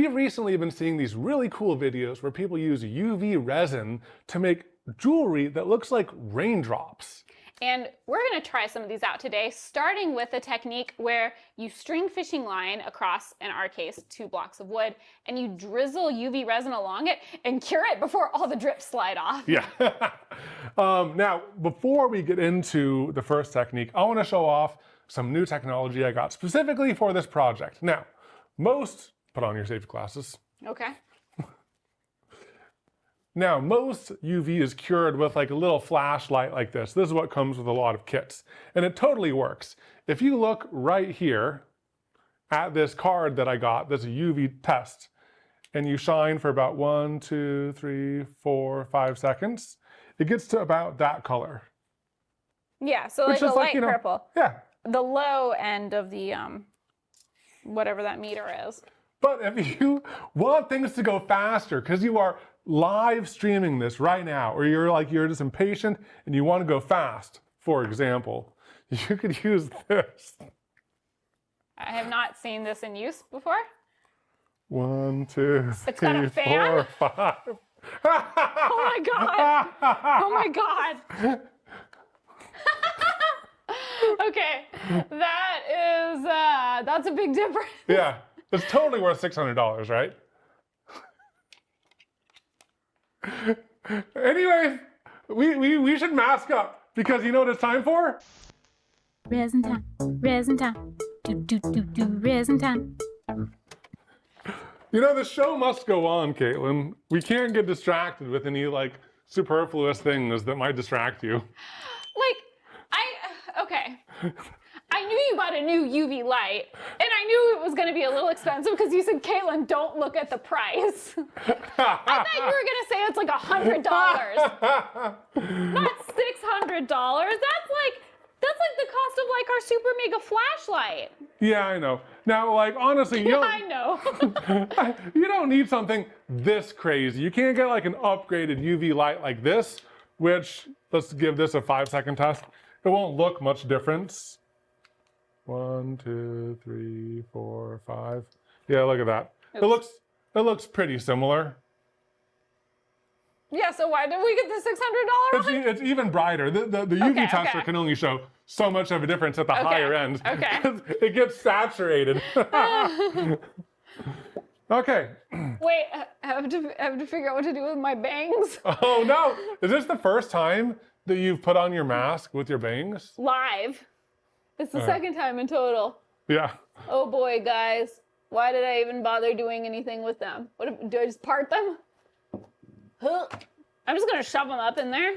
we've recently been seeing these really cool videos where people use UV resin to make jewelry that looks like raindrops. And we're going to try some of these out today, starting with a technique where you string fishing line across, in our case, 2 blocks of wood, and you drizzle UV resin along it and cure it before all the drips slide off. Yeah. Now, before we get into the first technique, I want to show off some new technology I got specifically for this project. Now, put on your safety glasses. Okay. Now, most UV is cured with like a little flashlight like this. This is what comes with a lot of kits, and it totally works. If you look right here at this card that I got, that's a UV test, and you shine for about 1, 2, 3, 4, 5 seconds, it gets to about that color. Yeah, so like a light purple. Yeah. The low end of the, whatever that meter is. But if you want things to go faster, because you are live streaming this right now, or you're just impatient and you want to go fast, for example, you could use this. I have not seen this in use before. 1, 2, 3, got a fan? 4, 5. Oh my God. Oh my God. Okay, that's a big difference. Yeah, it's totally worth $600, right? Anyway, we should mask up, because you know what it's time for? Resin time, resin time, resin time. You know, the show must go on, Katelyn. We can't get distracted with any like superfluous things that might distract you. Okay. I knew you got a new UV light, and I knew it was going to be a little expensive because you said, Katelyn, don't look at the price. I thought you were going to say it's like $100, not $600. That's like the cost of like our super mega flashlight. Yeah, I know. Now, like, honestly, you don't, I know. you don't need something this crazy. You can't get like an upgraded UV light like this, which, let's give this a 5-second test. It won't look much difference. 1, 2, 3, 4, 5. Yeah, look at that. Oops. It looks pretty similar. Yeah, so why did we get the $600 one? It's even brighter. The UV tester can only show so much of a difference at the higher end. Okay. It gets saturated. Okay. Wait, I have to figure out what to do with my bangs. Oh no! Is this the first time that you've put on your mask with your bangs? Live. It's the second time in total. Yeah. Oh boy, guys. Why did I even bother doing anything with them? Do I just part them? I'm just gonna shove them up in there.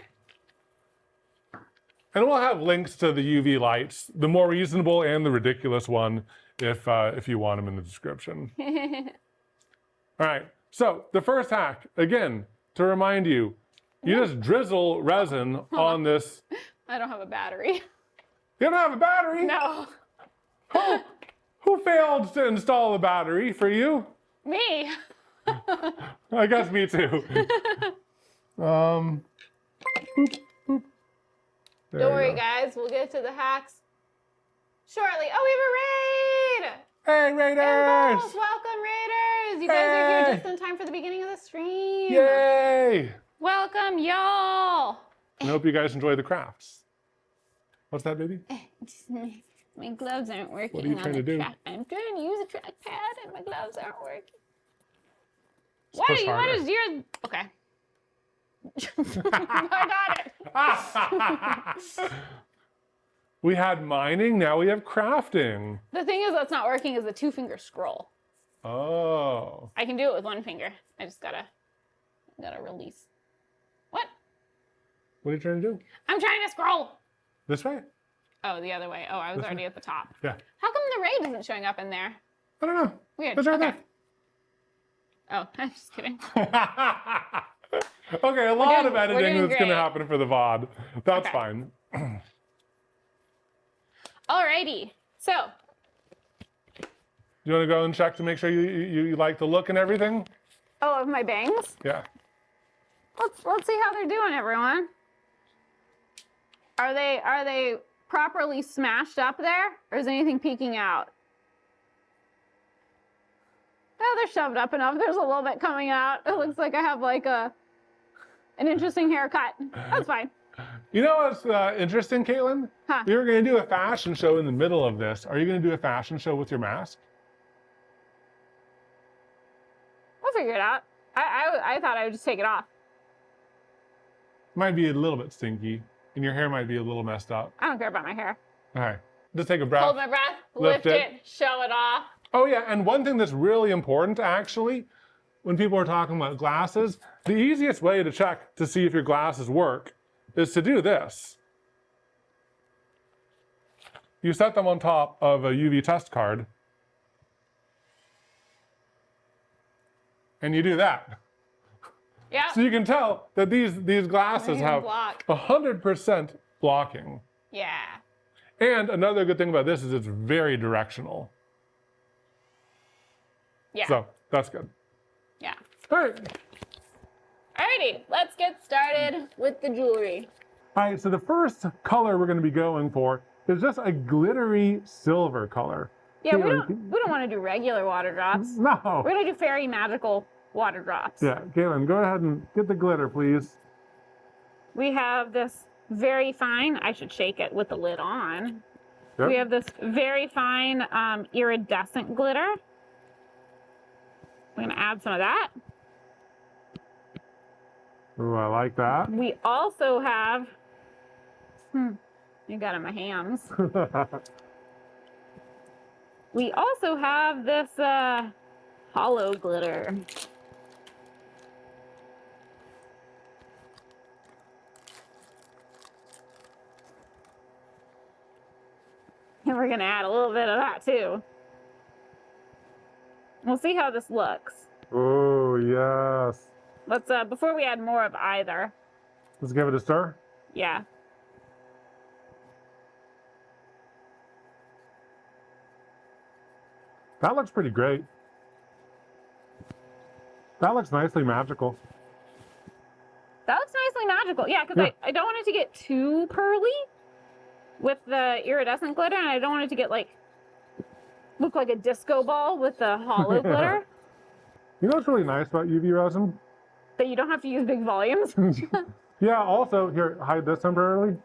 And we'll have links to the UV lights, the more reasonable and the ridiculous one, if you want them in the description. All right, so the first hack, again, to remind you, you just drizzle resin on this. I don't have a battery. You don't have a battery? No. Who failed to install a battery for you? Me. I guess me too. Boop, boop. Don't worry, guys. We'll get to the hacks shortly. Oh, we have a raid! Hey, Raiders! Impulse, welcome, Raiders! You guys are here just in time for the beginning of the stream. Yay! Welcome, y'all! I hope you guys enjoy the crafts. What's that, baby? My gloves aren't working. What are you trying to do? I'm trying to use a trackpad and my gloves aren't working. Push What harder. is your... Okay. I got it. We had mining, now we have crafting. The thing is that's not working is the 2-finger scroll. Oh. I can do it with 1 finger. I just gotta release. What? What are you trying to do? I'm trying to scroll. This way? Oh, the other way. Oh, I was This already way? at the top. Yeah. How come the raid isn't showing up in there? I don't know. Weird. It's right Okay. Oh, I'm just kidding. there. Okay, a lot of we're editing doing that's going to great. happen for the VOD. That's Okay. fine. Alrighty. So, You want to go and check to make sure you like the look and everything? oh, of my bangs? Yeah. Let's see how they're doing, everyone. Are they properly smashed up there, or is anything peeking out? Oh, they're shoved up enough. There's a little bit coming out. It looks like I have like an interesting haircut. That's fine. You know what's interesting, Katelyn? Huh. We were going to do a fashion show in the middle of this. Are you going to do a fashion show with your mask? We'll figure it out. I thought I would just take it off. Might be a little bit stinky, and your hair might be a little messed up. I don't care about my hair. All right, just take a breath. Hold my breath, lift it, show it off. Oh yeah, and one thing that's really important actually, when people are talking about glasses, the easiest way to check to see if your glasses work is to do this. You set them on top of a UV test card, and you do that. Yeah. So you can tell that these glasses have block. 100% blocking. Yeah. And another good thing about this is it's very directional. Yeah. So that's good. Yeah. All right. Alrighty, let's get started with the jewelry. All right, so the first color we're going to be going for is just a glittery silver color. Yeah, we Katelyn, don't want to do regular water drops. No. We're gonna do fairy magical water drops. Yeah, Katelyn, go ahead and get the glitter, please. We have this very fine, I should shake it with the lid on. Yep. We have this very fine iridescent glitter. We're gonna add some of that. Ooh, I like that. We also have, you got it in my hands. We also have this hollow glitter. And we're gonna add a little bit of that too. We'll see how this looks. Oh, yes. Let's, before we add more of either. Let's give it a stir. Yeah. That looks pretty great. That looks nicely magical. That looks nicely magical. Yeah, because I don't want it to get too pearly with the iridescent glitter, and I don't want it to get like, look like a disco ball with the hollow glitter. You know what's really nice about UV resin? That you don't have to use big volumes. Yeah, also, here, hide this temporarily.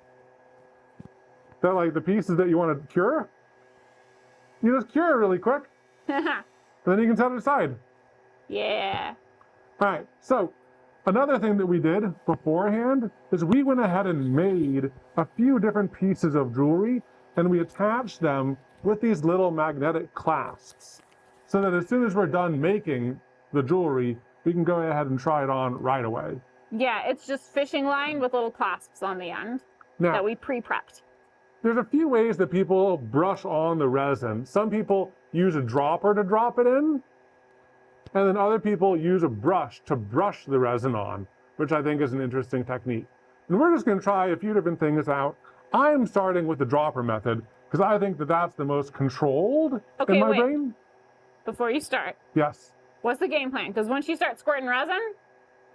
That like the pieces that you want to cure, you just cure it really quick. Then you can set it aside. Yeah. All right, so another thing that we did beforehand is we went ahead and made a few different pieces of jewelry, and we attached them with these little magnetic clasps, so that as soon as we're done making the jewelry, we can go ahead and try it on right away. Yeah, it's just fishing line with little clasps on the end Now, that we pre-prepped. there's a few ways that people brush on the resin. Some people use a dropper to drop it in, and then other people use a brush to brush the resin on, which I think is an interesting technique. And we're just going to try a few different things out. I'm starting with the dropper method because I think that that's the most controlled in my brain. Before you start, Yes. what's the game plan? Because once you start squirting resin,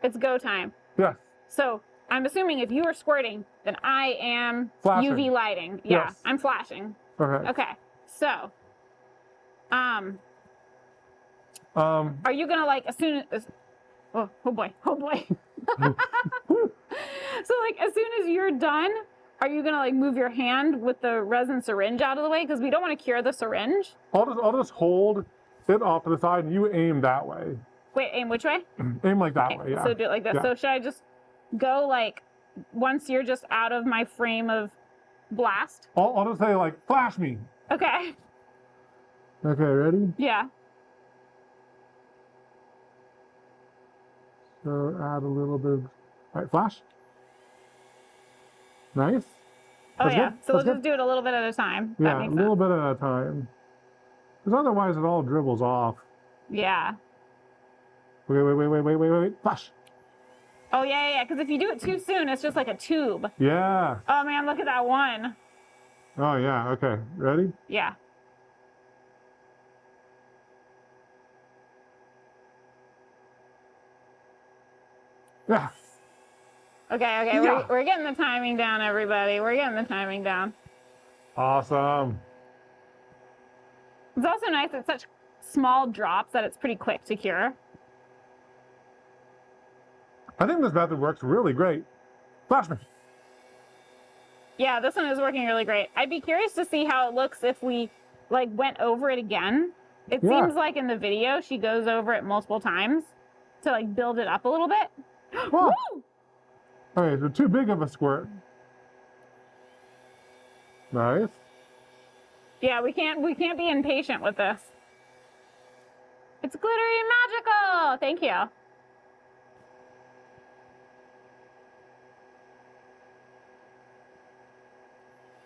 it's go time. Yes. So I'm assuming if you are squirting, then I am Flashing. UV lighting. Yeah, Yes. I'm flashing. Okay. Okay, so, are you gonna like as soon as, oh boy. So like as soon as you're done, are you gonna like move your hand with the resin syringe out of the way? Because we don't want to cure the syringe. I'll just hold it off to the side and you aim that way. Wait, aim which way? Aim like that way, yeah. So do it like this. Yeah. So should I just go like, once you're just out of my frame of blast? I'll just say like, flash me. Okay. Okay, ready? Yeah. So add a little bit of, all right, flash. Nice. Oh That's yeah. good. So we'll That's just do it a little bit at a time. That Yeah, a makes little sense. bit at a time. Because otherwise it all dribbles off. Yeah. Wait. Flash. Oh yeah. Because if you do it too soon, it's just like a tube. Yeah. Oh man, look at that one. Oh yeah, okay. Ready? Yeah. Yeah. Okay. Yeah. We're getting the timing down, everybody. We're getting the timing down. Awesome. It's also nice. It's such small drops that it's pretty quick to cure. I think this method works really great. Flash me. Yeah, this one is working really great. I'd be curious to see how it looks if we like went over it again. It Yeah. seems like in the video she goes over it multiple times to like build it up a little bit. Whoa. Woo! All right, so too big of a squirt. Nice. Yeah, we can't be impatient with this. It's glittery and magical. Thank you.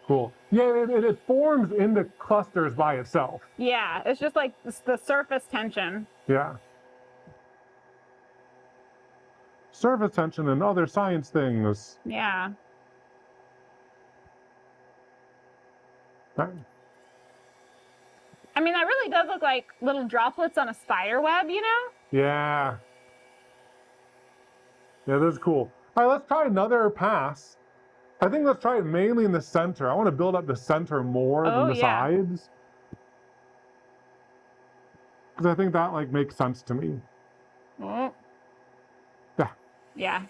Cool. Yeah, it forms into clusters by itself. Yeah, it's just like the surface tension. Yeah. Surface tension and other science things. Yeah. Right. I mean, that really does look like little droplets on a spider web, you know? Yeah. Yeah, this is cool. All right, let's try another pass. I think let's try it mainly in the center. I want to build up the center more than the sides. Because I think that like makes sense to me. Oh. Yeah. Yeah.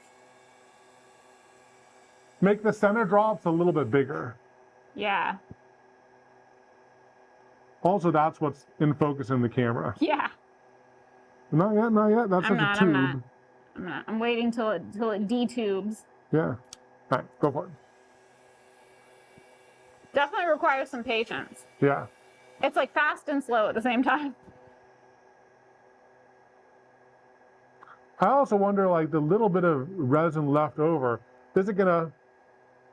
Make the center drops a little bit bigger. Yeah. Also, that's what's in focus in the camera. Yeah. Not yet, not yet. That's just a tube. I'm not. I'm waiting till it detubes. Yeah. All right, go for it. Definitely requires some patience. Yeah. It's like fast and slow at the same time. I also wonder, like, the little bit of resin left over, is it gonna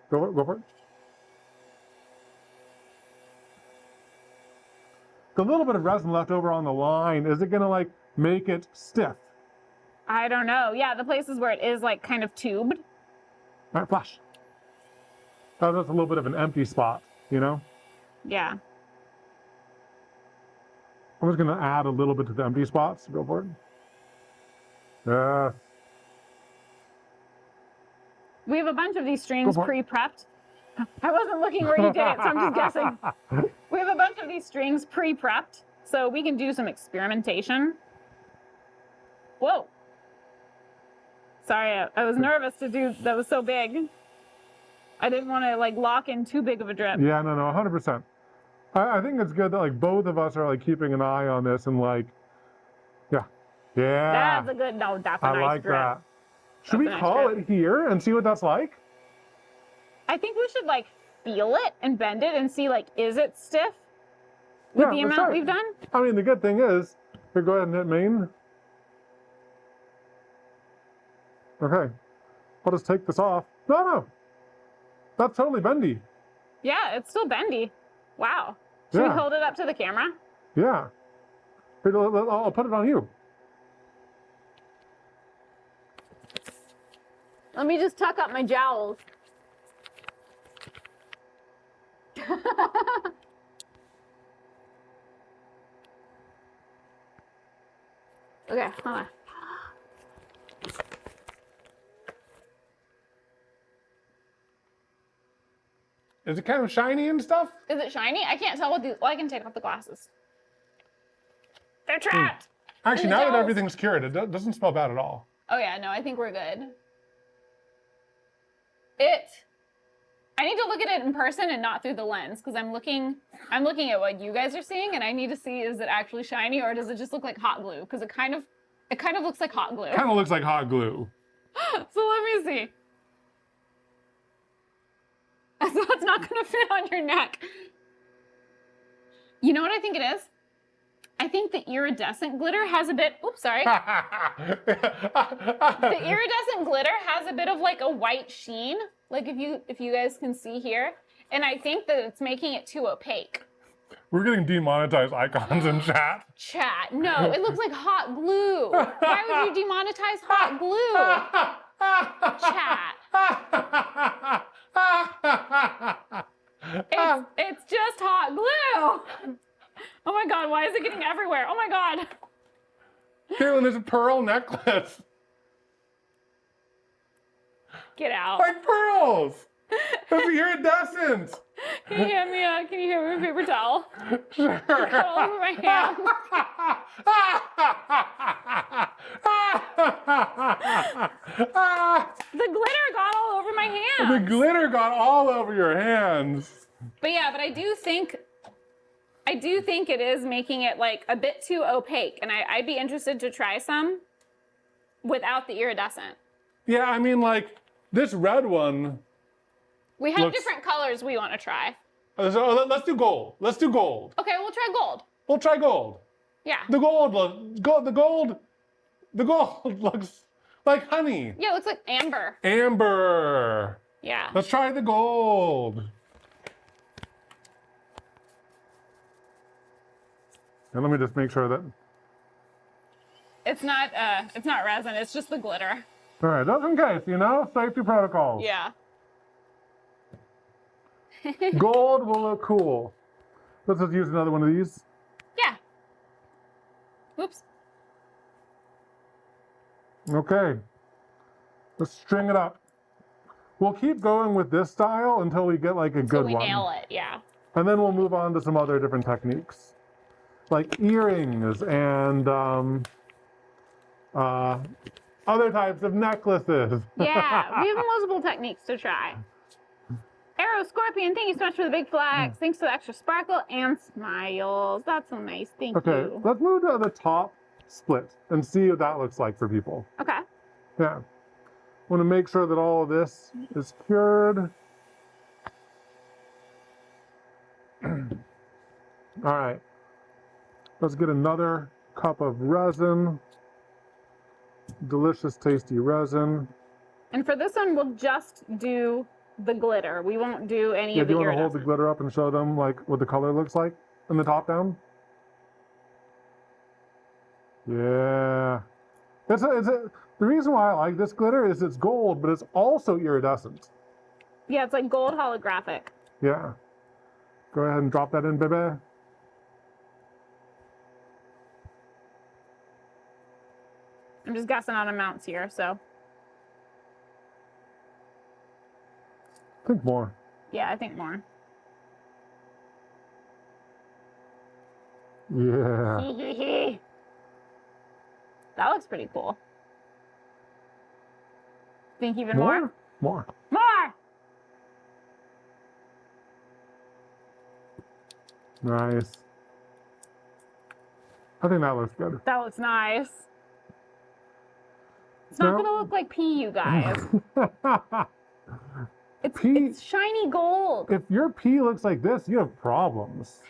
go for it? The little bit of resin left over on the line, is it gonna like make it stiff? I don't know. Yeah, the places where it is like kind of tubed. All right, flash. Oh, that's a little bit of an empty spot, you know? Yeah. I'm just gonna add a little bit to the empty spots. Go for it. Yeah. We have a bunch of these strings pre-prepped. I wasn't looking where you did it, so I'm just guessing. We have a bunch of these strings pre-prepped, so we can do some experimentation. Whoa. Sorry, I was nervous to do, that was so big. I didn't want to like lock in too big of a drip. Yeah, no, 100%. I think it's good that like both of us are like keeping an eye on this and like, yeah. That's a good, no, that's a I nice like drip. that. Should we call it here and see what that's like? I think we should like feel it and bend it and see like, is it stiff with the amount we've done? I mean, the good thing is, here, go ahead and hit main. Okay, I'll just take this off. No, that's totally bendy. Yeah, it's still bendy. Wow. Should we hold it up to the camera? Yeah. Here, I'll put it on you. Let me just tuck up my jowls. Okay, hold on. Is it kind of shiny and stuff? Is it shiny? I can't tell what these. Well, I can take off the glasses. They're trapped. Actually, now that everything's cured, it doesn't smell bad at all. Oh yeah, no, I think we're good. I need to look at it in person and not through the lens because I'm looking at what you guys are seeing and I need to see, is it actually shiny or does it just look like hot glue? Because it kind of looks like hot glue. Kind of looks like hot glue. So let me see. So it's not going to fit on your neck. You know what I think it is? I think the iridescent glitter has a bit, oops, sorry. The iridescent glitter has a bit of like a white sheen, like if you guys can see here. And I think that it's making it too opaque. We're getting demonetized icons in chat. Chat, no, it looks like hot glue. Why would you demonetize hot glue? Chat. It's just hot glue. Oh my God, why is it getting everywhere? Oh my God. Katelyn, there's a pearl necklace. Get out. Like pearls. That's iridescent. Can you hand me a paper towel? Sure. All over my hands. The glitter got all over my hands. The glitter got all over your hands. But yeah, but I do think it is making it like a bit too opaque, and I'd be interested to try some without the iridescent. Yeah, I mean, like, this red one. We have Looks- different colors we want to try. So let's do gold. Let's do gold. Okay, we'll try gold. We'll try gold. Yeah. The gold looks like honey. Yeah, it looks like amber. Amber. Yeah. Let's try the gold. And let me just make sure that. It's not resin, it's just the glitter. All right, just in case, safety protocols. Yeah. Gold will look cool. Let's just use another one of these. Yeah. Oops. Okay. Let's string it up. We'll keep going with this style until we get like a So good we one. nail it, yeah. And then we'll move on to some other different techniques. Like earrings and other types of necklaces. Yeah, we have multiple techniques to try. Arrow Scorpion, thank you so much for the big flags. Thanks for the extra sparkle and smiles. That's so nice. Thank Okay, you. let's move to the top split and see what that looks like for people. Okay. Yeah. Want to make sure that all of this is cured. All right. Let's get another cup of resin. Delicious, tasty resin. And for this one, we'll just do the glitter. We won't do any Yeah, of do the you want to hold the iridescent. glitter up and show them like what the color looks like in the top down? Yeah. The reason why I like this glitter is it's gold, but it's also iridescent. Yeah, it's like gold holographic. Yeah. Go ahead and drop that in, baby. I'm just guessing on amounts here, so. Think more. Yeah, I think more. Yeah. That looks pretty cool. Think even more? More. More! Nice. I think that looks good. That looks nice. It's not Now- gonna look like pee, you guys. Pee- It's shiny gold. If your pee looks like this, you have problems.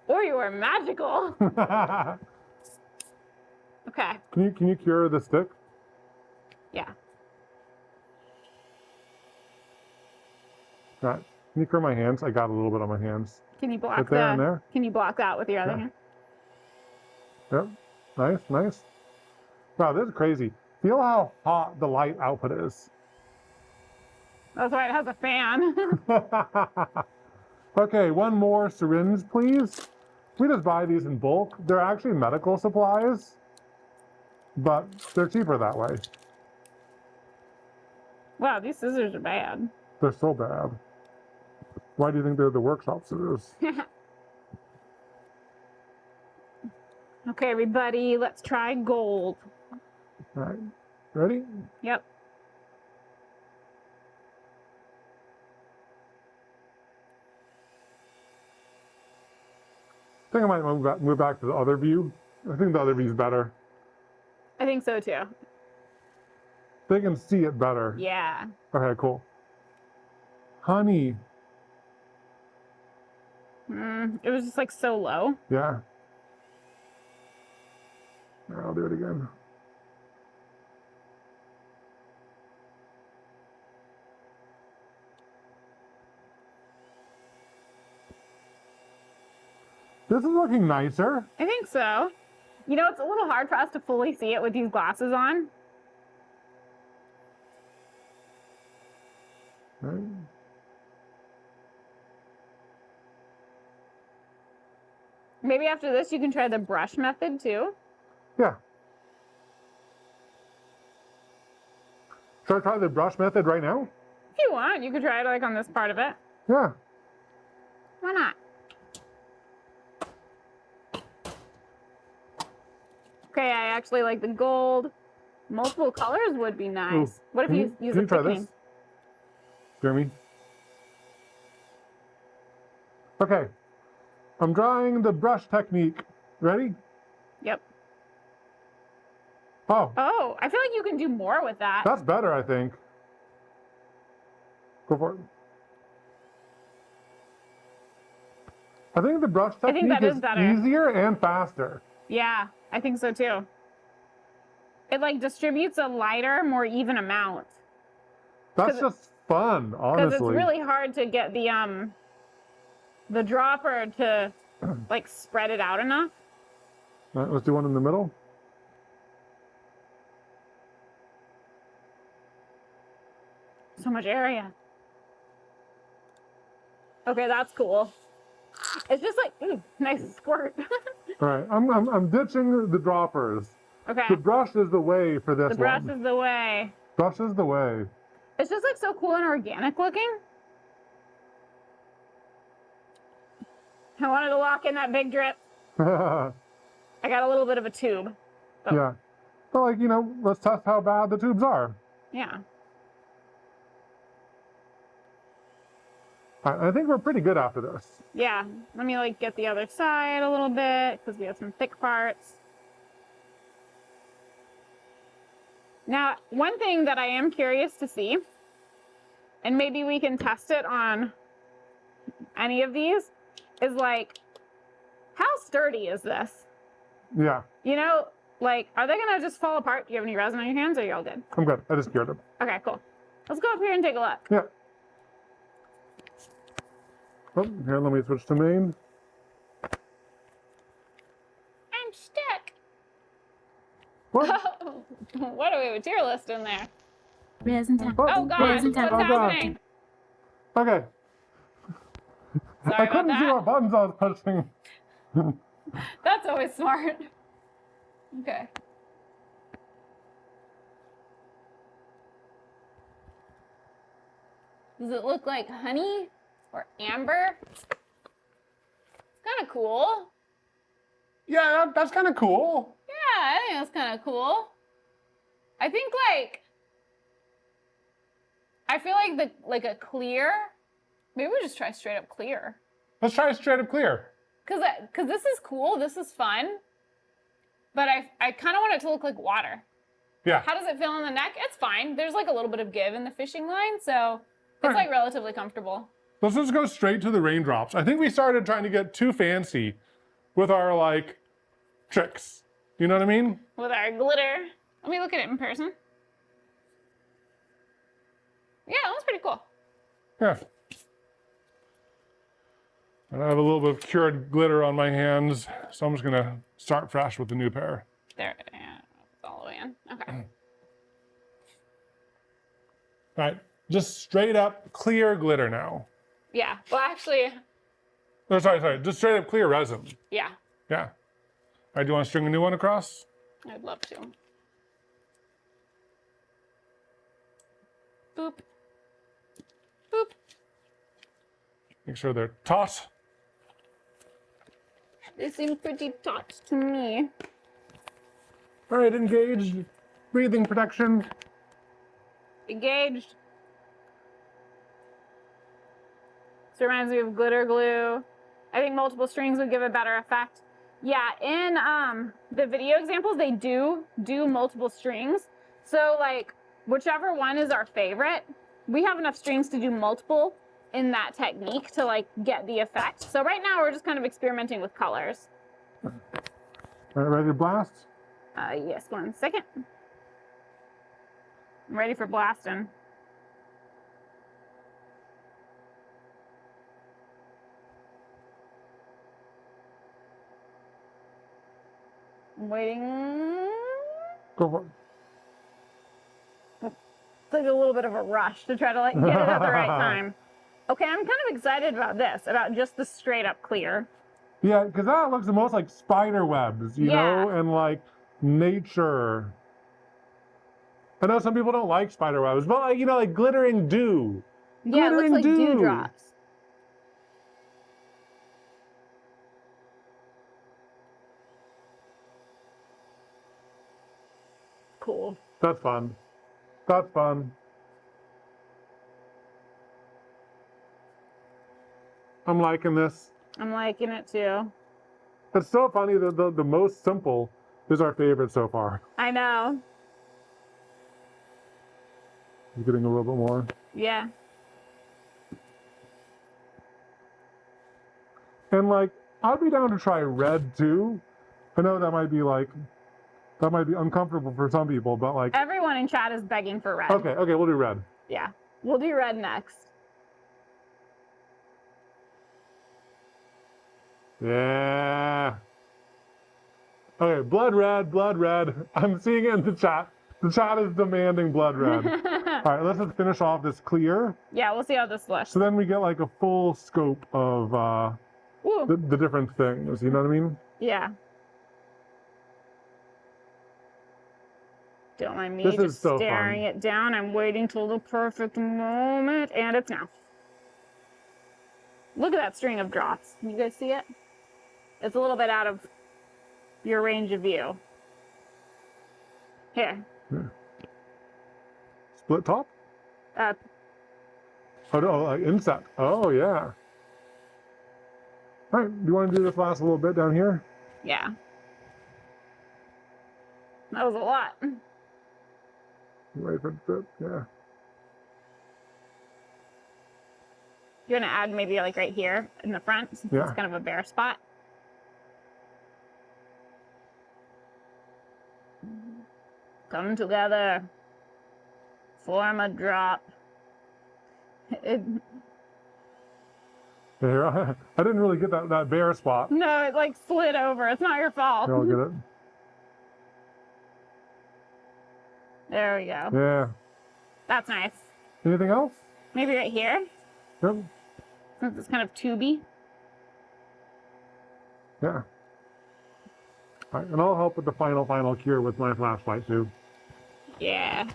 Or you are magical. Okay, Can you cure the stick? yeah. All right. Can you cure my hands? I got a little bit on my hands. Can you block Right there and there. Can you block that with your other Yeah. hand? Yep. Nice, nice. Wow, this is crazy. Feel how hot the light output is. That's why it has a fan. Okay, one more syringe, please. We just buy these in bulk. They're actually medical supplies, but they're cheaper that way. Wow, these scissors are bad. They're so bad. Why do you think they're the workshop scissors? Okay, everybody, let's try gold. All right, ready? Yep. I think I might move back to the other view. I think the other view is better. I think so too. They can see it better. Yeah. Okay, cool. Honey. It was just like so low. Yeah. I'll do it again. This is looking nicer. I think so. You know, it's a little hard for us to fully see it with these glasses on. Right. Maybe after this you can try the brush method too. Yeah. Should I try the brush method right now? If you want, you could try it like on this part of it. Yeah. Why not? Okay, I actually like the gold. Multiple colors would be nice. Ooh. What if Can you use can a you try thickening? this? Jeremy? Okay. I'm drawing the brush technique. Ready? Yep. Oh, Oh, I feel like you can do more with that. that's better, I think. Go for it. I think the brush I think technique that is is better. easier and faster. Yeah, I think so too. It like distributes a lighter, more even amount. That's just fun, Because honestly. it's really hard to get the dropper to like spread it out enough. All right, let's do one in the middle. So much area. Okay, that's cool. It's just like, ooh, nice squirt. All right, I'm ditching the droppers. Okay. The brush is the way for this The brush one. is the way. Brush is the way. It's just like so cool and organic looking. I wanted to lock in that big drip. Yeah. I got a little bit of a tube. Oh. But like, you know, let's test how bad the tubes are. Yeah. I think we're pretty good after this. Yeah. Let me like get the other side a little bit because we have some thick parts. Now, one thing that I am curious to see, and maybe we can test it on any of these, is like, how sturdy is this? Yeah, You know, like, are they gonna just fall apart? Do you have any resin on your hands, or are you all good? I'm good. I just cured them. Okay, cool. Let's go up here and take a look. Yeah. Oh, here, let me switch to main. I'm stuck. What? What do we have a tier list in there? Resin time. Oh gosh, Resin what's time. Oh, gosh. happening? Okay. Sorry I about couldn't see that. what buttons I was pushing. That's always smart. Okay. Does it look like honey or amber? It's kind of cool. Yeah, that's kind of cool. Yeah, I think that's kind of cool. I think I feel like a clear. Maybe we just try straight up clear. Let's try straight up clear. Cause this is cool. This is fun. But I kind of want it to look like water. Yeah. How does it feel on the neck? It's fine. There's like a little bit of give in the fishing line, so it's like relatively comfortable. Let's just go straight to the raindrops. I think we started trying to get too fancy with our like tricks. You know what I mean? With our glitter. Let me look at it in person. Yeah, that was pretty cool. Yeah. And I have a little bit of cured glitter on my hands, so I'm just gonna start fresh with the new pair. There, yeah, it's all the way in. Okay. All right, just straight up clear glitter now. Yeah, well actually, No, sorry, just straight up clear resin. yeah, Yeah. All right, do you want to string a new one across? I'd love to. Boop. Boop. Make sure they're taut. They seem pretty taut to me. All right, engaged. Breathing protection. Engaged. This reminds me of glitter glue. I think multiple strings would give a better effect. Yeah, in the video examples, they do multiple strings. So like, whichever one is our favorite, we have enough strings to do multiple in that technique to like get the effect. So right now we're just kind of experimenting with colors. All right, ready to blast? Yes, 1 second. I'm ready for blasting. I'm waiting. Go for it. It's like a little bit of a rush to try to like get it at the right time. Okay, I'm kind of excited about this, about just the straight up clear. Yeah, because that looks the most like spider webs, you know, Yeah. and like nature. I know some people don't like spider webs, but like, you know, like glittering dew. Yeah, it looks Glittering like dew. dewdrops. cool. That's fun. That's fun. I'm liking this. I'm liking it too. It's so funny that the most simple is our favorite so far. I know. You're getting a little bit more. Yeah. And like, I'd be down to try red too. I know that might be uncomfortable for some people, but like. Everyone in chat is begging for red. Okay, we'll do red. Yeah. We'll do red next. Yeah. Okay, blood red, blood red. I'm seeing it in the chat. The chat is demanding blood red. All right, let's just finish off this clear. Yeah, we'll see how this looks. So then we get like a full scope of the different things. You know what I mean? Yeah. Don't mind me This is just so staring fun. it down. I'm waiting till the perfect moment, and it's now. Look at that string of drops. Can you guys see it? It's a little bit out of your range of view. Here. Yeah. Split top? Up. Oh, no, like inset. Oh, yeah. All right, do you want to do this last little bit down here? Yeah. That was a lot. Wait for it, yeah. You're gonna add maybe like right here in the front, since Yeah. it's kind of a bare spot. Come together. Form a drop. Here, I didn't really get that bare spot. No, it like slid over. It's not your fault. Here, I'll get it. There we go. Yeah. That's nice. Anything else? Maybe right here, Yep. since it's kind of tubey. Yeah. All right, and I'll help with the final cure with my flashlight too. Yeah.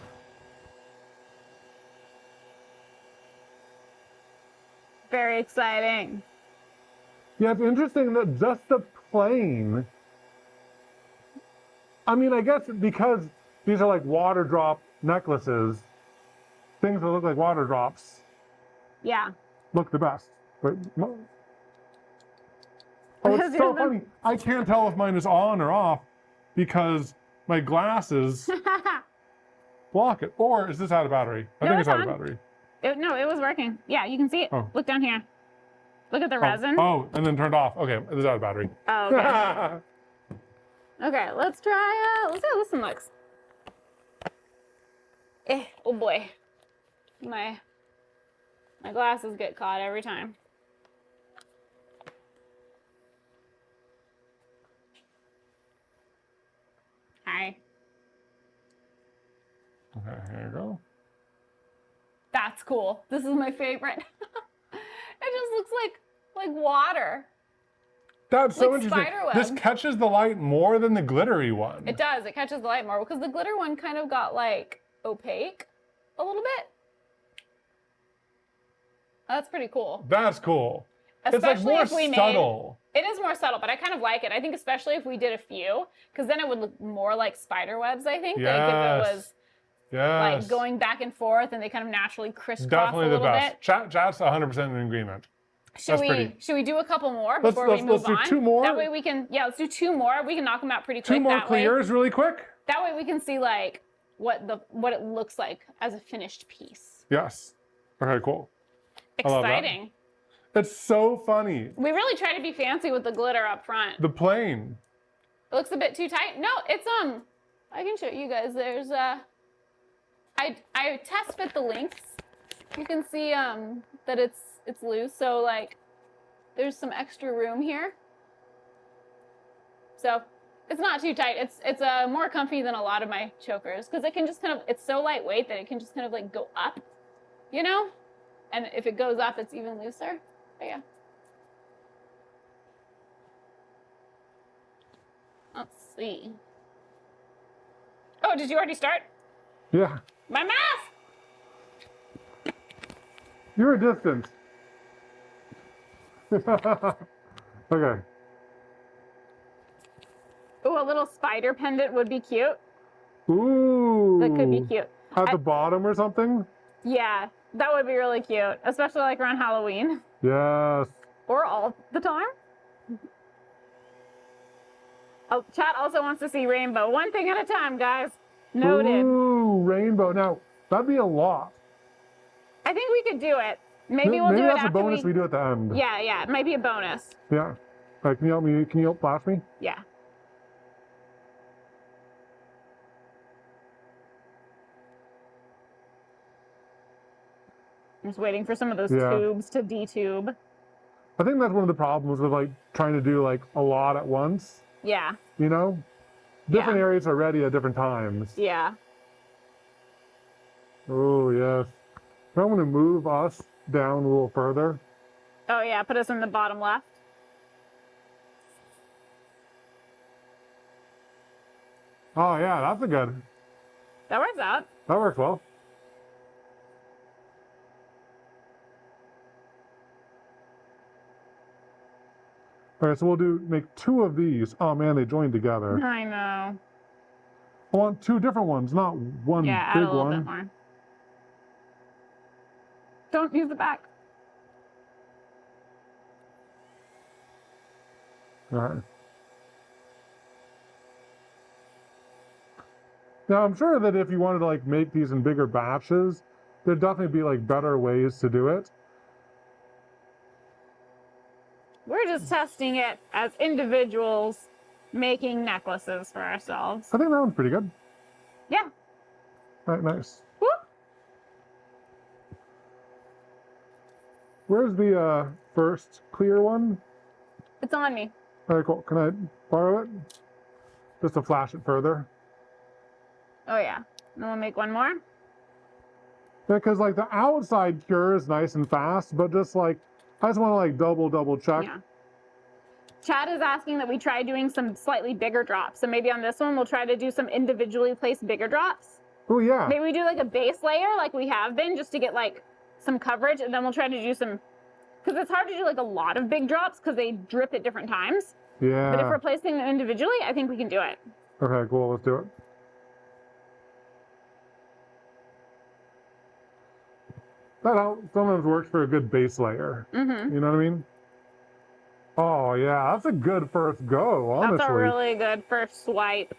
Very exciting. Yeah, it's interesting that just the plane. I mean, I guess because these are like water drop necklaces, things that look like water drops Yeah. look the best. But oh, Because it's you so don't know- funny. I can't tell if mine is on or off because my glasses block it. Or is this out of battery? I No, think it's it's out of on. battery. No, it was working. Yeah, you can see it. Oh. Look down here. Look at the resin. Oh, and then turned off. Okay, it is out of battery. Oh, okay. Okay, let's try let's see how this one looks. Oh boy. My glasses get caught every time. Hi. Okay, here you go. That's cool. This is my favorite. It just looks like water. That's so Like interesting. spider web. This catches the light more than the glittery one. It does. It catches the light more because the glitter one kind of got like opaque a little bit. That's pretty cool. That's cool. Especially it's like more if we subtle. It is more subtle, but I kind of like it. I think especially if we did a few, because then it would look more like spider webs, I think. Like if it was Yes. like going back and forth and they kind of naturally crisscross Definitely a the little best. bit. Chat's 100% in agreement. Should pretty. we do a couple more Let's- before we let's- move let's do on? 2 more? That way we can, let's do 2 more. We can knock them out pretty quick. 2 more that way. clears really quick? That way we can see like what it looks like as a finished piece. Yes. Okay, cool. I love that. Exciting. It's so funny. We really try to be fancy with the glitter up front. The plane. It looks a bit too tight. No, it's I can show you guys. There's I test fit the links. You can see that it's loose. So like there's some extra room here. So it's not too tight. It's more comfy than a lot of my chokers because it can just kind of, it's so lightweight that it can just kind of like go up, you know? And if it goes up, it's even looser. But yeah. Let's see. Oh, did you already start? Yeah. My mask! You're a distance. Okay. Ooh, a little spider pendant would be cute. Ooh. That could be cute. At the bottom or something? Yeah, that would be really cute, especially like around Halloween. Yes. Or all the time. Oh, chat also wants to see rainbow. One thing at a time, guys. Noted. Ooh, rainbow. Now, that'd be a lot. I think we could do it. Maybe we'll do it that's after a bonus we do at the end. Yeah, it might be a bonus. Yeah. Can you help me? Can you help flash me? Yeah. I'm just waiting for some of those tubes to detube. I think that's one of the problems with like trying to do like a lot at once. Yeah. You know? Different areas are ready at different times. Yeah. Oh, yes. So I'm going to move us down a little further. Oh, yeah. Put us in the bottom left. Oh, yeah. That's a good. That works out. That works well. All right, so we'll make 2 of these. Oh, man, they joined together. I know. I want 2 different ones, not one Yeah, add big a little one. bit more. Don't use the back. All right. Now, I'm sure that if you wanted to like make these in bigger batches, there'd definitely be like better ways to do it. We're just testing it as individuals making necklaces for ourselves. I think that one's pretty good. Yeah. All right, nice. Whoop. Where's the first clear one? It's on me. All right, cool. Can I borrow it? Just to flash it further. Oh, yeah. And we'll make one more. Because like the outside cure is nice and fast, but just like, I just want to like double check. Yeah. Chad is asking that we try doing some slightly bigger drops. So maybe on this one, we'll try to do some individually placed bigger drops. Oh, yeah. Maybe we do like a base layer like we have been just to get like some coverage. And then we'll try to do some, because it's hard to do like a lot of big drops because they drip at different times. Yeah. But if we're placing them individually, I think we can do it. Okay, cool. Let's do it. That sometimes works for a good base layer. Mm-hmm. You know what I mean? Oh, yeah. That's a good first go, honestly. That's a really good first swipe.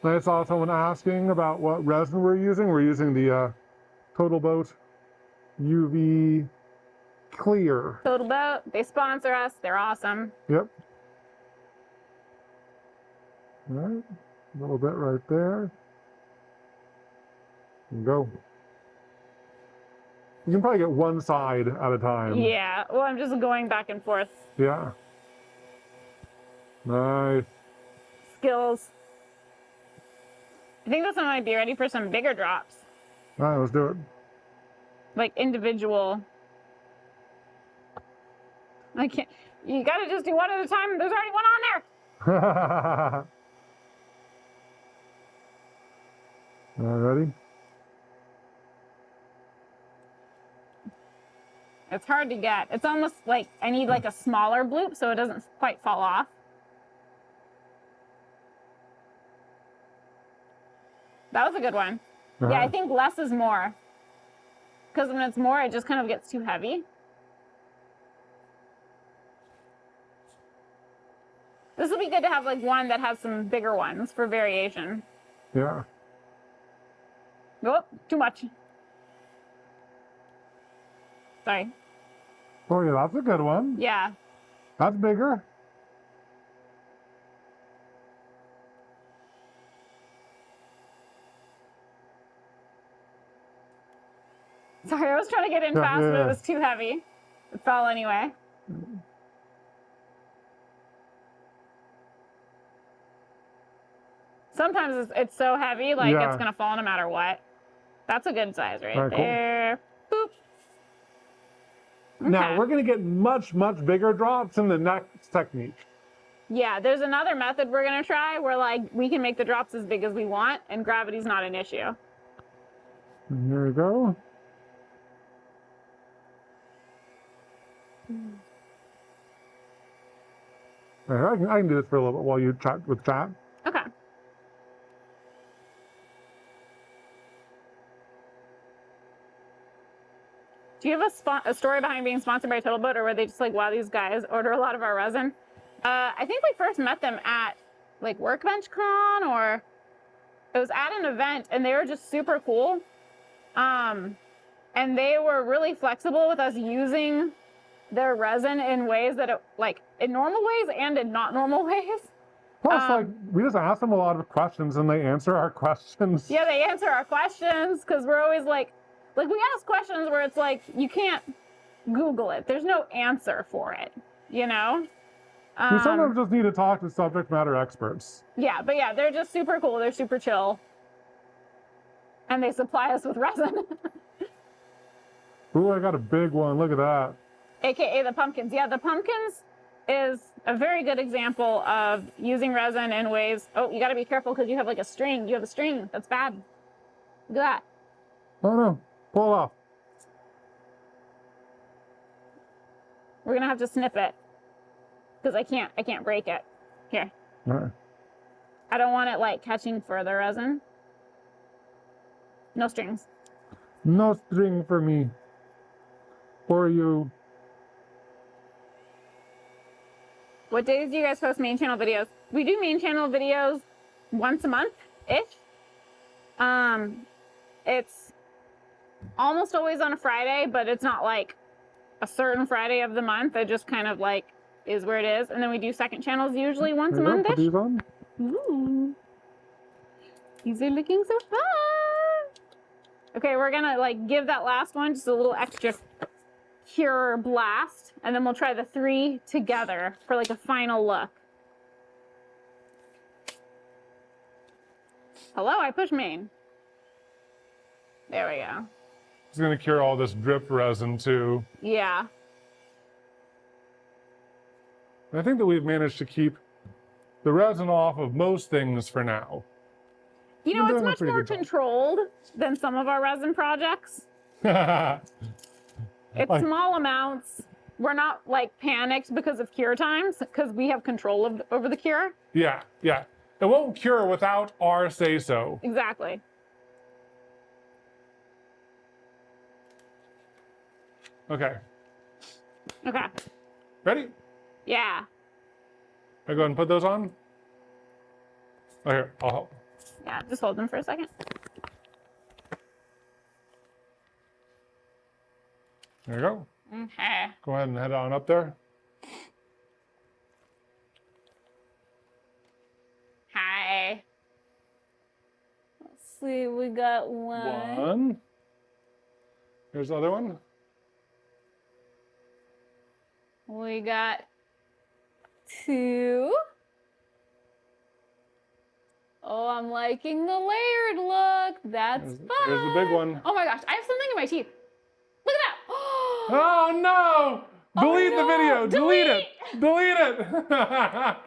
I saw someone asking about what resin we're using. We're using the Total Boat UV Clear. Total Boat, they sponsor us. They're awesome. Yep. All right. A little bit right there. And go. You can probably get one side at a time. Yeah, well, I'm just going back and forth. Yeah. Nice. Skills. I think this one might be ready for some bigger drops. All right, let's do it. Like individual. I can't. You gotta just do one at a time. There's already one on there. All right, ready? It's hard to get. It's almost like I need like a smaller bloop so it doesn't quite fall off. That was a good one. Yeah, I think less is more. Because when it's more, it just kind of gets too heavy. This would be good to have like one that has some bigger ones for variation. Yeah. Oh, too much. Sorry. Oh, yeah, that's a good one. Yeah. That's bigger. Sorry, I was trying to get in fast, but it was too heavy. It fell anyway. Sometimes it's so heavy, like it's gonna fall no matter what. That's a good size right there. Cool. Boop. Okay. Now, we're going to get much bigger drops in the next technique. Yeah, there's another method we're gonna try where like we can make the drops as big as we want and gravity's not an issue. And here we go. Here, I can do this for a little bit while you chat with chat. Okay. Do you have a story behind being sponsored by TotalBoat, or were they just like, wow, these guys order a lot of our resin? I think we first met them at like Workbench Con, or it was at an event, and they were just super cool. And they were really flexible with us using their resin in ways that it, like in normal ways and in not normal ways. Plus, like, we just ask them a lot of questions and they answer our questions. Yeah, they answer our questions because we're always like we ask questions where it's like, you can't Google it. There's no answer for it, you know? We sometimes just need to talk to subject matter experts. Yeah, but yeah, they're just super cool. They're super chill. And they supply us with resin. Ooh, I got a big one. Look at that. AKA the pumpkins. Yeah, the pumpkins is a very good example of using resin in ways. Oh, you got to be careful because you have like a string. You have a string. That's bad. Look at that. Oh no, pull it off. We're gonna have to snip it because I can't break it. Here. All right. I don't want it like catching further resin. No strings. No string for me. Or you. What days do you guys post main channel videos? We do main channel videos once a month-ish. It's almost always on a Friday, but it's not like a certain Friday of the month. It just kind of like is where it is. And then we do second channels usually once a month-ish. Put these on. Ooh. These are looking so fun. Okay, we're gonna like give that last one just a little extra cure blast, and then we'll try the 3 together for like a final look. Hello, I push main. There we go. It's gonna cure all this drip resin too. Yeah. I think that we've managed to keep the resin off of most things for now. You know, We're it's doing a much pretty more good job. controlled than some of our resin projects. It's Like- small amounts. We're not like panicked because of cure times, because we have control over the cure. Yeah, yeah. It won't cure without our say-so. Exactly. Okay. Okay. Ready? Yeah. I go ahead and put those on? Oh, here, I'll help. Yeah, just hold them for a second. There you go. Okay. Go ahead and head on up there. Hi. Let's see, we got one. One. Here's the other one. We got 2. Oh, I'm liking the layered look. That's fun. Here's the big one. Oh my gosh, I have something in my teeth. Look at that. Oh no! Delete the no. video. Delete it. Delete it. Ah!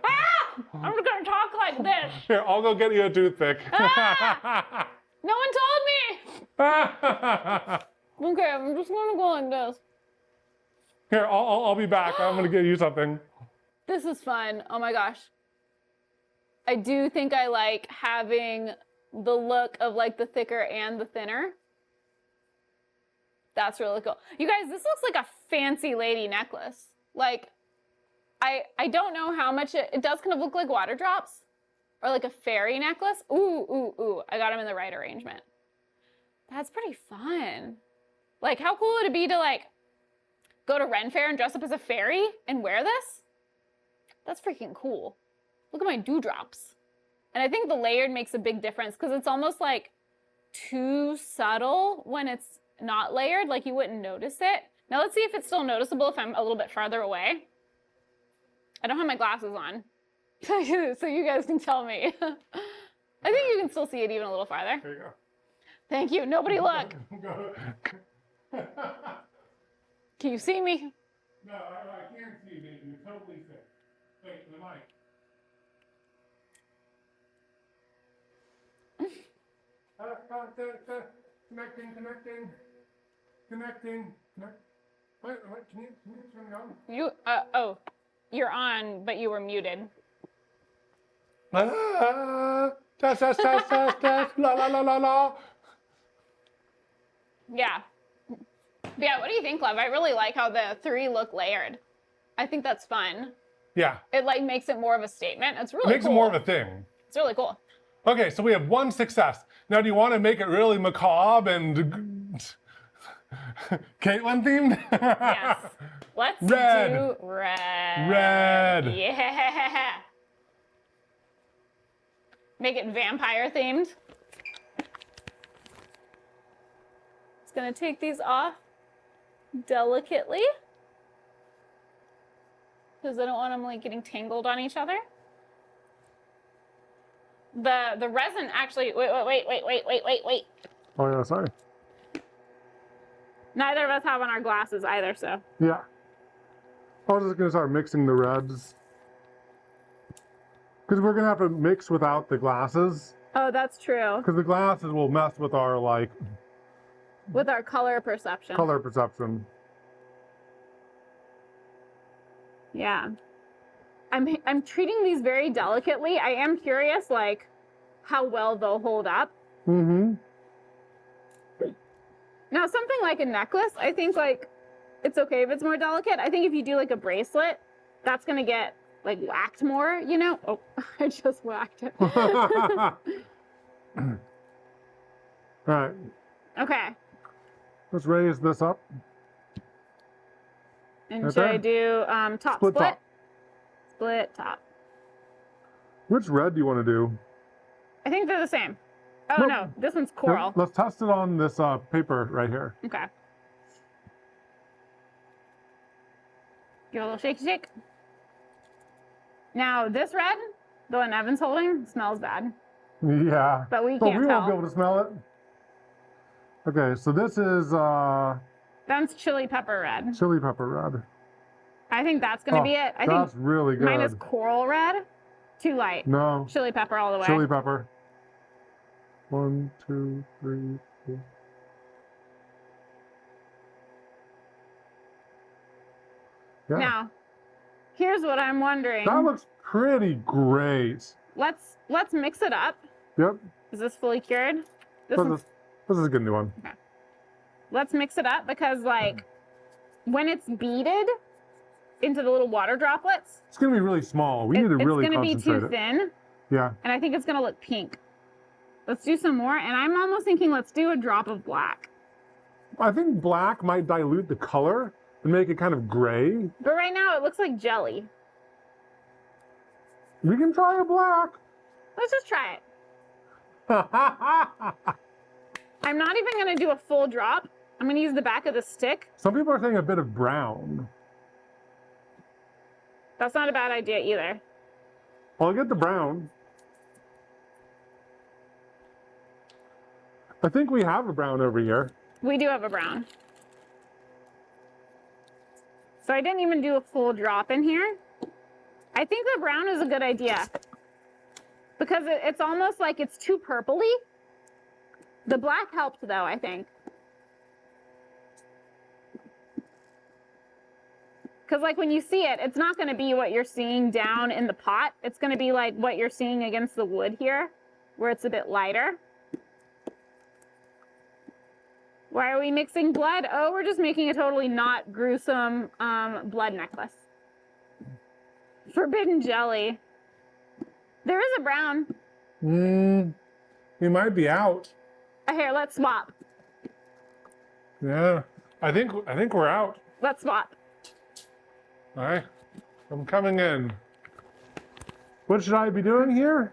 I'm just gonna talk like this. Here, I'll go get you a toothpick. Ah! No one told me. Okay, I'm just gonna go like this. Here, I'll be back. I'm gonna get you something. This is fun. Oh my gosh. I do think I like having the look of like the thicker and the thinner. That's really cool. You guys, this looks like a fancy lady necklace. Like, I don't know how much it does kind of look like water drops or like a fairy necklace. Ooh, ooh, ooh. I got them in the right arrangement. That's pretty fun. Like, how cool would it be to like go to Ren Fair and dress up as a fairy and wear this? That's freaking cool. Look at my dewdrops. And I think the layered makes a big difference because it's almost like too subtle when it's not layered, like you wouldn't notice it. Now let's see if it's still noticeable if I'm a little bit farther away. I don't have my glasses on, so you guys can tell me. I think you can still see it even a little farther. There you go. Thank you. Nobody look. Can you see me? No, I can't see you. You're totally sick. Wait, the mic. Connecting. Connect. Wait, can you turn it on? Oh, you're on, but you were muted. Test, test, test, test, test, la la la la la. Yeah. Yeah, what do you think, love? I really like how the 3 look layered. I think that's fun. Yeah. It like makes it more of a statement. It's really Makes cool. it more of a thing. It's really cool. Okay, so we have 1 success. Now, do you want to make it really macabre and Katelyn themed? Yes. Let's Red. do red. Red. Yeah. Make it vampire themed. Just gonna take these off delicately because I don't want them like getting tangled on each other. The resin actually, wait. Oh yeah, sorry. Neither of us have on our glasses either, so. Yeah. I was just gonna start mixing the reds. Because we're gonna have to mix without the glasses. Oh, that's true. Because the glasses will mess with our With our color perception. color perception. Yeah. I'm treating these very delicately. I am curious, like, how well they'll hold up. Mm-hmm. Now, something like a necklace, I think, like, it's okay if it's more delicate. I think if you do, like, a bracelet, that's gonna get, like, whacked more, you know? Oh, I just whacked it. All right. Okay. Let's raise this up. And Right should I there. do top split? top. Split top. Which red do you want to do? I think they're the same. Oh, Nope. no, this one's coral. Let's test it on this paper right here. Okay. Give it a little shaky shake. Now, this red, the one Evan's holding, smells bad. Yeah. But we But can't we tell. won't be able to smell it. Okay, so this is That's chili pepper red. chili pepper red. I think that's going to be it. I That's think really good. mine is coral red. Too light. No. Chili pepper all the way. Chili pepper. 1, 2, 3, 4. Yeah. Now, here's what I'm wondering. That looks pretty great. Let's mix it up. Yep. Is this fully cured? This This one's is, this is a good new one. Let's mix it up because, like, when it's beaded into the little water droplets, It's going to be really small. We need to really it's going to be concentrate too it. thin, Yeah. and I think it's going to look pink. Let's do some more, and I'm almost thinking let's do a drop of black. I think black might dilute the color and make it kind of gray. But right now it looks like jelly. We can try a black. Let's just try it. I'm not even going to do a full drop. I'm going to use the back of the stick. Some people are saying a bit of brown. That's not a bad idea either. I'll get the brown. I think we have a brown over here. We do have a brown. So I didn't even do a full drop in here. I think the brown is a good idea because it's almost like it's too purpley. The black helped though, I think. Because like when you see it, it's not going to be what you're seeing down in the pot. It's going to be like what you're seeing against the wood here, where it's a bit lighter. Why are we mixing blood? Oh, we're just making a totally not gruesome blood necklace. Forbidden jelly. There is a brown. We might be out. Here, let's swap. Yeah. I think we're out. Let's swap. All right. I'm coming in. What should I be doing here?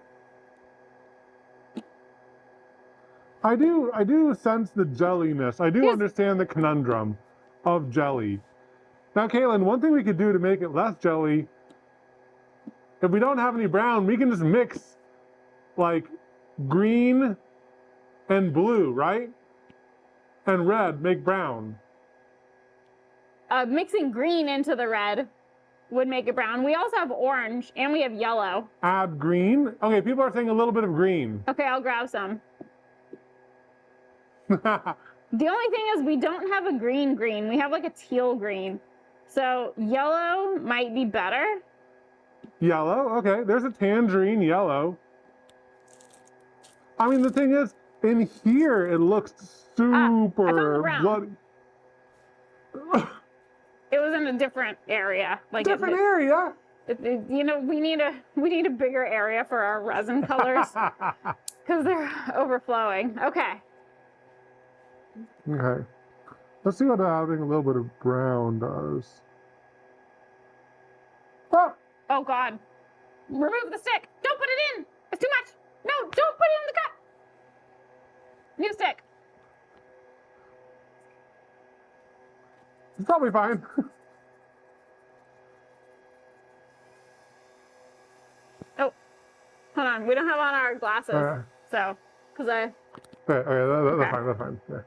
I do sense the jelliness. I do Yes. understand the conundrum of jelly. Now, Katelyn, one thing we could do to make it less jelly, if we don't have any brown, we can just mix like green and blue, right? And red, make brown. Mixing green into the red would make it brown. We also have orange and we have yellow. Add green. Okay, people are saying a little bit of green. Okay, I'll grab some. The only thing is we don't have a green. We have like a teal green. So yellow might be better. Yellow? Okay, there's a tangerine yellow. I mean, the thing is, in here it looks super brown. bloody. It was in a different area. Like Different area? you know, we need a bigger area for our resin colors because they're overflowing. Okay. Okay. Let's see what having a little bit of brown does. Ah! Oh God. Remove the stick. Don't put it in. It's too much. No, don't put it in the cup. New stick. It's probably fine. Oh, hold on. We don't have on our glasses. So, because I... Okay, that's fine, that's fine. Yeah.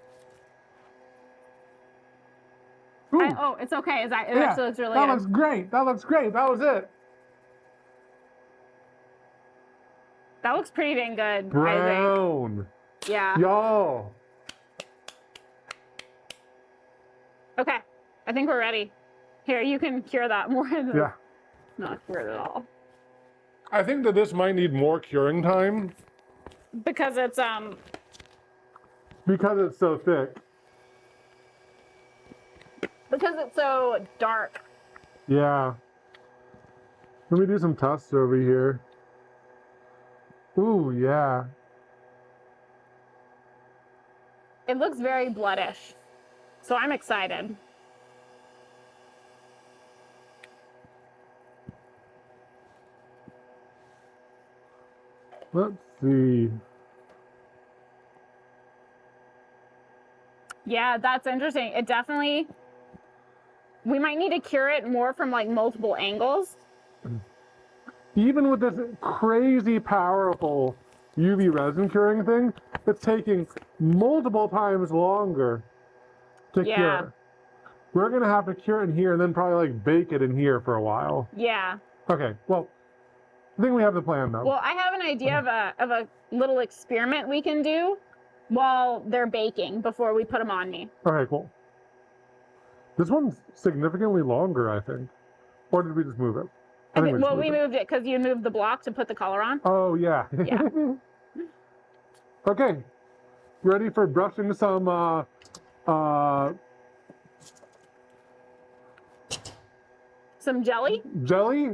Oh, it's okay. It actually looks really that good. looks great. That looks great. That was it. That looks pretty dang good, Brown. I think. Yeah. Y'all. Okay. I think we're ready. Here, you can cure that more than Yeah. not cured at all. I think that this might need more curing time. Because it's Because it's so thick. Because it's so dark. Yeah. Let me do some tests over here. Ooh, yeah. It looks very bloodish. So I'm excited. Let's see. Yeah, that's interesting. It definitely... We might need to cure it more from like multiple angles. Even with this crazy powerful UV resin curing thing, it's taking multiple times longer to cure. We're gonna have to cure it in here and then probably like bake it in here for a while. Yeah. Okay, well, I think we have the plan though. Well, I have an idea of a little experiment we can do while they're baking before we put them on me. Okay, cool. This one's significantly longer, I think. Or did we just move it? I think we moved it because you moved the block to put the color on. Oh, yeah. Yeah. Okay. Ready for brushing some, Some jelly? jelly?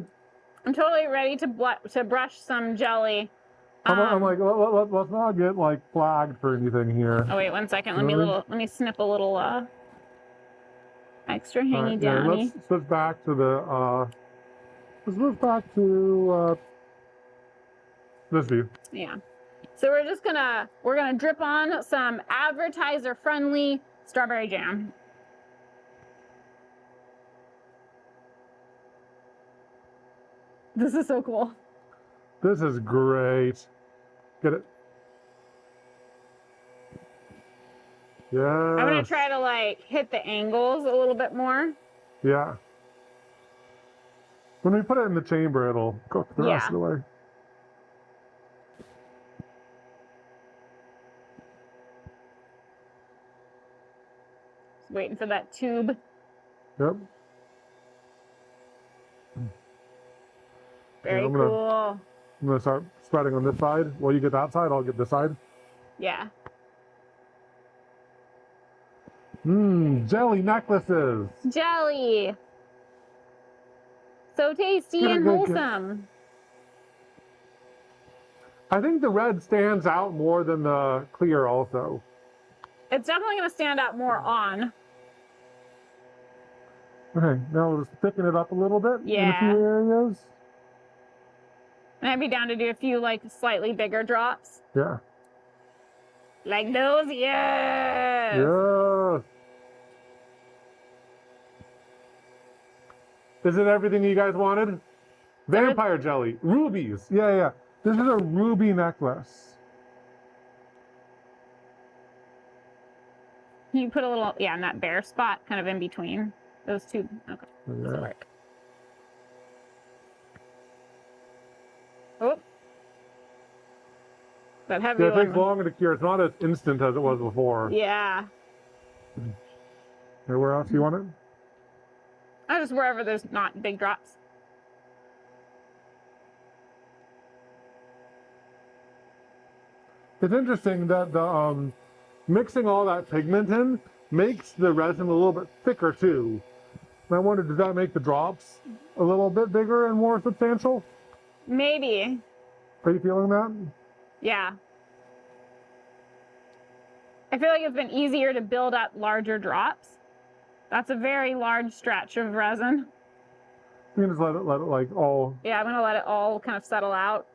I'm totally ready to brush some jelly. I'm like, let's not get like flagged for anything here. Oh wait, 1 second. Let me snip a little extra hangy Yeah, downy. let's switch back to the let's move back to this view. Yeah. So we're gonna drip on some advertiser friendly strawberry jam. This is so cool. This is great. Get it? Yeah. I'm gonna try to like hit the angles a little bit more. Yeah. When we put it in the chamber, it'll cook the rest of the way. Just waiting for that tube. Yep. Very I'm cool. gonna start spreading on this side. While you get that side, I'll get this side. Yeah. Jelly necklaces. Jelly. So tasty and wholesome. I think the red stands out more than the clear also. It's definitely going to stand out more on. Okay, now we'll just thicken it up a little bit in a Yeah. few areas. And I'd be down to do a few like slightly bigger drops. Yeah. Like those, yes. Yes. Is it everything you guys wanted? Vampire jelly. Rubies. Yeah, yeah. This is a ruby necklace. Can you put a little, in that bare spot, kind of in between those two? Okay, Yeah. that'll work. Oh. That heavy Yeah, it one. takes longer to cure. It's not as instant as it was before. Yeah. Where else you want it? Just wherever there's not big drops. It's interesting that the mixing all that pigment in makes the resin a little bit thicker too. And I wonder, does that make the drops a little bit bigger and more substantial? Maybe. Are you feeling that? Yeah. I feel like it's been easier to build up larger drops. That's a very large stretch of resin. You can just let it like all. Yeah, I'm gonna let it all kind of settle out.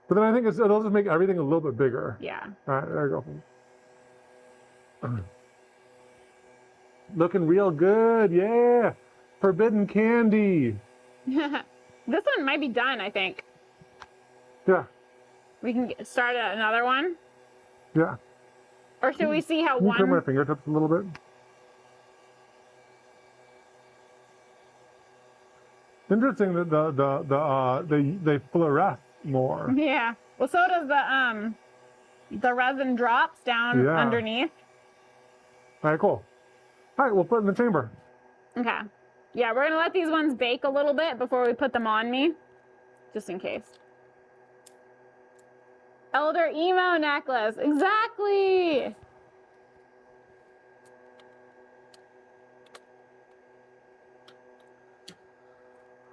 But then I think it'll just make everything a little bit bigger. Yeah. All right, there you go. Looking real good, yeah. Forbidden candy. This one might be done, I think. Yeah, We can start another one. yeah. Or should we see how Can you turn my one... fingertips a little bit? Interesting that they fluoresce more. Yeah. Well, so does the resin drops down Yeah. underneath. All right, cool. All right, we'll put it in the chamber. Okay. Yeah, we're gonna let these ones bake a little bit before we put them on me, just in case. Elder emo necklace, exactly.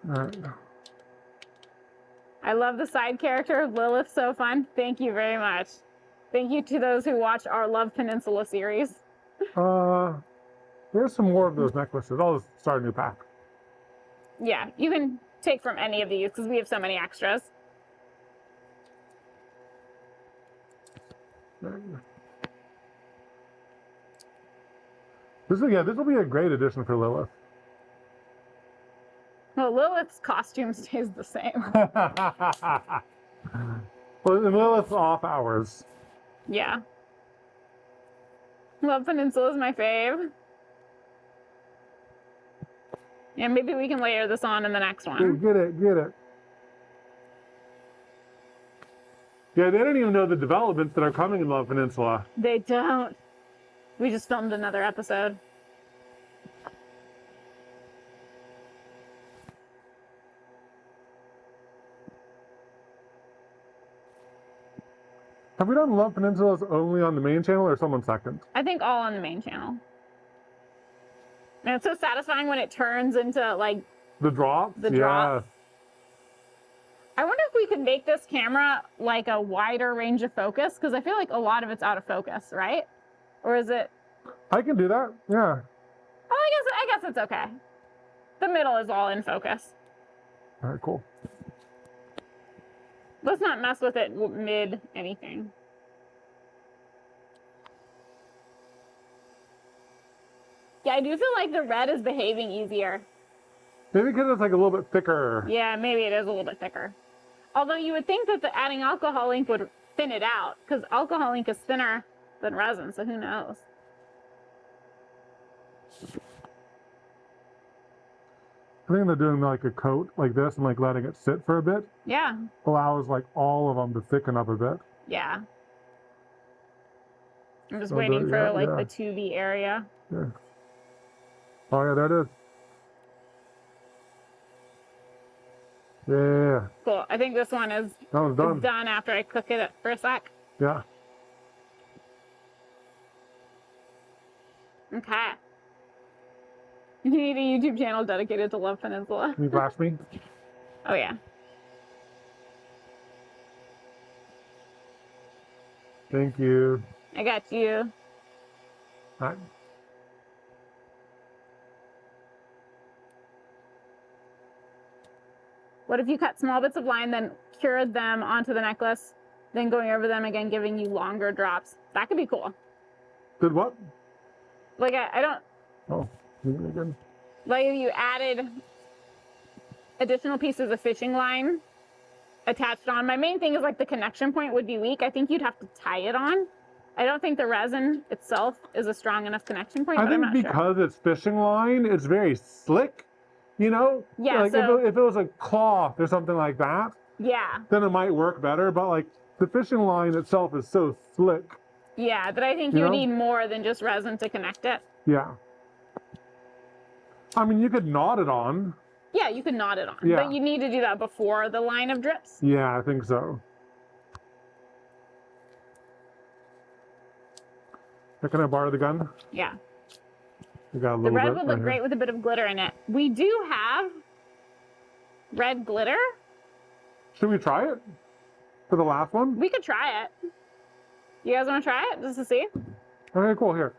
All right. I love the side character of Lilith, so fun. Thank you very much. Thank you to those who watch our Love Peninsula series. There's some more of those necklaces. I'll just start a new pack. Yeah, you can take from any of these because we have so many extras. This will be a great addition for Lilith. Well, Lilith's costume stays the same. Well, and Lilith's off hours. Yeah. Love Peninsula is my fave. Yeah, maybe we can layer this on in the next one. Get it. Yeah, they don't even know the developments that are coming in Love Peninsula. They don't. We just filmed another episode. Have we done Love Peninsulas only on the main channel or someone second? I think all on the main channel. And it's so satisfying when it turns into like The drops? The drops. I wonder if we could make this camera like a wider range of focus, because I feel like a lot of it's out of focus, right? Or is it? I can do that. Yeah. Oh, I guess it's okay. The middle is all in focus. All right, cool. Let's not mess with it mid anything. Yeah, I do feel like the red is behaving easier. Maybe because it's like a little bit thicker. Yeah, maybe it is a little bit thicker. Although you would think that the adding alcohol ink would thin it out, because alcohol ink is thinner than resin, so who knows? I think they're doing like a coat like this and like letting it sit for a bit Yeah, allows like all of them to thicken up a bit. yeah. I'm just Oh, waiting for yeah, like yeah. the 2B area. Yeah. Oh yeah, there it is. Yeah, Cool. I think this one is that was done. done after I cook it for a sec. Yeah. Okay. You need a YouTube channel dedicated to Love Peninsula. Can you flash me? Oh, yeah. Thank you. I got you. All right. What if you cut small bits of line, then cured them onto the necklace, then going over them again, giving you longer drops? That could be cool. Did what? Like, I don't... Oh, leave it again. Like, if you added additional pieces of fishing line attached on. My main thing is, like, the connection point would be weak. I think you'd have to tie it on. I don't think the resin itself is a strong enough connection point, I but I'm think not sure. because it's fishing line, it's very slick, you know? Yeah, like so- if it was a cloth or something like that, Yeah. then it might work better, but like the fishing line itself is so slick. Yeah, but I think You you know? need more than just resin to connect it. Yeah. I mean, you could knot it on. Yeah, you could knot it on, Yeah. but you need to do that before the line of drips. Yeah, I think so. Can I borrow the gun? Yeah. We got a The little red bit would look right great here. with a bit of glitter in it. We do have red glitter. Should we try it for the last one? We could try it. You guys want to try it just to see? Okay, cool. Here.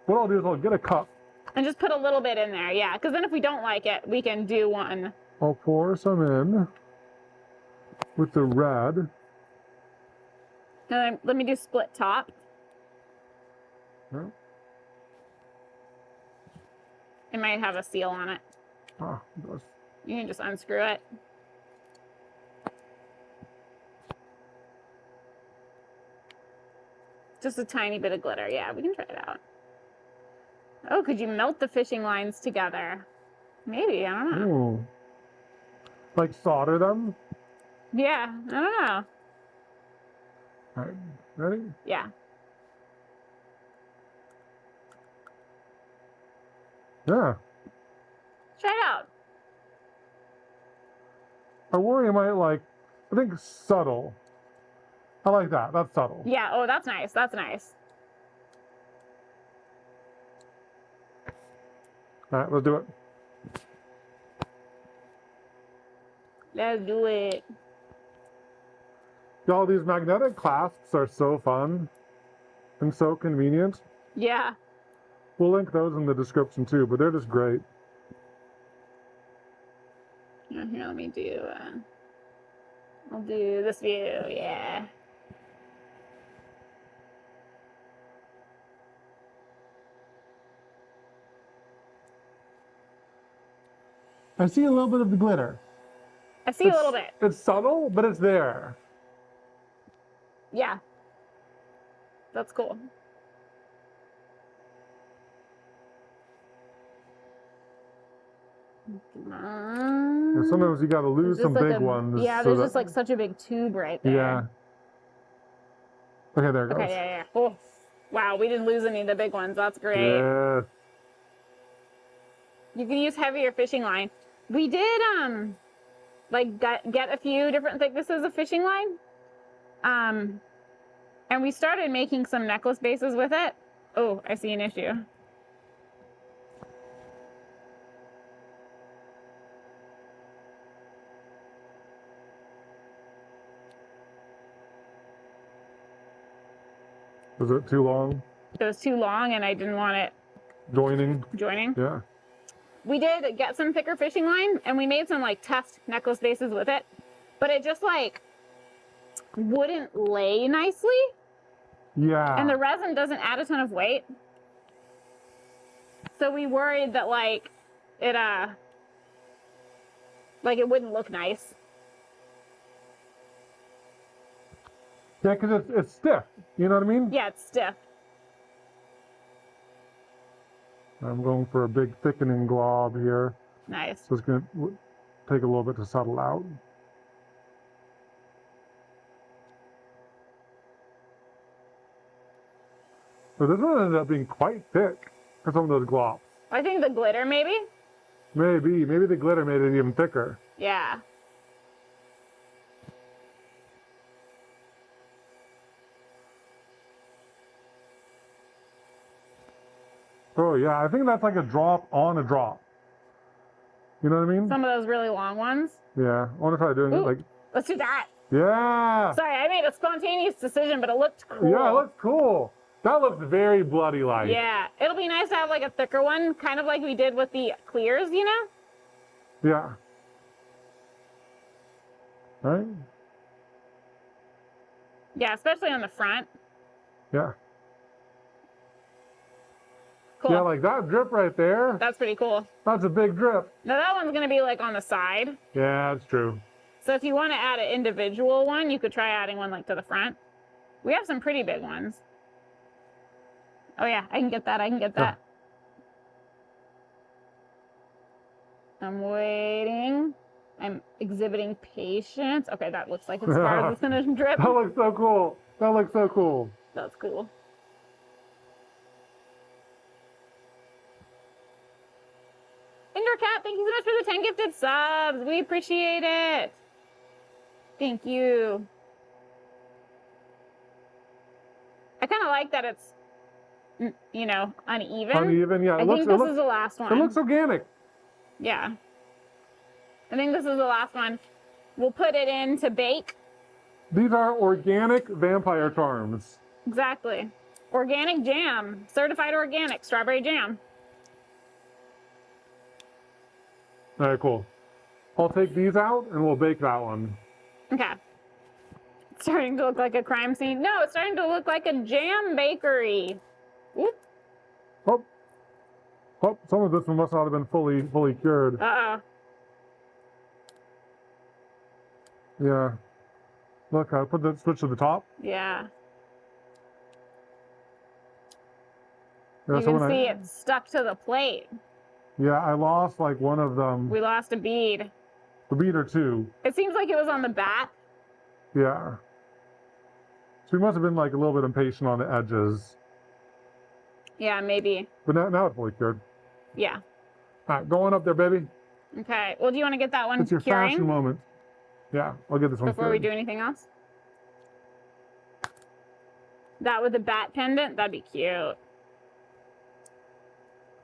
What I'll do is I'll get a cup. And just put a little bit in there, yeah. Because then if we don't like it, we can do one. I'll pour some in with the red. And then let me do split top. Yeah. It might have a seal on it. Ah, it does. You can just unscrew it. Just a tiny bit of glitter. Yeah, we can try it out. Oh, could you melt the fishing lines together? Maybe, I don't know. Ooh. Like solder them? Yeah, I don't know. All right, ready? Yeah. Yeah. Try it out. I worry I might I think subtle. I like that. That's subtle. Yeah, oh, that's nice. That's nice. All right, let's do it. Let's do it. Y'all, these magnetic clasps are so fun and so convenient. Yeah. We'll link those in the description too, but they're just great. Here, let me do, I'll do this view, yeah. I see a little bit of the glitter. I see a little bit. It's subtle, but it's there. Yeah. That's cool. And sometimes you gotta lose There's some just big like a- ones. Yeah, so there's that- just like such a big tube right there. Yeah. Okay, there it goes. Okay, yeah. Oh, wow, we didn't lose any of the big ones. That's great. Yeah. You can use heavier fishing line. We did like get a few different thicknesses of fishing line. And we started making some necklace bases with it. Oh, I see an issue. Was it too long? It was too long and I didn't want it Joining? joining. Yeah. We did get some thicker fishing line and we made some like test necklace bases with it, but it just like wouldn't lay nicely. Yeah. And the resin doesn't add a ton of weight. So we worried that like it wouldn't look nice. Yeah, because it's stiff. You know what I mean? Yeah, it's stiff. I'm going for a big thickening glob here. Nice. So it's going to take a little bit to settle out. But this one ended up being quite thick for some of those globs. I think the glitter maybe? Maybe the glitter made it even thicker. Yeah. Oh yeah, I think that's like a drop on a drop. You know what I mean? Some of those really long ones. Yeah, I want to try doing it Ooh, like, let's do that. yeah. Sorry, I made a spontaneous decision, but it looked cool. Yeah, it looks cool. That looks very bloody like. Yeah, it'll be nice to have like a thicker one, kind of like we did with the clears, you know? Yeah. Right? Yeah, especially on the front. Yeah. Cool. Yeah, like that drip right there, That's pretty cool. that's a big drip. Now that one's gonna be like on the side. Yeah, that's true. So if you want to add an individual one, you could try adding one like to the front. We have some pretty big ones. Oh yeah, I can get that, I can get that. I'm waiting. I'm exhibiting patience. Okay, that looks like as far as it's gonna drip. That looks so cool. That looks so cool. That's cool. Silver Cat, thank you so much for the 10 gifted subs. We appreciate it. Thank you. I kind of like that it's, you know, uneven. Uneven, yeah. I think this is the last one. It looks organic. Yeah. I think this is the last one. We'll put it in to bake. These are organic vampire charms. Exactly. Organic jam. Certified organic strawberry jam. All right, cool. I'll take these out and we'll bake that one. Okay. It's starting to look like a crime scene. No, it's starting to look like a jam bakery. Oop. Oh, some of this one must not have been fully cured. Uh-oh. Yeah. Look, I put the switch to the top. Yeah. Yeah, You so can when see it's stuck to the plate. Yeah, I lost like one of them. We lost a bead. The bead or two. It seems like it was on the back. Yeah. So we must have been like a little bit impatient on the edges. Yeah, maybe. But now it's fully cured. Yeah. All right, going up there, baby. Okay. Well, do you want to get that one It's your curing fashion moment. Yeah, I'll get this one before we cured. do anything else? That with a bat pendant, that'd be cute.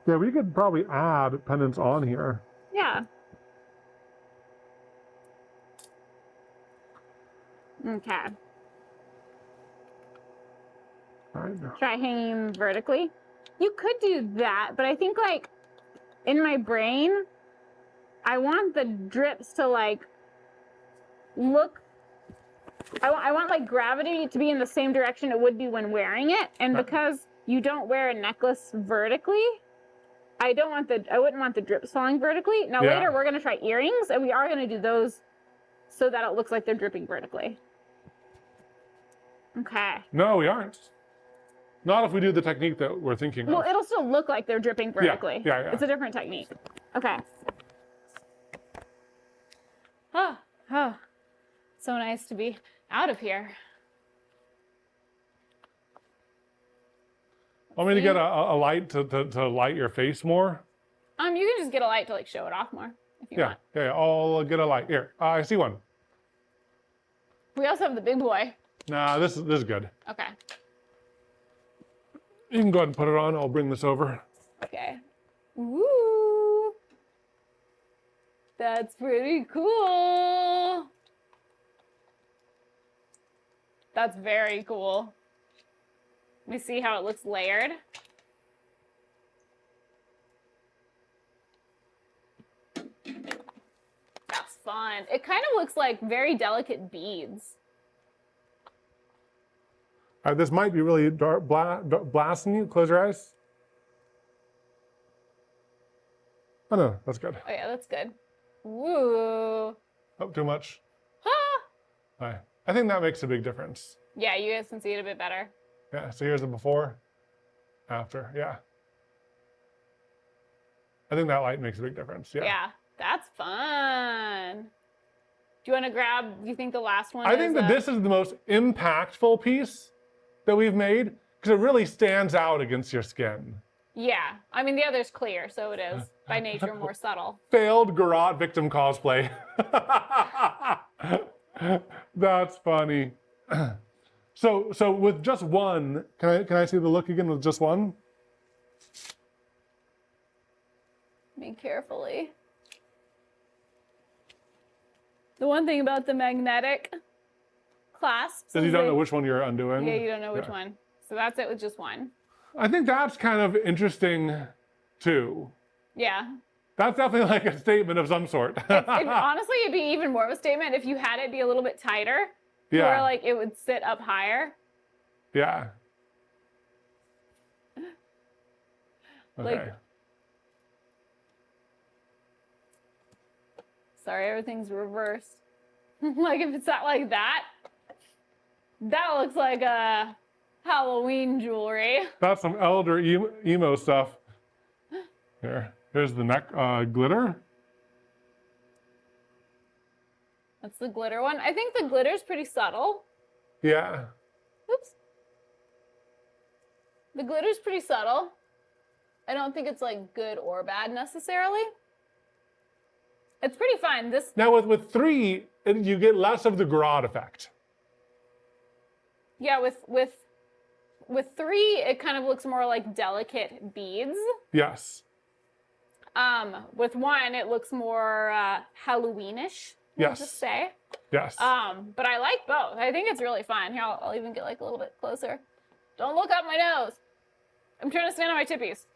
Yeah, we could probably add pendants on here. Yeah. Okay. All right. Try hanging vertically. You could do that, but I think like in my brain, I want the drips to like look. I want like gravity to be in the same direction it would be when wearing it, and because you don't wear a necklace vertically, I wouldn't want the drips falling vertically. Now Yeah. later we're gonna try earrings, and we are gonna do those so that it looks like they're dripping vertically. Okay. No, we aren't. Not if we do the technique that we're thinking Well, of. it'll still look like they're dripping vertically. yeah. It's a different technique. Okay. Oh, so nice to be out of here. Want me to get a light to light your face more? You can just get a light to like show it off more if you want. Yeah, I'll get a light. Here, I see one. We also have the big boy. Nah, this is good. Okay. You can go ahead and put it on. I'll bring this over. Okay. Ooh. That's pretty cool. That's very cool. Let me see how it looks layered. That's fun. It kind of looks like very delicate beads. This might be really blasting you. Close your eyes. Oh no, that's good. Oh yeah, that's good. Ooh. Oh, too much. Ah. All right. I think that makes a big difference. Yeah, you guys can see it a bit better. Yeah, so here's the before, after, yeah. I think that light makes a big difference, yeah. Yeah, that's fun. Do you want to grab, do you think the last one I think that this is the most impactful piece that we've made because it really stands out against your skin. Yeah, I mean the other's clear, so it is by nature more subtle. Failed garrote victim cosplay. That's funny. So with just one, can I see the look again with just one? Me carefully. The one thing about the magnetic clasps Because you is don't know which one you're undoing. Yeah, you don't know which one. So that's it with just one. I think that's kind of interesting too. Yeah. That's definitely like a statement of some sort. Honestly, it'd be even more of a statement if you had it be a little bit tighter. Yeah. Where like it would sit up higher. Yeah. Okay. Like, sorry, everything's reversed. Like if it's not like that, that looks like a Halloween jewelry. That's some elder emo stuff. Here's the neck glitter. That's the glitter one. I think the glitter's pretty subtle. Yeah. Oops. The glitter's pretty subtle. I don't think it's like good or bad necessarily. It's pretty fun. This Now with 3, you get less of the garrote effect. Yeah, with 3, it kind of looks more like delicate beads. Yes. With 1, it looks more Halloweenish. Yes. Just say. Yes. But I like both. I think it's really fun. Here, I'll even get like a little bit closer. Don't look up my nose. I'm trying to stand on my tippies.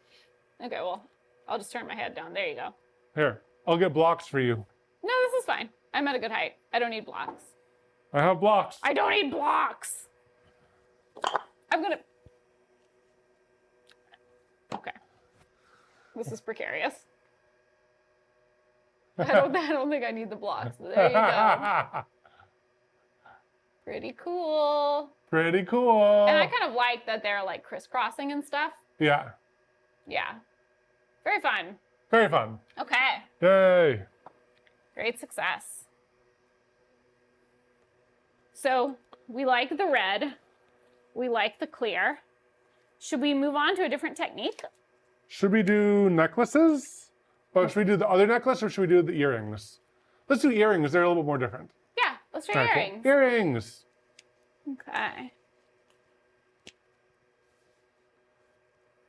Okay, well, I'll just turn my head down. There you go. Here, I'll get blocks for you. No, this is fine. I'm at a good height. I don't need blocks. I have blocks. I don't need blocks. I'm gonna. Okay. This is precarious. I don't think I need the blocks. There you go. Pretty cool. Pretty cool. And I kind of like that they're like crisscrossing and stuff. Yeah. Yeah. Very fun. Very fun. Okay. Yay. Great success. So we like the red. We like the clear. Should we move on to a different technique? Should we do necklaces? Or should we do the other necklace or should we do the earrings? Let's do earrings. They're a little bit more different. Yeah, let's try All right, cool. earrings. Earrings. Okay.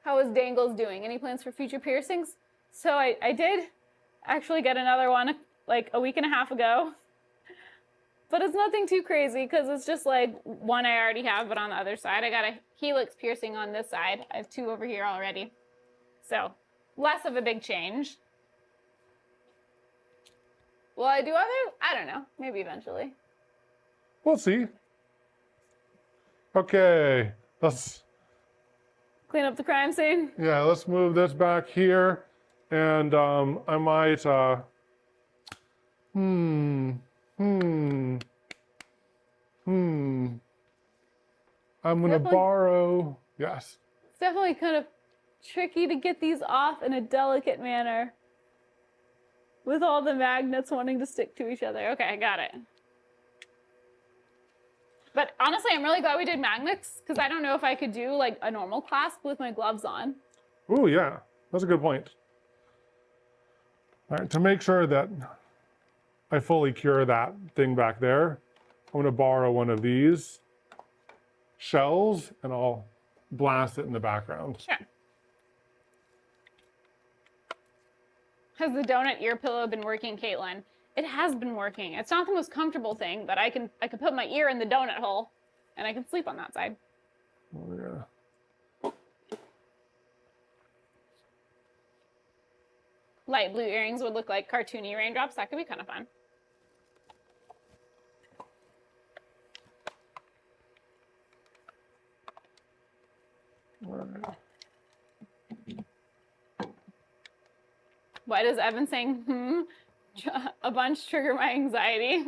How is Dangles doing? Any plans for future piercings? So I did actually get another one like a week and a half ago. But it's nothing too crazy because it's just like one I already have, but on the other side. I got a helix piercing on this side. I have 2 over here already. So less of a big change. Will I do other? I don't know. Maybe eventually. We'll see. Okay. Let's Clean up the crime scene. let's move this back here. And I might I'm gonna Definitely. borrow. Yes. It's definitely kind of tricky to get these off in a delicate manner. With all the magnets wanting to stick to each other. Okay, I got it. But honestly, I'm really glad we did magnets because I don't know if I could do like a normal clasp with my gloves on. Ooh, yeah. That's a good point. All right, to make sure that I fully cure that thing back there, I'm gonna borrow one of these shells and I'll blast it in the background. Sure. Has the donut ear pillow been working, Katelyn? It has been working. It's not the most comfortable thing, but I can put my ear in the donut hole and I can sleep on that side. Oh, yeah. Light blue earrings would look like cartoony raindrops. That could be kind of fun. Why does Evan saying a bunch trigger my anxiety?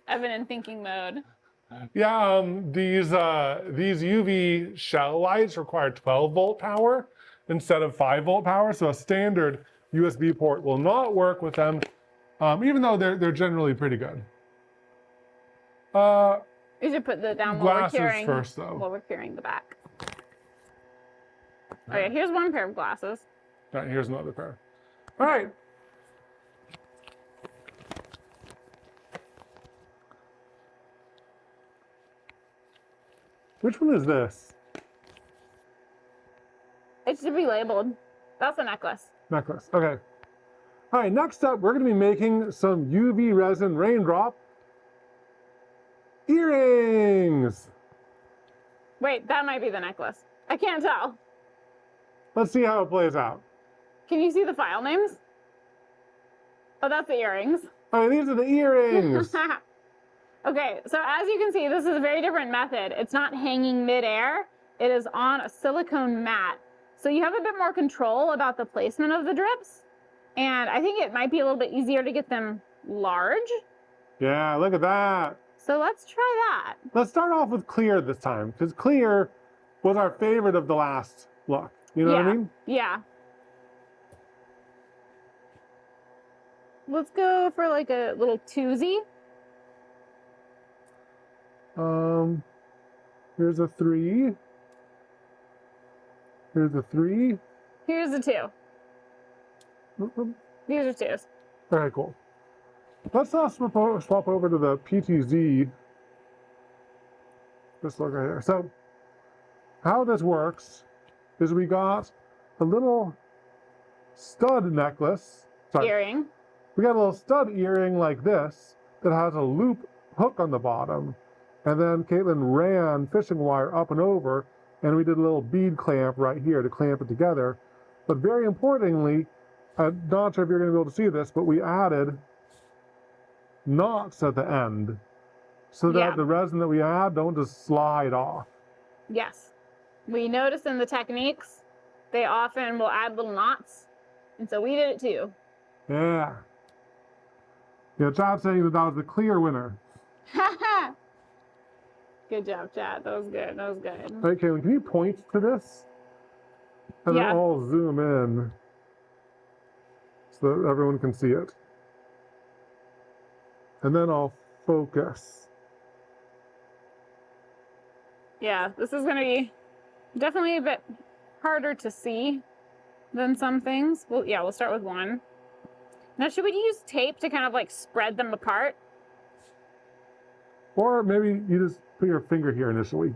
Evan in thinking mode. Yeah, these UV shell lights require 12-volt power instead of 5-volt power, so a standard USB port will not work with them, even though they're generally pretty good. You should put that down while we're Glasses curing, first, though. while we're curing the back. Okay, here's one pair of glasses. Right, here's another pair. All right. Which one is this? It should be labeled. That's a necklace. Necklace. Okay. All right, next up, we're going to be making some UV resin raindrop earrings. Wait, that might be the necklace. I can't tell. Let's see how it plays out. Can you see the file names? Oh, that's the earrings. All right, these are the earrings. Okay, so as you can see, this is a very different method. It's not hanging midair. It is on a silicone mat. So you have a bit more control about the placement of the drips. And I think it might be a little bit easier to get them large. Yeah, look at that. So let's try that. Let's start off with clear this time, because clear was our favorite of the last look. You know what I mean? Yeah. Let's go for like a little twosie. Here's a 3. Here's a 3. Here's a 2. These are 2s. Okay, cool. Let's swap over to the PTZ. Just look right here. So how this works is we got a little stud necklace. Sorry. Earring. We got a little stud earring like this that has a loop hook on the bottom. And then Katelyn ran fishing wire up and over, and we did a little bead clamp right here to clamp it together. But very importantly, I'm not sure if you're going to be able to see this, but we added knots at the end so that the resin that we add don't just slide off. Yes. We noticed in the techniques, they often will add little knots, and so we did it too. Yeah. Yeah, Chad's saying that was the clear winner. Good job, Chad. That was good. That was good. All right, Katelyn, can you point to this? And then I'll zoom in so that everyone can see it. And then I'll focus. Yeah, this is going to be definitely a bit harder to see than some things. Well, yeah, we'll start with one. Now, should we use tape to kind of like spread them apart? Or maybe you just put your finger here initially.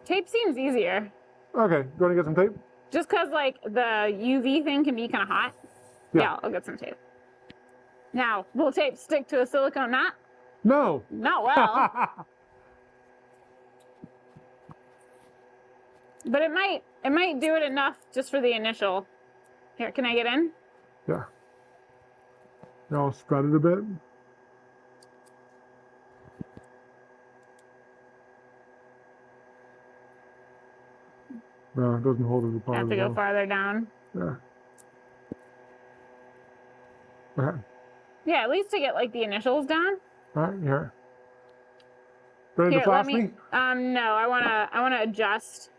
Tape seems easier. Okay, do you want to get some tape? Just because like the UV thing can be kind of hot. Yeah, I'll get some tape. Now, will tape stick to a silicone knot? No. Not well. But it might do it enough just for the initial. Here, can I get in? Yeah. Now I'll spread it a bit. No, it doesn't hold it apart. I have to go farther down. Yeah. Okay. Yeah, at least to get like the initials down. All right, here. Ready Here, to flash me? No, I wanna adjust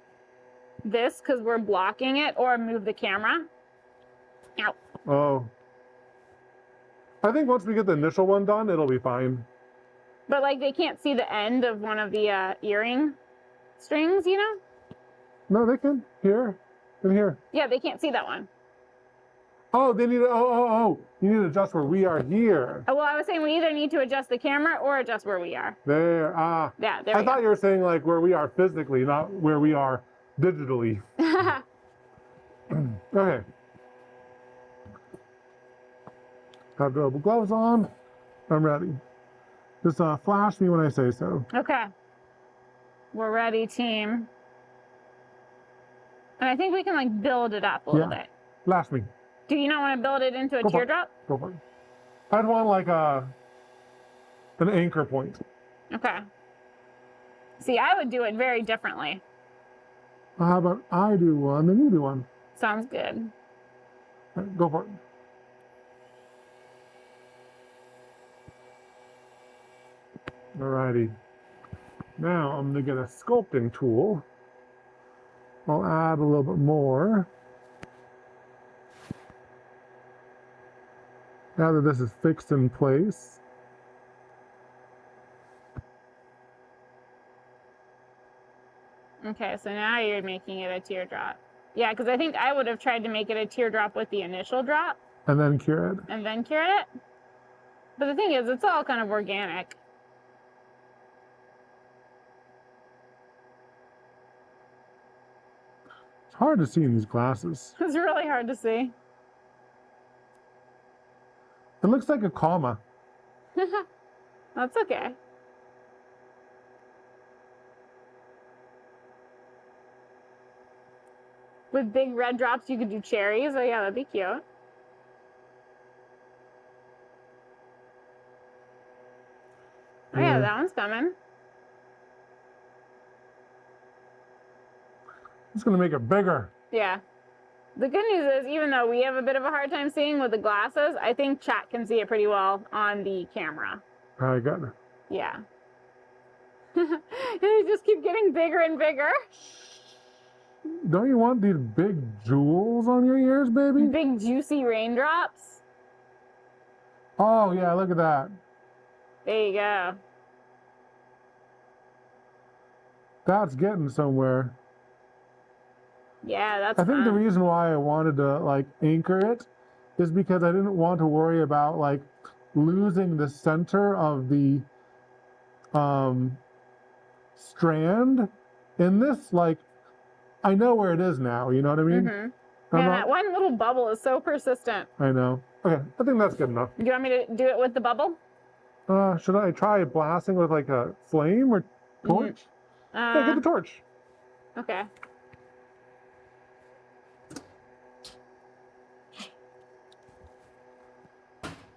this because we're blocking it, or move the camera. Ow. Oh. I think once we get the initial one done, it'll be fine. But like they can't see the end of one of the earring strings, you know? No, they can. Here. And here. Yeah, they can't see that one. Oh, they need to, you need to adjust where we are here. Oh, well, I was saying we either need to adjust the camera or adjust where we are. There, Yeah, there we I thought go. you were saying like where we are physically, not where we are digitally. Okay. Got durable gloves on. I'm ready. Just flash me when I say so. Okay. We're ready, team. And I think we can like build it up a little bit. Flash me. Do you not want to build it into a Go for it. teardrop? Go for it. I'd want like an anchor point. Okay. See, I would do it very differently. Well, how about I do one, then you do one? Sounds good. All right, go for it. Alrighty. Now I'm going to get a sculpting tool. I'll add a little bit more. Now that this is fixed in place. Okay, so now you're making it a teardrop. Yeah, because I think I would have tried to make it a teardrop with the initial drop. And then cure it. And then cure it. But the thing is, it's all kind of organic. It's hard to see in these glasses. It's really hard to see. It looks like a comma. That's okay. With big red drops, you could do cherries. Oh yeah, that'd be cute. Oh yeah, that one's coming. It's going to make it bigger. Yeah. The good news is, even though we have a bit of a hard time seeing with the glasses, I think chat can see it pretty well on the camera. All right, got it. Yeah. And they just keep getting bigger and bigger. Don't you want these big jewels on your ears, baby? Big juicy raindrops. Oh, yeah, look at that. There you go. That's getting somewhere. Yeah, that's I think the fun. reason why I wanted to like anchor it is because I didn't want to worry about like losing the center of the strand in this. Like, I know where it is now, you know what I mean? Mm-hmm. Yeah, that one little bubble is so persistent. I know. Okay, I think that's good enough. Do you want me to do it with the bubble? Should I try blasting with like a flame or torch? Yeah, get the torch. Okay.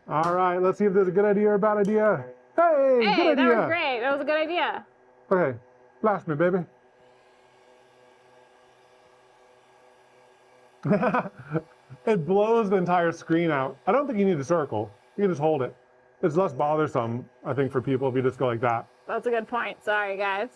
All right, let's see if there's a good idea or a bad idea. Hey, good idea. That was great. That was a good idea. Okay, blast me, baby. It blows the entire screen out. I don't think you need a circle. You can just hold it. It's less bothersome, I think, for people if you just go like that. That's a good point. Sorry, guys.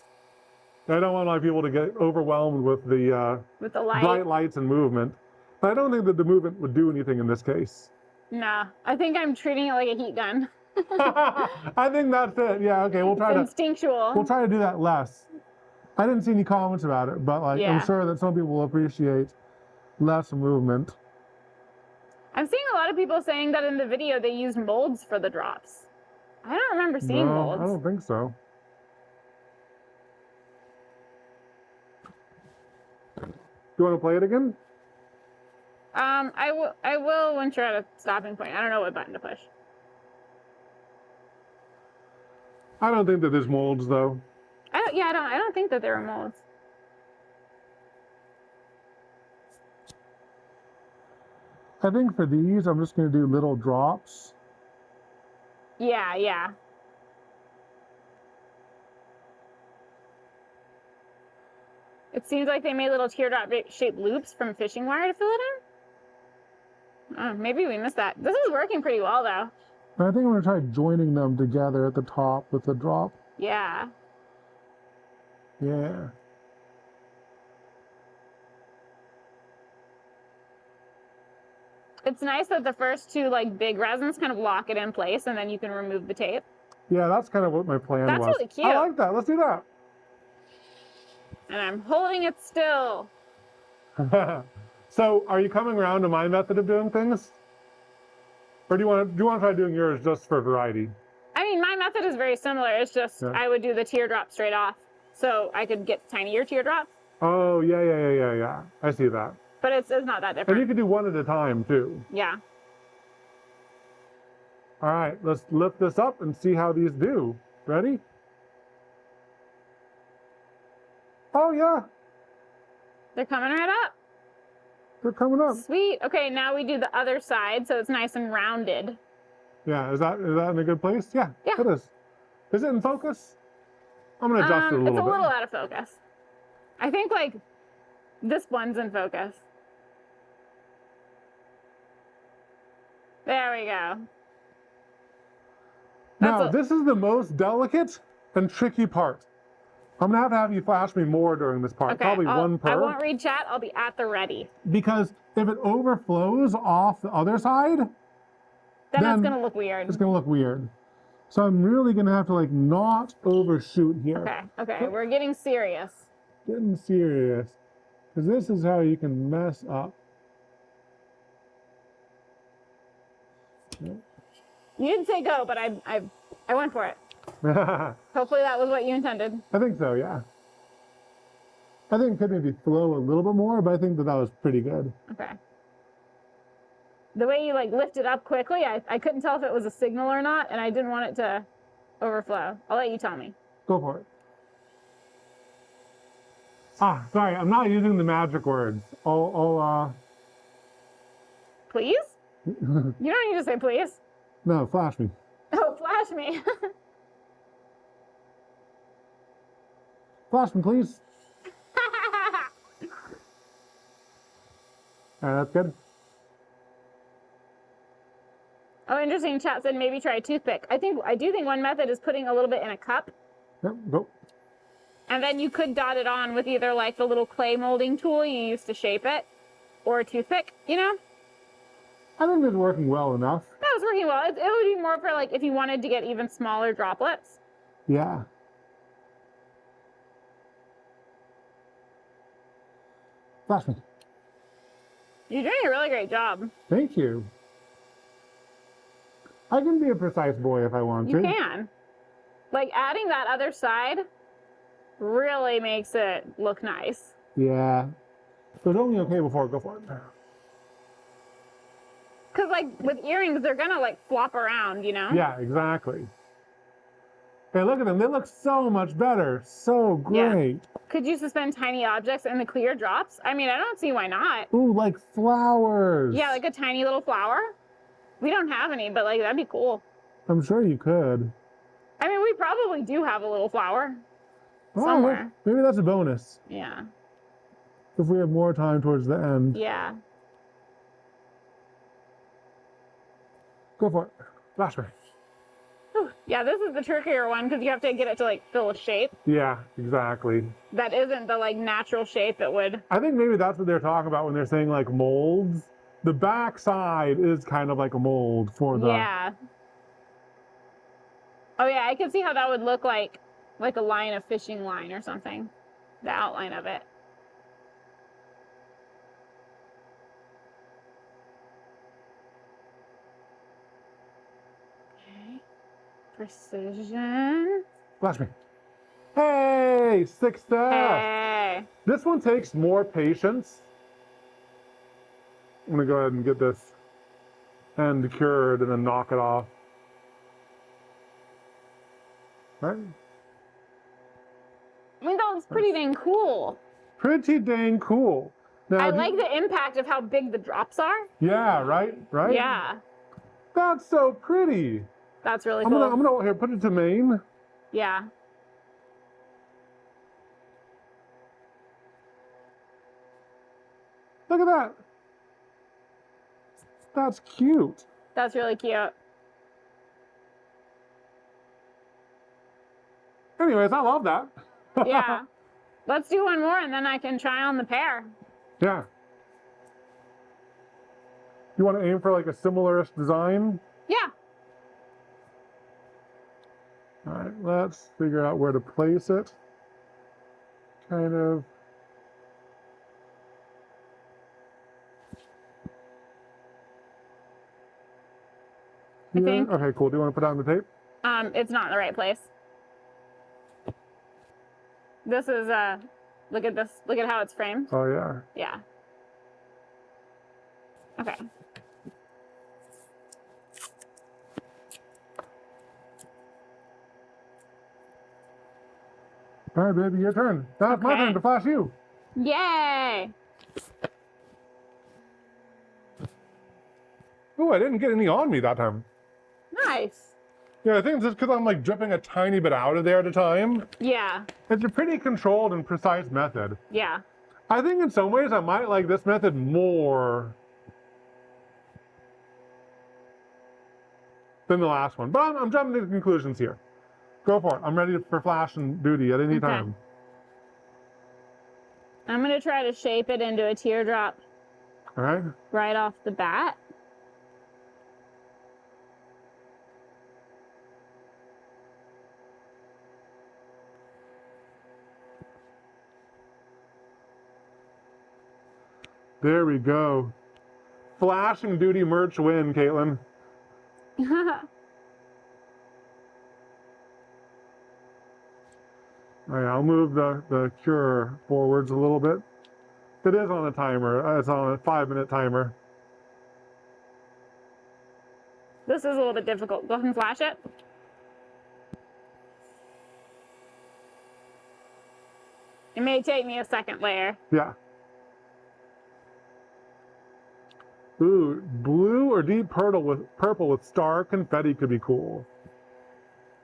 I don't want a lot of people to get overwhelmed with the light. Bright lights and movement. But I don't think that the movement would do anything in this case. Nah, I think I'm treating it like a heat gun. I think that's it. Yeah, okay, we'll try It's instinctual. We'll try to do that less. I didn't see any comments about it, but like I'm sure that some people will appreciate less movement. I'm seeing a lot of people saying that in the video they used molds for the drops. I don't remember seeing molds. I don't think so. Do you want to play it again? I will once you're at a stopping point. I don't know what button to push. I don't think that there's molds though. I don't think that there are molds. I think for these, I'm just going to do little drops. Yeah. It seems like they made little teardrop-shaped loops from fishing wire to fill it in. Oh, maybe we missed that. This is working pretty well, though. I think I'm going to try joining them together at the top with the drop. Yeah. Yeah. It's nice that the first two like big resins kind of lock it in place, and then you can remove the tape. Yeah, that's kind of what my plan was. That's really cute. I like that. Let's do that. And I'm holding it still. So, are you coming around to my method of doing things, or do you want to try doing yours just for variety? I mean, my method is very similar. It's just I would do the teardrop straight off, so I could get tinier teardrops. Oh yeah. I see that. But it's not that different. And you can do one at a time too. Yeah. All right, let's lift this up and see how these do. Ready? Oh yeah. They're coming right up. They're coming up. Sweet. Okay, now we do the other side, so it's nice and rounded. Yeah, is that in a good place? Yeah, it is. Is it in focus? I'm gonna adjust it a little bit. It's a little out of focus. I think like this one's in focus. There we go. Now, this is the most delicate and tricky part. I'm going to have you flash me more during this part, probably one per. I won't read chat, I'll be at the ready. Because if it overflows off the other side, then it's going to look weird. It's going to look weird. So I'm really going to have to like not overshoot here. Okay, we're getting serious. Getting serious. Because this is how you can mess up. You didn't say go, but I went for it. Hopefully that was what you intended. I think so, yeah. I think it could maybe flow a little bit more, but I think that was pretty good. Okay. The way you like lift it up quickly, I couldn't tell if it was a signal or not, and I didn't want it to overflow. I'll let you tell me. Go for it. Sorry, I'm not using the magic words. Please? You don't need to say please. No, flash me. Oh, flash me. Flash me, please. All right, that's good. Oh, interesting. Chat said maybe try a toothpick. I do think one method is putting a little bit in a cup. Yep, go. And then you could dot it on with either like the little clay molding tool you use to shape it, or a toothpick, you know? I think it's working well enough. That was working well. It would be more for like if you wanted to get even smaller droplets. Yeah. Flash me. You're doing a really great job. Thank you. I can be a precise boy if I want You to. can. Like adding that other side really makes it look nice. Yeah. It was only okay before. Go for it. Cause like with earrings, they're gonna like flop around, you know? Yeah, exactly. Hey, look at them. They look so much better. So great. Could you suspend tiny objects in the clear drops? I mean, I don't see why not. Ooh, like flowers. Yeah, like a tiny little flower. We don't have any, but like that'd be cool. I'm sure you could. I mean, we probably do have a little flower Oh, somewhere. maybe that's a bonus. Yeah. If we have more time towards the end. Yeah. Go for it. Flash me. Whew. Yeah, this is the trickier one because you have to get it to like fill a shape Yeah, exactly. that isn't the like natural shape it would. I think maybe that's what they're talking about when they're saying like molds. The back side is kind of like a mold for the... Yeah. Oh yeah, I can see how that would look like a line of fishing line or something. The outline of it. Okay. Precision. Flash me. Hey, success! Hey. This one takes more patience. I'm gonna go ahead and get this end cured and then knock it off. Right? I mean, that looks pretty dang cool. Pretty dang cool. Now, I like the impact of how big the drops are. Yeah, right? Right? Yeah. That's so pretty. That's really I'm cool. gonna here put it to main. Yeah. Look at that. That's cute. That's really cute. Anyways, I love that. Yeah. Let's do one more and then I can try on the pair. Yeah. You want to aim for like a similar design? Yeah. All right, let's figure out where to place it. Kind of. I think. Okay, cool. Do you want to put down the tape? It's not in the right place. This is look at this. Look at how it's framed. Oh yeah. Yeah. Okay. All right, baby, your turn. Now it's my Okay. turn to flash you. Yay! Oh, I didn't get any on me that time. Nice. Yeah, I think it's just because I'm like dripping a tiny bit out of there at a time. Yeah. It's a pretty controlled and precise method. Yeah. I think in some ways I might like this method more than the last one. But I'm jumping to conclusions here. Go for it. I'm ready for flash and duty at any time. I'm gonna try to shape it into a teardrop All right. right off the bat. There we go. Flash and duty merch win, Katelyn. All right, I'll move the cure forwards a little bit. It is on a timer. It's on a 5-minute timer. This is a little bit difficult. Go ahead and flash it. It may take me a second layer. Yeah. Ooh, blue or deep purple with star confetti could be cool.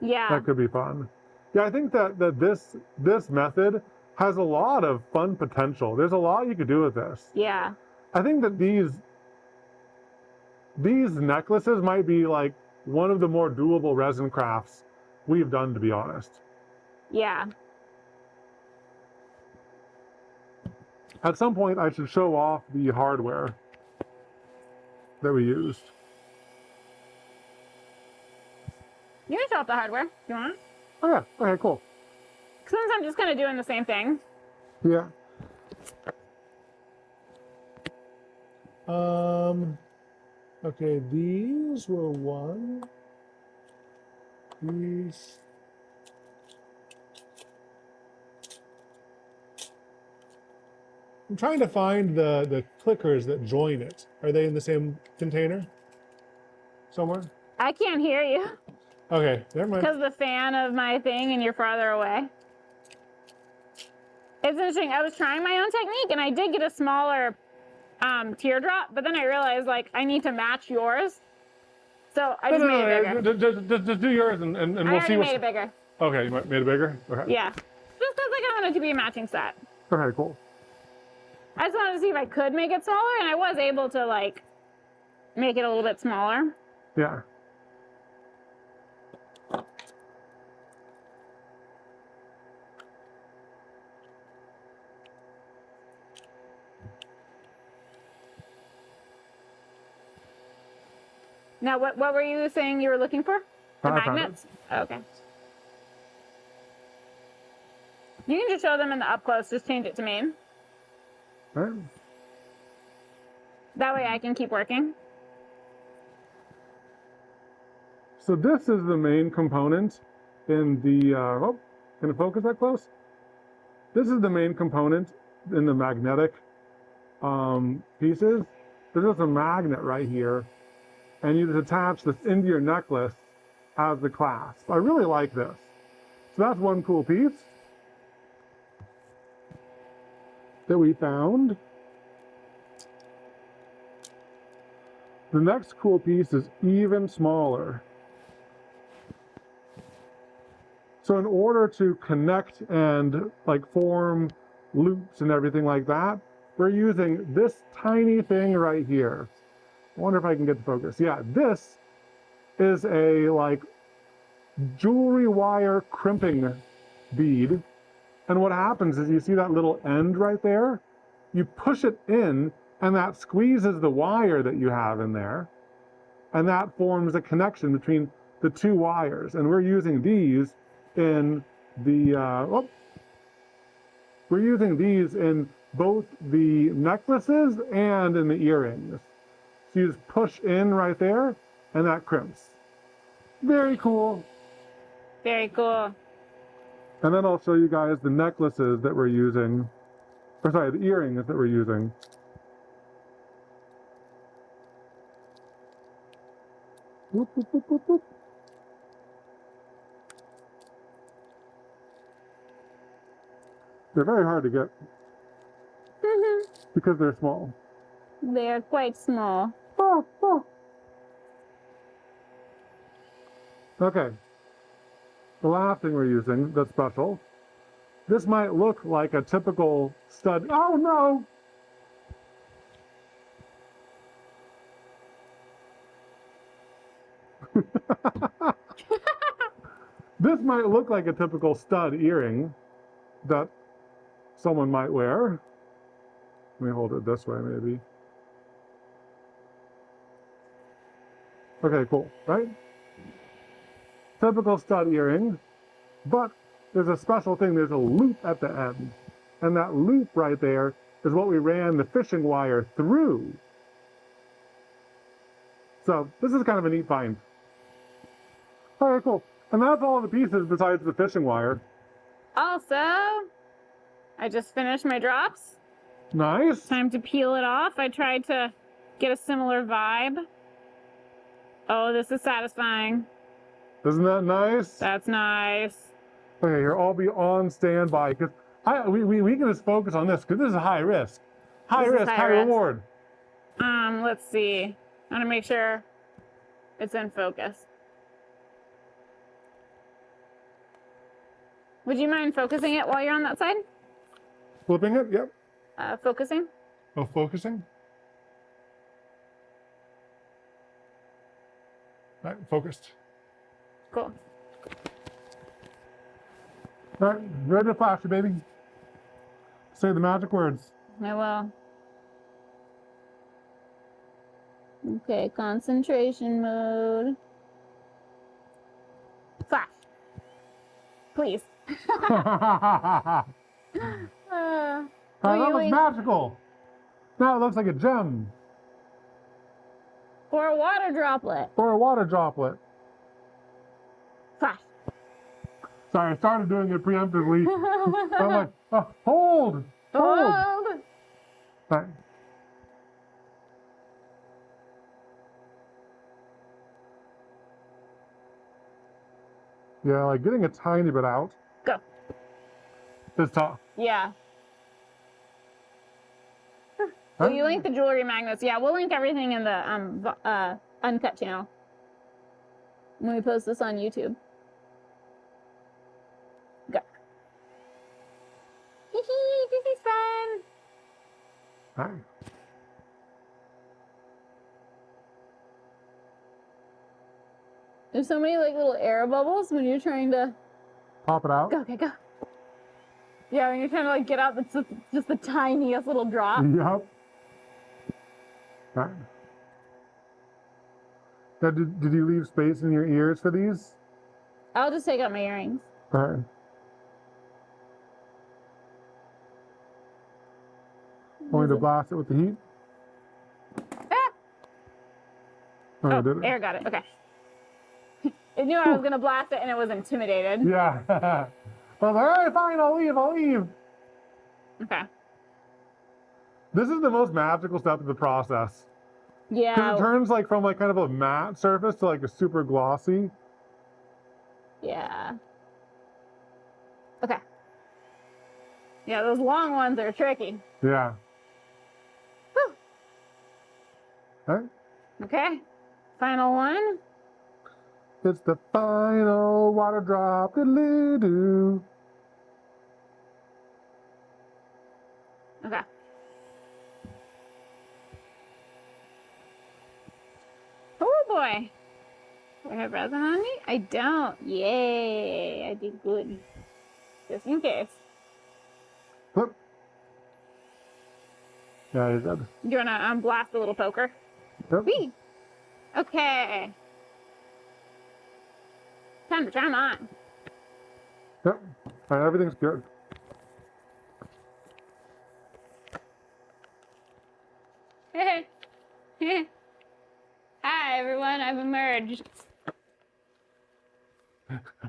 Yeah. That could be fun. Yeah, I think that this method has a lot of fun potential. There's a lot you could do with this. Yeah. I think that these necklaces might be like one of the more doable resin crafts we've done, to be honest. Yeah. At some point, I should show off the hardware that we used. You can show off the hardware if you want. Oh yeah, okay, cool. Since I'm just kind of doing the same thing. Yeah. Okay, these were 1, Squeeze. I'm trying to find the clickers that join it. Are they in the same container somewhere? I can't hear you Okay, never mind. because the fan of my thing and you're farther away. It's interesting. I was trying my own technique and I did get a smaller teardrop, but then I realized like I need to match yours. So I just made it bigger. Just do yours and I we'll see already what's... made it bigger. Okay, you made it bigger? Okay. Yeah. Just because like I wanted it to be a matching set. Okay, cool. I just wanted to see if I could make it smaller, and I was able to like make it a little bit smaller. Yeah. Now, what were you saying you were looking for? The I found magnets? Okay. You can just show them in the up close. Just change it to main. All right. That way I can keep working. So this is the main component in the, can it focus that close? This is the main component in the magnetic pieces. There's just a magnet right here, and you just attach this into your necklace as the clasp. I really like this. So that's one cool piece that we found. The next cool piece is even smaller. So in order to connect and like form loops and everything like that, we're using this tiny thing right here. I wonder if I can get the focus. Yeah, this is a like jewelry wire crimping bead. And what happens is you see that little end right there? You push it in and that squeezes the wire that you have in there. And that forms a connection between the two wires. And we're using these in the, we're using these in both the necklaces and in the earrings. So you just push in right there and that crimps. Very cool. Very cool. And then I'll show you guys the necklaces that we're using, or sorry, the earrings that we're using. Whoop, whoop, whoop, whoop, whoop. They're very hard to get because they're small. They're quite small. Oh, oh. Okay. The last thing we're using that's special. This might look like a typical stud. Oh no! This might look like a typical stud earring that someone might wear. Let me hold it this way, maybe. Okay, cool, right? Typical stud earring, but there's a special thing. There's a loop at the end, and that loop right there is what we ran the fishing wire through. So this is kind of a neat find. All right, cool. And that's all the pieces besides the fishing wire. Also, I just finished my drops. Nice. Time to peel it off. I tried to get a similar vibe. Oh, this is satisfying. Isn't that nice? That's nice. Okay, here, I'll be on standby because we can just focus on this because this is high risk. High This is risk, high high risk. reward. Let's see. I want to make sure it's in focus. Would you mind focusing it while you're on that side? Flipping it, yep. Focusing. Oh, focusing. All right, focused. Cool. All right, ready to flash you, baby. Say the magic words. I will. Okay, concentration mode. Flash. Please. That was wait. magical. Now it looks like a gem Or a water droplet. or a water droplet. Flash. Sorry, I started doing it preemptively. I'm like, oh, hold. Hold. Right. Yeah, like getting a tiny bit out Go. is tough. Yeah. Will you link the jewelry magnets? Yeah, we'll link everything in the uncut channel when we post this on YouTube. Go. Hee hee, this is fun. Right. There's so many like little air bubbles when you're trying to Pop it out. go. Okay, go. Yeah, when you're trying to like get out, it's just the tiniest little drop. Yep. Right. Now, did you leave space in your ears for these? I'll just take out my earrings. All right. Want me to blast it with the heat? Ah! Oh, Oh, did it? air got it. Okay. It knew I was gonna blast it, and it was intimidated. Yeah. I was like, all right, fine, I'll leave. Okay. This is the most magical step of the process. Because Yeah. it turns like from like kind of a matte surface to like a super glossy. Yeah. Okay. Yeah, those long ones are tricky. Yeah. Whew. Right? Okay. Final one. It's the final water drop. Diddly-doo. Okay. Oh boy. Do I have resin on me? I don't. Yay. I did good. Just in case. Whoop. Yeah, you did. You wanna blast the little poker? Yep. Whee! Okay. Time to try 'em on. Yep. All right, everything's good. Hey. Hi everyone, I've emerged.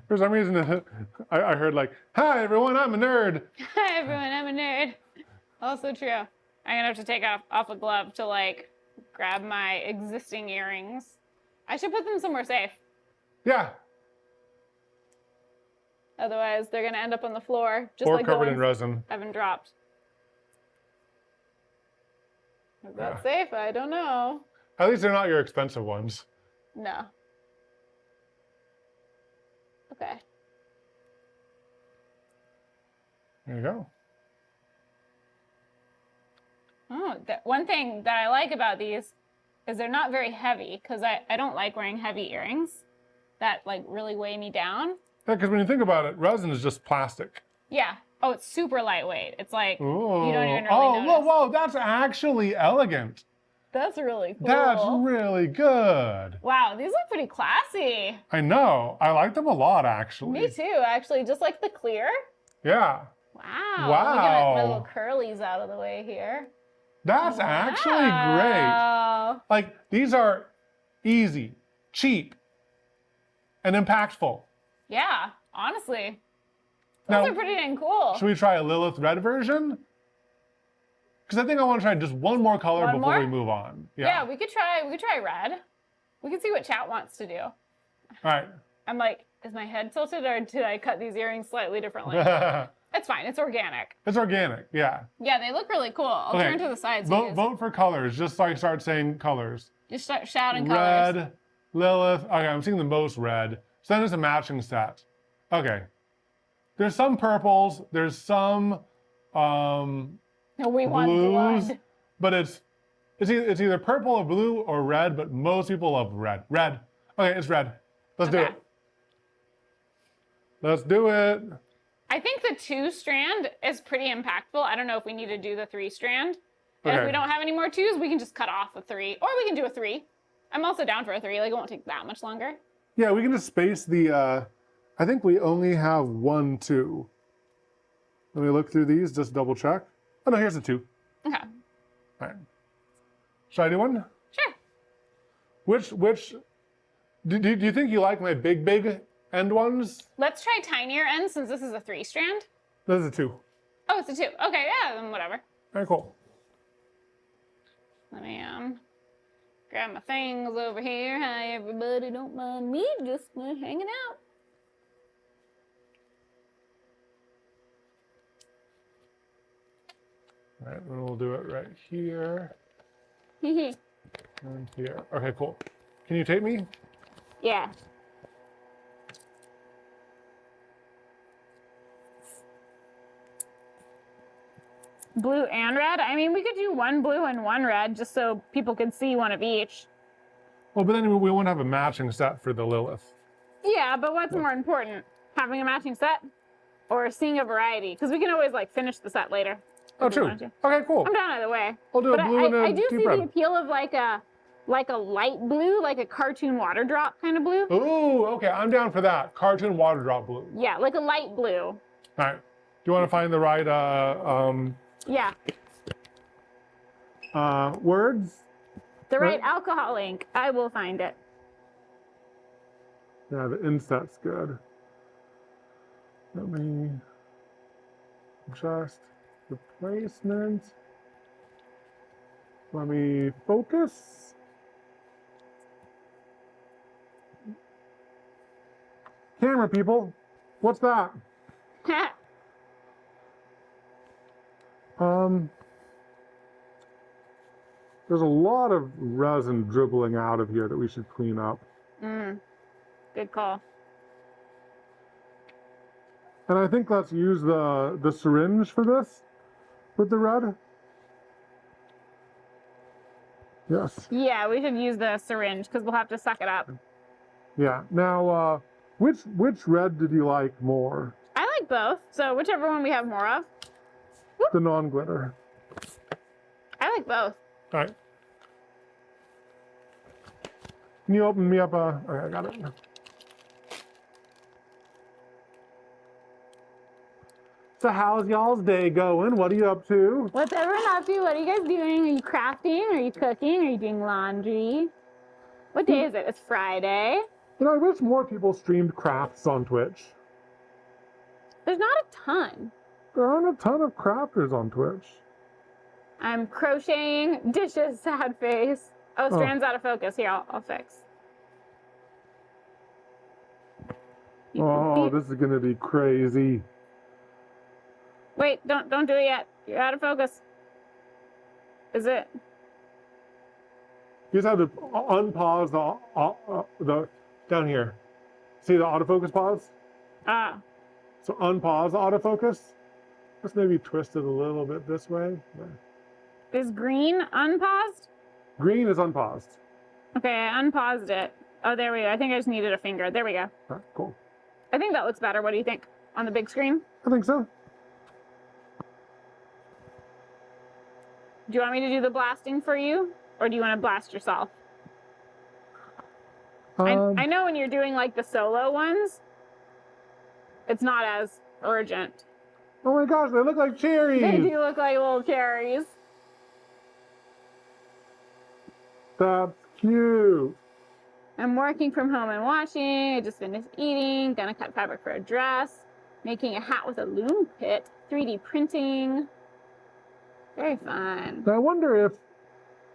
For some reason, I heard like, "Hi everyone, I'm a nerd." Hi everyone, I'm a nerd. Also true. I'm gonna have to take off a glove to like grab my existing earrings. I should put them somewhere safe. Yeah. Otherwise, they're gonna end up on the floor, just Or like the covered in ones resin. I haven't dropped. Is that Yeah. safe? I don't know. At least they're not your expensive ones. No. Okay. There you go. Oh, one thing that I like about these is they're not very heavy, because I don't like wearing heavy earrings that like really weigh me down. Yeah, because when you think about it, resin is just plastic. Yeah. Oh, it's super lightweight. It's like Ooh. you don't even really Oh, notice. whoa, that's actually elegant. That's really cool. That's really good. Wow, these look pretty classy. I know. I like them a lot, actually. Me too, actually. Just like the clear. Yeah. Wow. Wow. Let me get my little curlies out of the way here. That's actually great. Wow. Like, these are easy, cheap, and impactful. Yeah, honestly. Those Now, are pretty dang cool. should we try a Lilith red version? Because I think I want to try just one more color One before more? we move on. Yeah, we could try red. We could see what chat wants to do. All right. I'm like, is my head tilted or did I cut these earrings slightly differently? It's fine. It's organic. It's organic, yeah. Yeah, they look really cool. I'll Okay. turn to the sides. so you guys- Vote for colors, just so I start saying colors. Just start shouting colors. Red, Lilith. Okay, I'm seeing the most red. So then it's a matching set. Okay. There's some purples. There's some We want blues, blood. but it's either purple or blue or red. But most people love red. Red. Okay, it's red. Let's do Okay. it. Let's do it. I think the 2-strand is pretty impactful. I don't know if we need to do the 3-strand. And if Okay. we don't have any more 2s, we can just cut off a 3. Or we can do a 3. I'm also down for a 3. Like, it won't take that much longer. Yeah, we can just space the. I think we only have 1, 2. Let me look through these, just double check. Oh no, here's the 2. Okay. All right. Should I do one? Sure. Which do you think you like my big end ones. Let's try tinier ends since this is a 3-strand. This is a 2. Oh, it's a 2. Okay, yeah, then whatever. Very cool. Let me grab my things over here. Hi, everybody. Don't mind me. Just hanging out. All right, then we'll do it right here yeah. and here. Okay, cool. Can you tape me? Blue and red? I mean, we could do one blue and one red just so people could see one of each. Well, but then we won't have a matching set for the Lilith. Yeah, but what's more important? Having a matching set or seeing a variety? Because we can always like finish the set later. Oh, if we true. want to. Okay, cool. I'm down either way. I'll do But a blue and a I do deep see red. the appeal of like a light blue, like a cartoon water drop kind of blue. Ooh, okay, I'm down for that. Cartoon water drop blue. Yeah, like a light blue. All right. Do you want to find the right Yeah, words? the right Right. alcohol ink. I will find it. Yeah, the inset's good. Let me adjust the placement. Let me focus. Camera people, what's that? There's a lot of resin dribbling out of here that we should clean up. Good call. And I think let's use the syringe for this with the red. Yes. Yeah, we should use the syringe because we'll have to suck it up. Yeah. Now, which red did you like more? I like both, so whichever one we have more of. The non-glitter. I like both. All right. Can you open me up a... Okay, I got it. So how's y'all's day going? What are you up to? What's everyone up to? What are you guys doing? Are you crafting? Are you cooking? Are you doing laundry? What day is it? It's Friday. You know, I wish more people streamed crafts on Twitch. There's not a ton. There aren't a ton of crafters on Twitch. I'm crocheting dishes, sad face. Oh, strand's out of focus. Here, I'll fix. Oh, this is gonna be crazy. Wait, don't do it yet. You're out of focus. Is it? You just have to unpause the down here. See the autofocus pause? Ah. So unpause the autofocus. Just maybe twist it a little bit this way. Yeah. Is green unpaused? Green is unpaused. Okay, I unpaused it. Oh, there we go. I think I just needed a finger. There we go. All right, cool. I think that looks better. What do you think? On the big screen? I think so. Do you want me to do the blasting for you? Or do you want to blast yourself? I know when you're doing like the solo ones, it's not as urgent. Oh my gosh, they look like cherries. They do look like little cherries. That's cute. I'm working from home and watching. I just finished eating. Gonna cut fabric for a dress. Making a hat with a loom pit. 3D printing. Very fun. I wonder if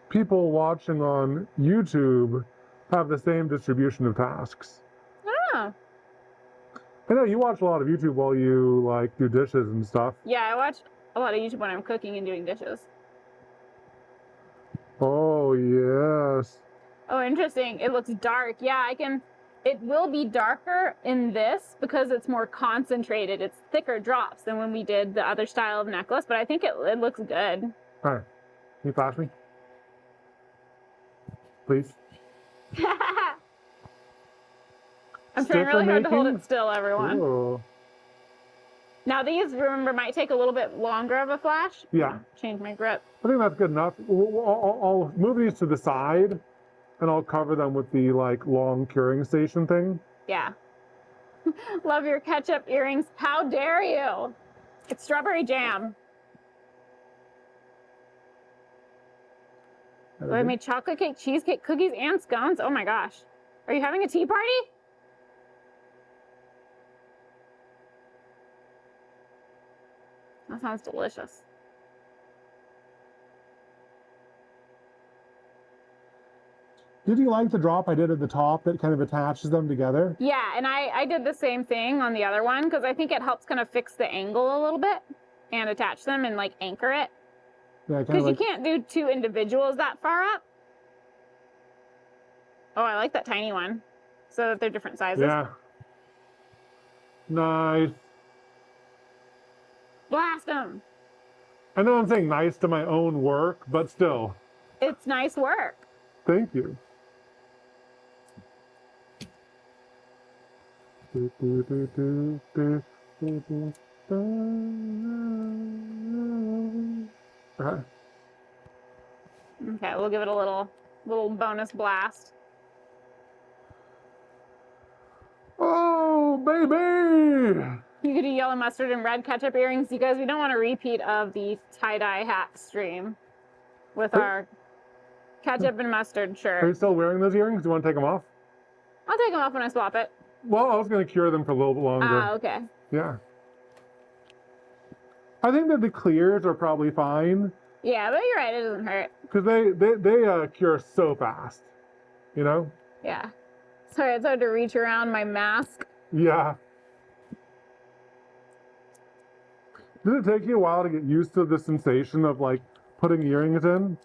people watching on YouTube have the same distribution of tasks. I don't know. I know you watch a lot of YouTube while you like do dishes and stuff. Yeah, I watch a lot of YouTube when I'm cooking and doing dishes. Oh, yes. Oh, interesting. It looks dark. Yeah, it will be darker in this because it's more concentrated. It's thicker drops than when we did the other style of necklace, but I think it looks good. All right. Can you flash me? Please. I'm trying really hard to hold making? it still, everyone. Ooh. Now these, remember, might take a little bit longer of a flash. Yeah. Change my grip. I think that's good enough. I'll move these to the side, and I'll cover them with the like long curing station thing. Yeah. Love your ketchup earrings. How dare you? It's strawberry jam. So I made chocolate cake, cheesecake, cookies, and scones. Oh my gosh. Are you having a tea party? That sounds delicious. Did you like the drop I did at the top that kind of attaches them together? Yeah, and I did the same thing on the other one because I think it helps kind of fix the angle a little bit and attach them and like anchor it. Yeah, Because you can't do 2 individuals that far up. Oh, I like that tiny one. So that they're different sizes. Yeah. Nice. Blast them. I know I'm saying nice to my own work, but still. It's nice work. Thank you. Okay. Okay, we'll give it a little bonus blast. Oh, baby! You could do yellow mustard and red ketchup earrings. You guys, we don't want a repeat of the tie-dye hat stream with our ketchup and mustard Are you shirt. still wearing those earrings? Do you want to take them off? I'll take them off when I swap it. Well, I was going to cure them for a little bit longer. Ah, okay. Yeah. I think that the clears are probably fine Yeah, but you're right, it doesn't hurt. because they cure so fast. You know? Yeah. Sorry, it's hard to reach around my mask. Yeah. Did it take you a while to get used to the sensation of like putting earrings in?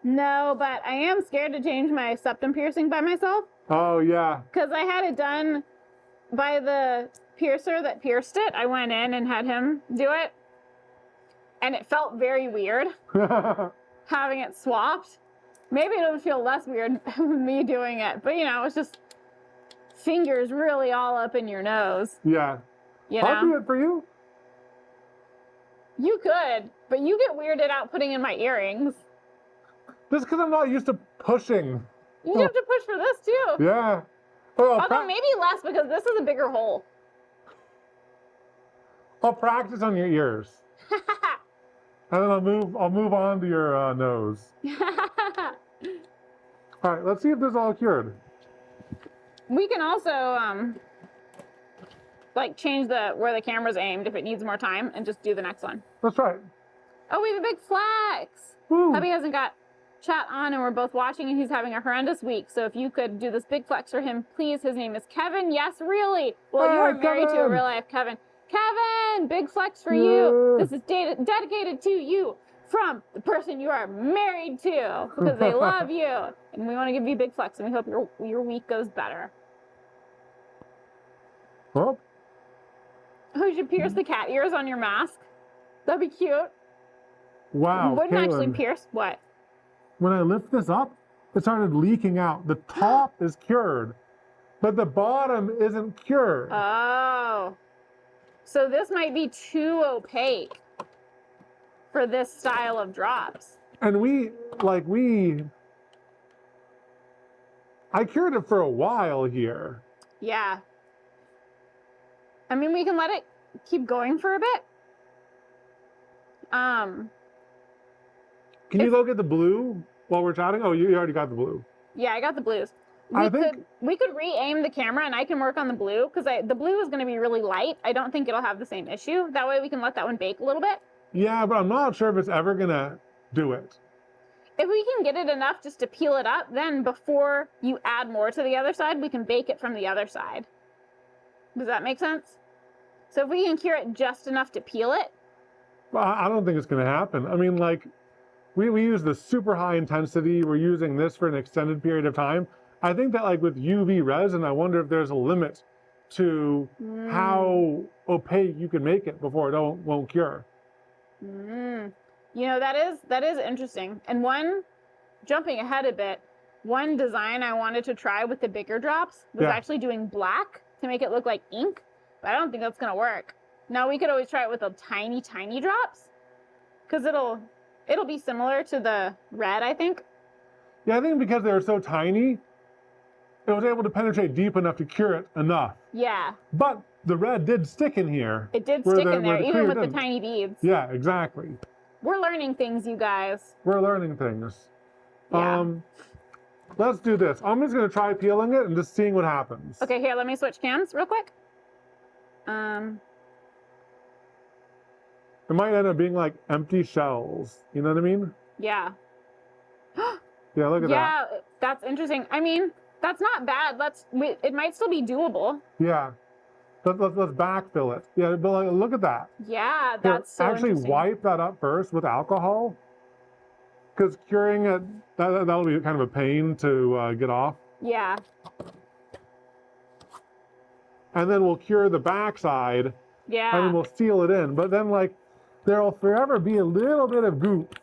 No, but I am scared to change my septum piercing by myself Oh, yeah. because I had it done by the piercer that pierced it. I went in and had him do it, and it felt very weird having it swapped. Maybe it would feel less weird me doing it, but you know, it's just fingers really all up in your nose. Yeah. You I'll do know, it for you. you could, but you get weirded out putting in my earrings. Just because I'm not used to pushing. You have to push for this too. Yeah. Well, Although maybe less because this is a bigger hole. I'll practice on your ears. And then I'll move on to your nose. All right, let's see if this is all cured. We can also like change where the camera's aimed if it needs more time and just do the next one. Let's try it. Oh, we have a big flex. Woo. Hubby hasn't got chat on and we're both watching and he's having a horrendous week. So if you could do this big flex for him, please. His name is Kevin. Yes, really. Well, you Hi, are married to a Kevin. real life Kevin. Kevin, big flex for you. This is dedicated to you from the person you are married to because they love you. And we want to give you a big flex and we hope your week goes better. Well, Oh, you should pierce the cat ears on your mask. That'd be cute. wow. Wouldn't actually Katelyn, pierce what? when I lift this up, it started leaking out. The top is cured, but the bottom isn't cured. Oh. So this might be too opaque for this style of drops. And I cured it for a while here. Yeah. I mean, we can let it keep going for a bit. Can you go get the blue while we're chatting? Oh, you already got the blue. Yeah, I got the blues. I think- We could re-aim the camera and I can work on the blue because the blue is going to be really light. I don't think it'll have the same issue. That way we can let that one bake a little bit. Yeah, but I'm not sure if it's ever gonna do it. If we can get it enough just to peel it up, then before you add more to the other side, we can bake it from the other side. Does that make sense? So if we can cure it just enough to peel it, Well, I don't think it's gonna happen. I mean, like, we use the super high intensity. We're using this for an extended period of time. I think that like with UV resin, I wonder if there's a limit to how opaque you can make it before it won't cure. you know, that is interesting. And jumping ahead a bit, one design I wanted to try with the bigger drops was Yeah. actually doing black to make it look like ink, but I don't think that's gonna work. Now we could always try it with the tiny, tiny drops, because it'll be similar to the red, I think. Yeah, I think because they were so tiny, it was able to penetrate deep enough to cure it enough. Yeah, But the red did stick in here. it did where stick the- in there, where the even clear with the didn't. tiny beads. Yeah, exactly. We're learning things, you guys. We're learning things. Yeah. Let's do this. I'm just gonna try peeling it and just seeing what happens. Okay, here, let me switch cams real quick. It might end up being like empty shells. You know what I mean? Yeah. Yeah, look at that. Yeah, that's interesting. I mean, that's not bad. It might still be doable. Yeah. Let's backfill it. Yeah, but like, look at that. Yeah, Here, that's so actually interesting. wipe that up first with alcohol, because curing it, that'll be kind of a pain to get off. Yeah. And then we'll cure the backside, and Yeah. then we'll seal it in. But then, like, there'll forever be a little bit of goop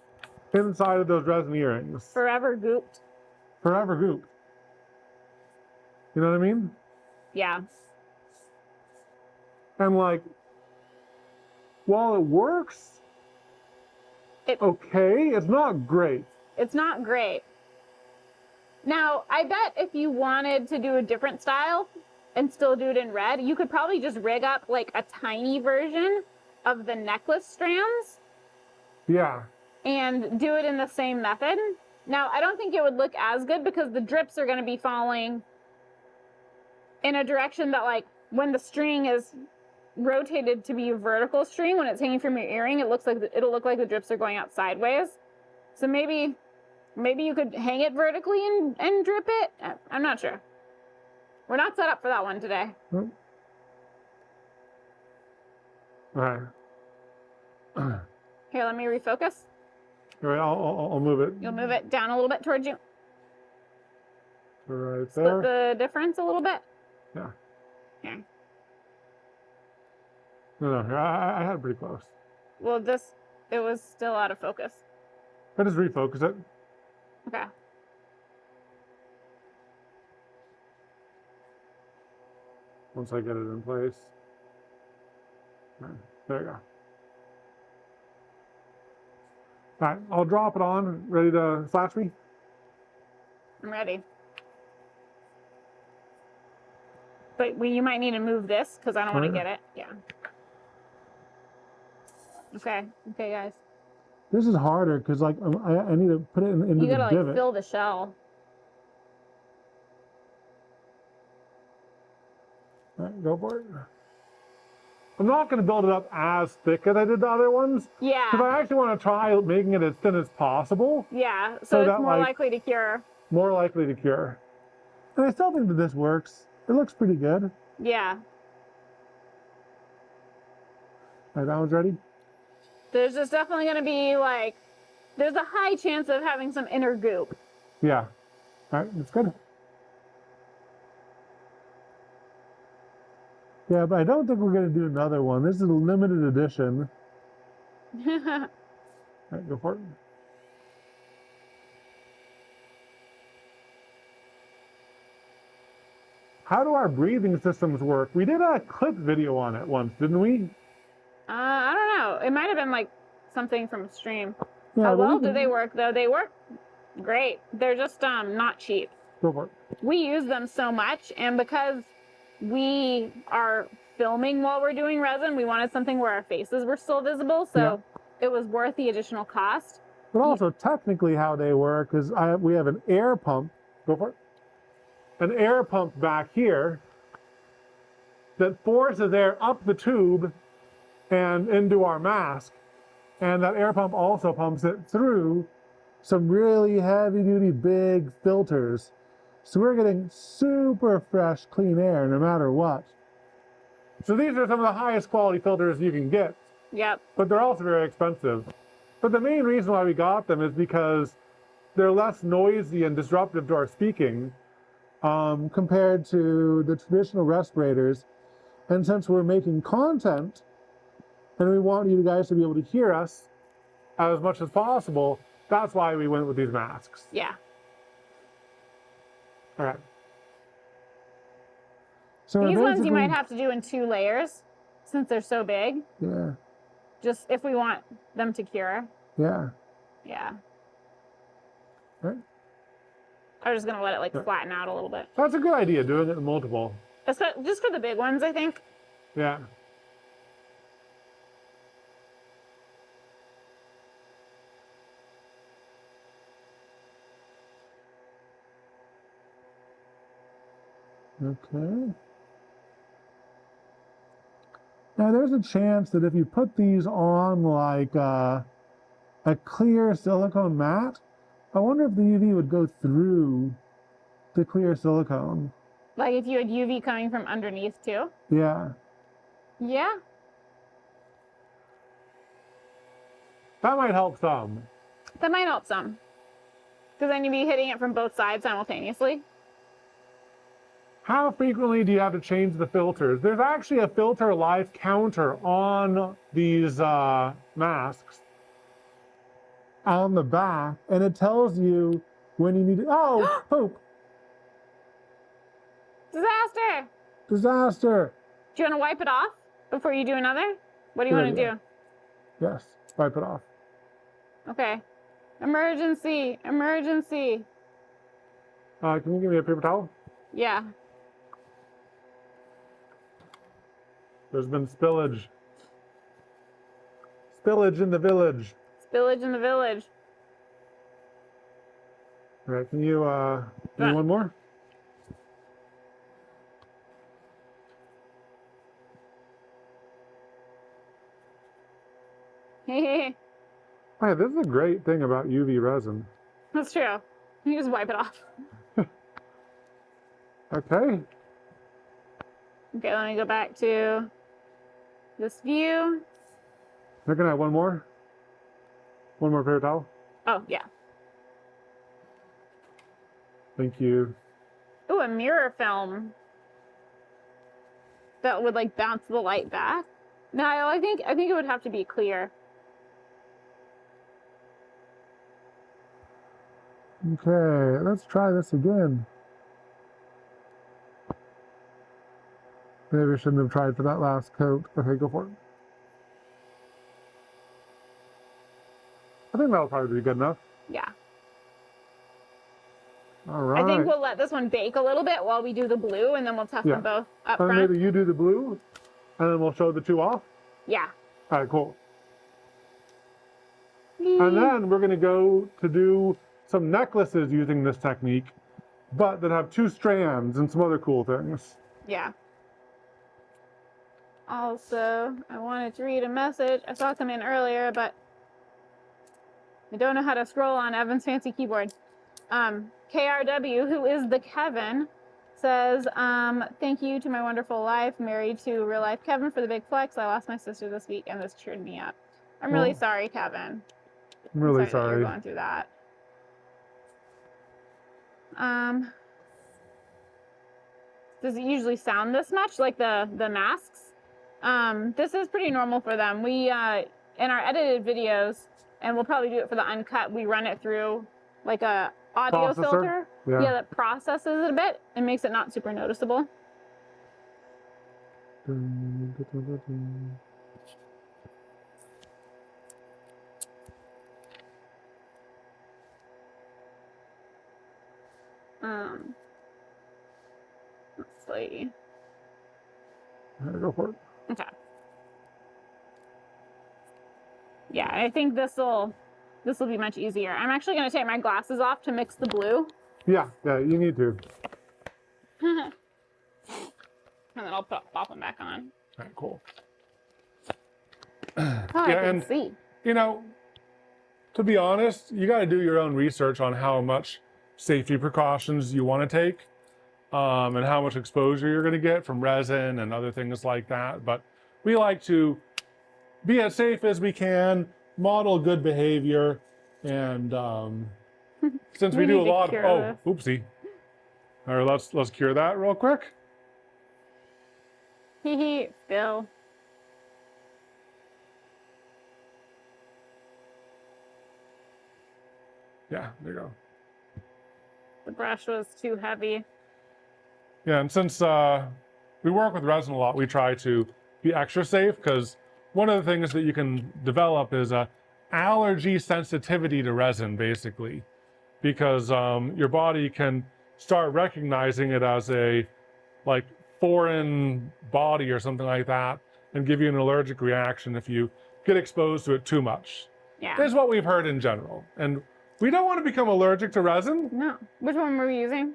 inside of those resin earrings. Forever gooped. Forever goop. You know what I mean? Yeah. And like, while it works, okay, it's not great. It's not great. Now, I bet if you wanted to do a different style and still do it in red, you could probably just rig up like a tiny version of the necklace strands. Yeah. And do it in the same method. Now, I don't think it would look as good because the drips are going to be falling in a direction that, like, when the string is rotated to be a vertical string, when it's hanging from your earring, it'll look like the drips are going out sideways. So maybe you could hang it vertically and drip it. I'm not sure. We're not set up for that one today. All right. Here, let me refocus. All right, I'll move it. You'll move it down a little bit towards you. Right Split there. the difference a little bit. Yeah. Here. No, I had it pretty close. Well, it was still out of focus. I just refocus it. Okay. Once I get it in place. All right, there you go. All right, I'll drop it on. Ready to flash me? I'm ready. But you might need to move this because I don't want to get it. Yeah. Okay. Okay, guys. This is harder because like I need to put it into You the gotta divot. like fill the shell. All right, go for it. I'm not going to build it up as thick as I did the other ones. Yeah. Because I actually want to try making it as thin as possible. Yeah. So it's that, more like, likely to cure. More likely to cure. And I still think that this works. It looks pretty good. Yeah. All right, that one's ready? There's just definitely gonna be like, there's a high chance of having some inner goop. Yeah. All right, that's good. Yeah, but I don't think we're going to do another one. This is a limited edition. All right, go for it. How do our breathing systems work? We did a clip video on it once, didn't we? I don't know. It might have been like something from a stream. Yeah, How well do they work though? They work great. They're just not cheap. Go for it. We use them so much, and because we are filming while we're doing resin, we wanted something where our faces were still visible, so it was worth the additional cost. But also technically how they work is we have an air pump. Go for it. An air pump back here that forces air up the tube and into our mask. And that air pump also pumps it through some really heavy duty big filters. So we're getting super fresh, clean air no matter what. So these are some of the highest quality filters you can get. Yep. But they're also very expensive. But the main reason why we got them is because they're less noisy and disruptive to our speaking compared to the traditional respirators. And since we're making content and we want you guys to be able to hear us as much as possible, that's why we went with these masks. Yeah. All right. So These ones you might have to do in 2 layers since they're so big. Yeah. Just if we want them to cure. Yeah. Yeah. Right. I'm just gonna let it like flatten out a little bit. That's a good idea, doing it in multiple. Just for the big ones, I think. Yeah. Okay. Now there's a chance that if you put these on like a clear silicone mat, I wonder if the UV would go through the clear silicone. Like if you had UV coming from underneath too? Yeah. Yeah. That might help some. That might help some. Because then you'd be hitting it from both sides simultaneously. How frequently do you have to change the filters? There's actually a filter life counter on these masks on the back, and it tells you when you need to. Oh, poop! Disaster! Disaster! Do you want to wipe it off before you do another? What do you want to do? Yes, wipe it off. Okay. Emergency! Emergency! Can you give me a paper towel? Yeah. There's been spillage. Spillage in the village. Spillage in the village. All right, can you do one more? Hey, Hey, this is a great thing about UV resin. that's true. You just wipe it off. Okay. Okay, let me go back to this view. We're gonna have one more. One more paper towel. Oh, yeah. Thank you. Ooh, a mirror film that would like bounce the light back. No, I think it would have to be clear. Okay, let's try this again. Maybe I shouldn't have tried for that last coat. Okay, go for it. I think that'll probably be good enough. Yeah. All right. I think we'll let this one bake a little bit while we do the blue, and then we'll test them both up And front. maybe you do the blue, and then we'll show the two off. Yeah. All right, cool. And then we're going to go to do some necklaces using this technique, but that have 2 strands and some other cool things. Yeah. Also, I wanted to read a message. I saw it come in earlier, but I don't know how to scroll on Evan's fancy keyboard. KRW, who is the Kevin, says, thank you to my wonderful life, married to real life Kevin, for the big flex. I lost my sister this week, and this cheered me up. I'm really sorry, Kevin. I'm really That sorry. you're going through that. Does it usually sound this much, like the masks? This is pretty normal for them. We, in our edited videos, and we'll probably do it for the uncut, we run it through like a audio Processor? filter. Yeah. That processes it a bit and makes it not super noticeable. Let's see. Go for it. Okay. Yeah, I think this will be much easier. I'm actually going to take my glasses off to mix the blue. Yeah, you need to. And then I'll pop them back on. All right, cool. Oh, I can see. You know, to be honest, you got to do your own research on how much safety precautions you want to take, and how much exposure you're going to get from resin and other things like that. But we like to be as safe as we can, model good behavior, and since we do a lot of oopsie. All right, let's cure that real quick. Hee Bill. Yeah, there you go. The brush was too heavy. Yeah, and since we work with resin a lot, we try to be extra safe, because one of the things that you can develop is a allergy sensitivity to resin, basically, because your body can start recognizing it as a like foreign body or something like that, and give you an allergic reaction if you get exposed to it too much. Yeah. Is what we've heard in general, and we don't want to become allergic to resin. No. Which one were we using?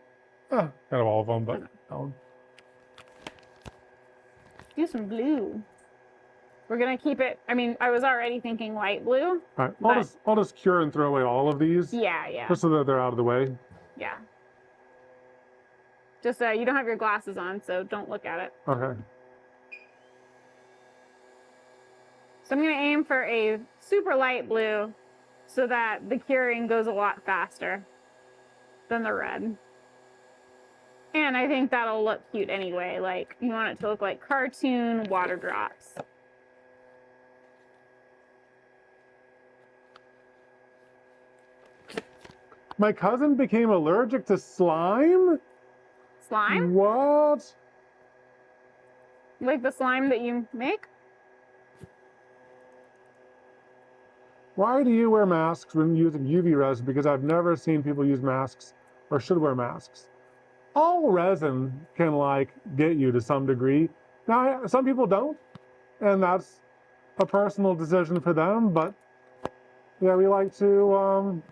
Kind of all of them, but that one. Do some blue. We're gonna keep it. I mean, I was already thinking light blue. All right, But- I'll just cure and throw away all of these, Yeah. just so that they're out of the way. Yeah. Just you don't have your glasses on, so don't look at it. Okay. So I'm gonna aim for a super light blue so that the curing goes a lot faster than the red. And I think that'll look cute anyway. Like, you want it to look like cartoon water drops. My cousin became allergic to slime? Slime? What? Like the slime that you make? Why do you wear masks when using UV resin? Because I've never seen people use masks or should wear masks. All resin can like get you to some degree. Now, some people don't, and that's a personal decision for them, but yeah, we like to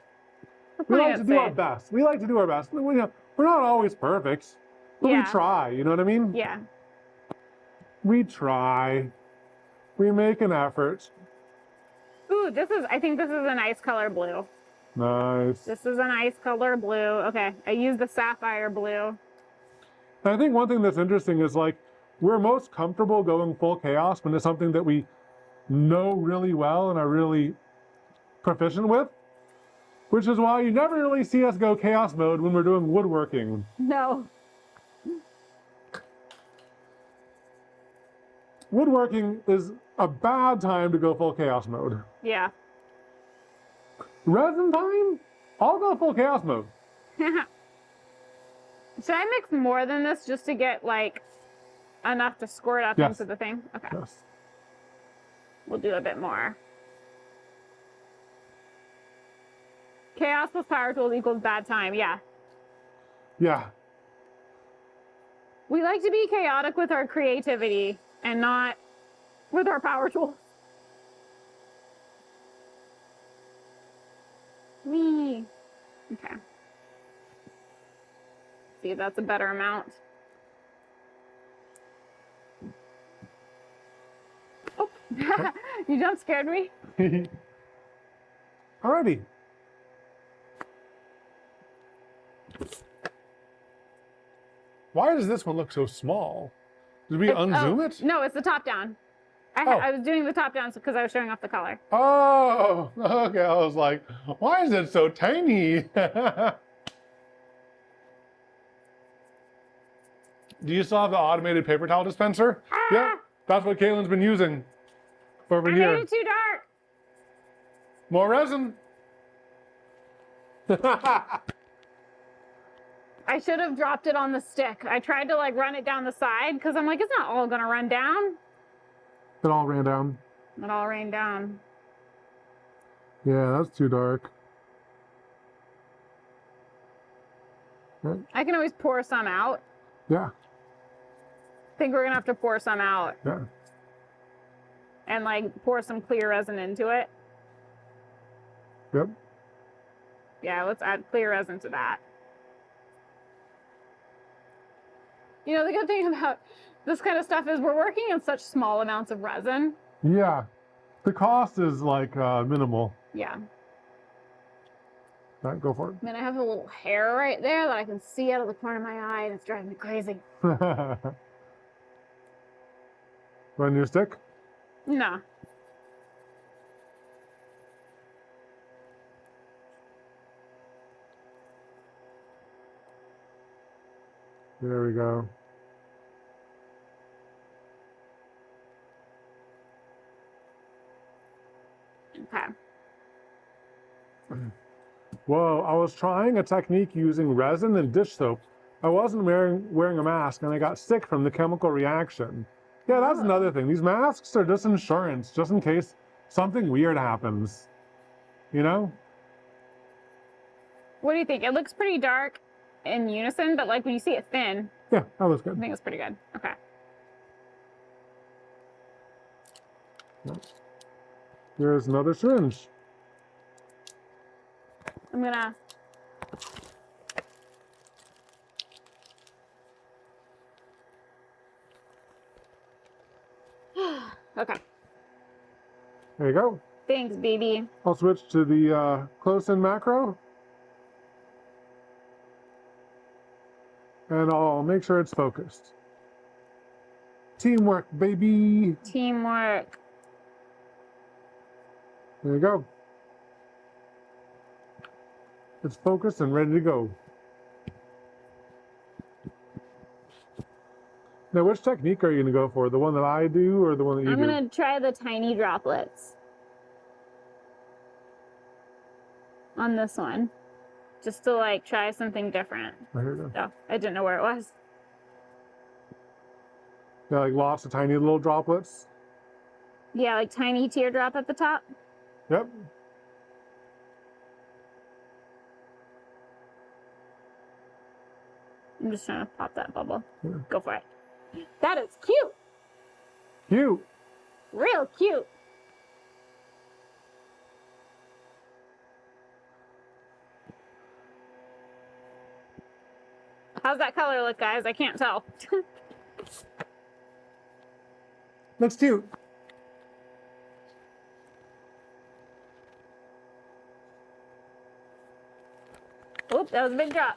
do our best. We like to do our best. We're not always perfect, but Yeah. we try, you know what I mean? Yeah. We try. We make an effort. Ooh, I think this is a nice color blue. Nice. This is a nice color blue. Okay, I used the sapphire blue. And I think one thing that's interesting is like, we're most comfortable going full chaos when it's something that we know really well and are really proficient with, which is why you never really see us go chaos mode when we're doing woodworking. No. Woodworking is a bad time to go full chaos mode. Yeah. Resin time? I'll go full chaos mode. Should I mix more than this just to get like enough to squirt up Yes. into the thing? Okay. Yes. We'll do a bit more. Chaos plus power tools equals bad time. Yeah. Yeah. We like to be chaotic with our creativity and not with our power tools. Whee. Okay. See if that's a better amount. Oh, you jump scared me. Alrighty. Why does this one look so small? Did we unzoom it? No, it's the top down. Oh. I was doing the top down because I was showing off the color. Oh, okay. I was like, why is it so tiny? Do you still have the automated paper towel dispenser? Yep, that's what Katelyn's been using over I here. made it too dark. More resin. I should have dropped it on the stick. I tried to like run it down the side because I'm like, it's not all gonna run down. It all ran down. It all rained down. Yeah, that's too dark. I can always pour some out. Yeah, I think we're gonna have to pour some out yeah. and like pour some clear resin into it. Yep. Yeah, let's add clear resin to that. You know, the good thing about this kind of stuff is we're working in such small amounts of resin. Yeah. The cost is like minimal. Yeah. All right, go for I mean, I have a little hair right there that I can see out of the corner of my eye and it's driving me crazy. it. Run your stick? No. There we go. Okay. Whoa, I was trying a technique using resin and dish soap. I wasn't wearing a mask and I got sick from the chemical reaction. Yeah, that's another thing. These masks are just insurance, just in case something weird happens. You know? What do you think? It looks pretty dark in unison, but like when you see it thin, Yeah, that looks I good. think it's pretty good. Okay. Here's another syringe. I'm gonna. Okay. There you go. Thanks, baby. I'll switch to the close-in macro. And I'll make sure it's focused. Teamwork, baby. Teamwork. There you go. It's focused and ready to go. Now, which technique are you going to go for? The one that I do or the one that you do? I'm going to try the tiny droplets on this one. Just to like try something different. Oh, here we go. So I didn't know where it was. Yeah, like lots of tiny little droplets. Yeah, like tiny teardrop at the top. Yep. I'm just trying to pop that bubble. Yeah. Go for it. That is cute. Cute. Real cute. How's that color look, guys? I can't tell. Looks cute. Oop, that was a big drop.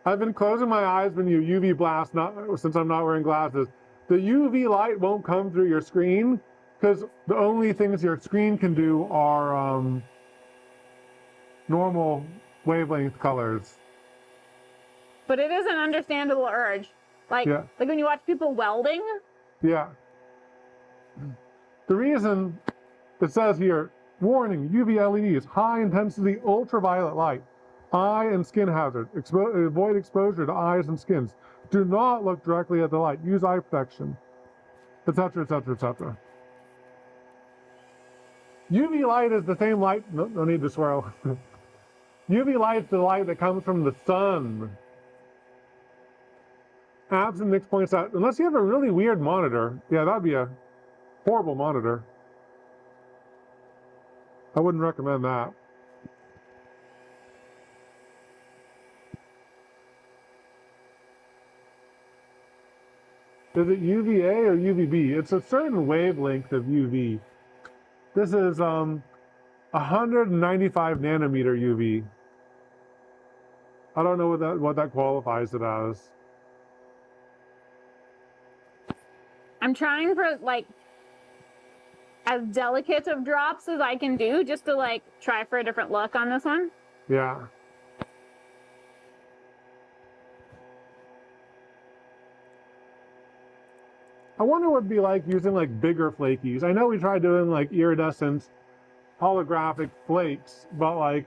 I've been closing my eyes when you UV blast, since I'm not wearing glasses. The UV light won't come through your screen because the only things your screen can do are normal wavelength colors. But it is an understandable urge. Like, Yeah. like when you watch people welding. Yeah. The reason it says here, warning, UV LEDs, high intensity ultraviolet light, eye and skin hazard, avoid exposure to eyes and skins. Do not look directly at the light, use eye protection, etc., etc., etc. UV light is the same light, no need to swirl. UV light is the light that comes from the sun. Abs and Nick points out, unless you have a really weird monitor, yeah, that'd be a horrible monitor. I wouldn't recommend that. Is it UVA or UVB? It's a certain wavelength of UV. This is 195 nanometer UV. I don't know what that qualifies it as. I'm trying for like as delicate of drops as I can do, just to like try for a different look on this one. Yeah. I wonder what it'd be like using like bigger flakies. I know we tried doing like iridescent holographic flakes, but like,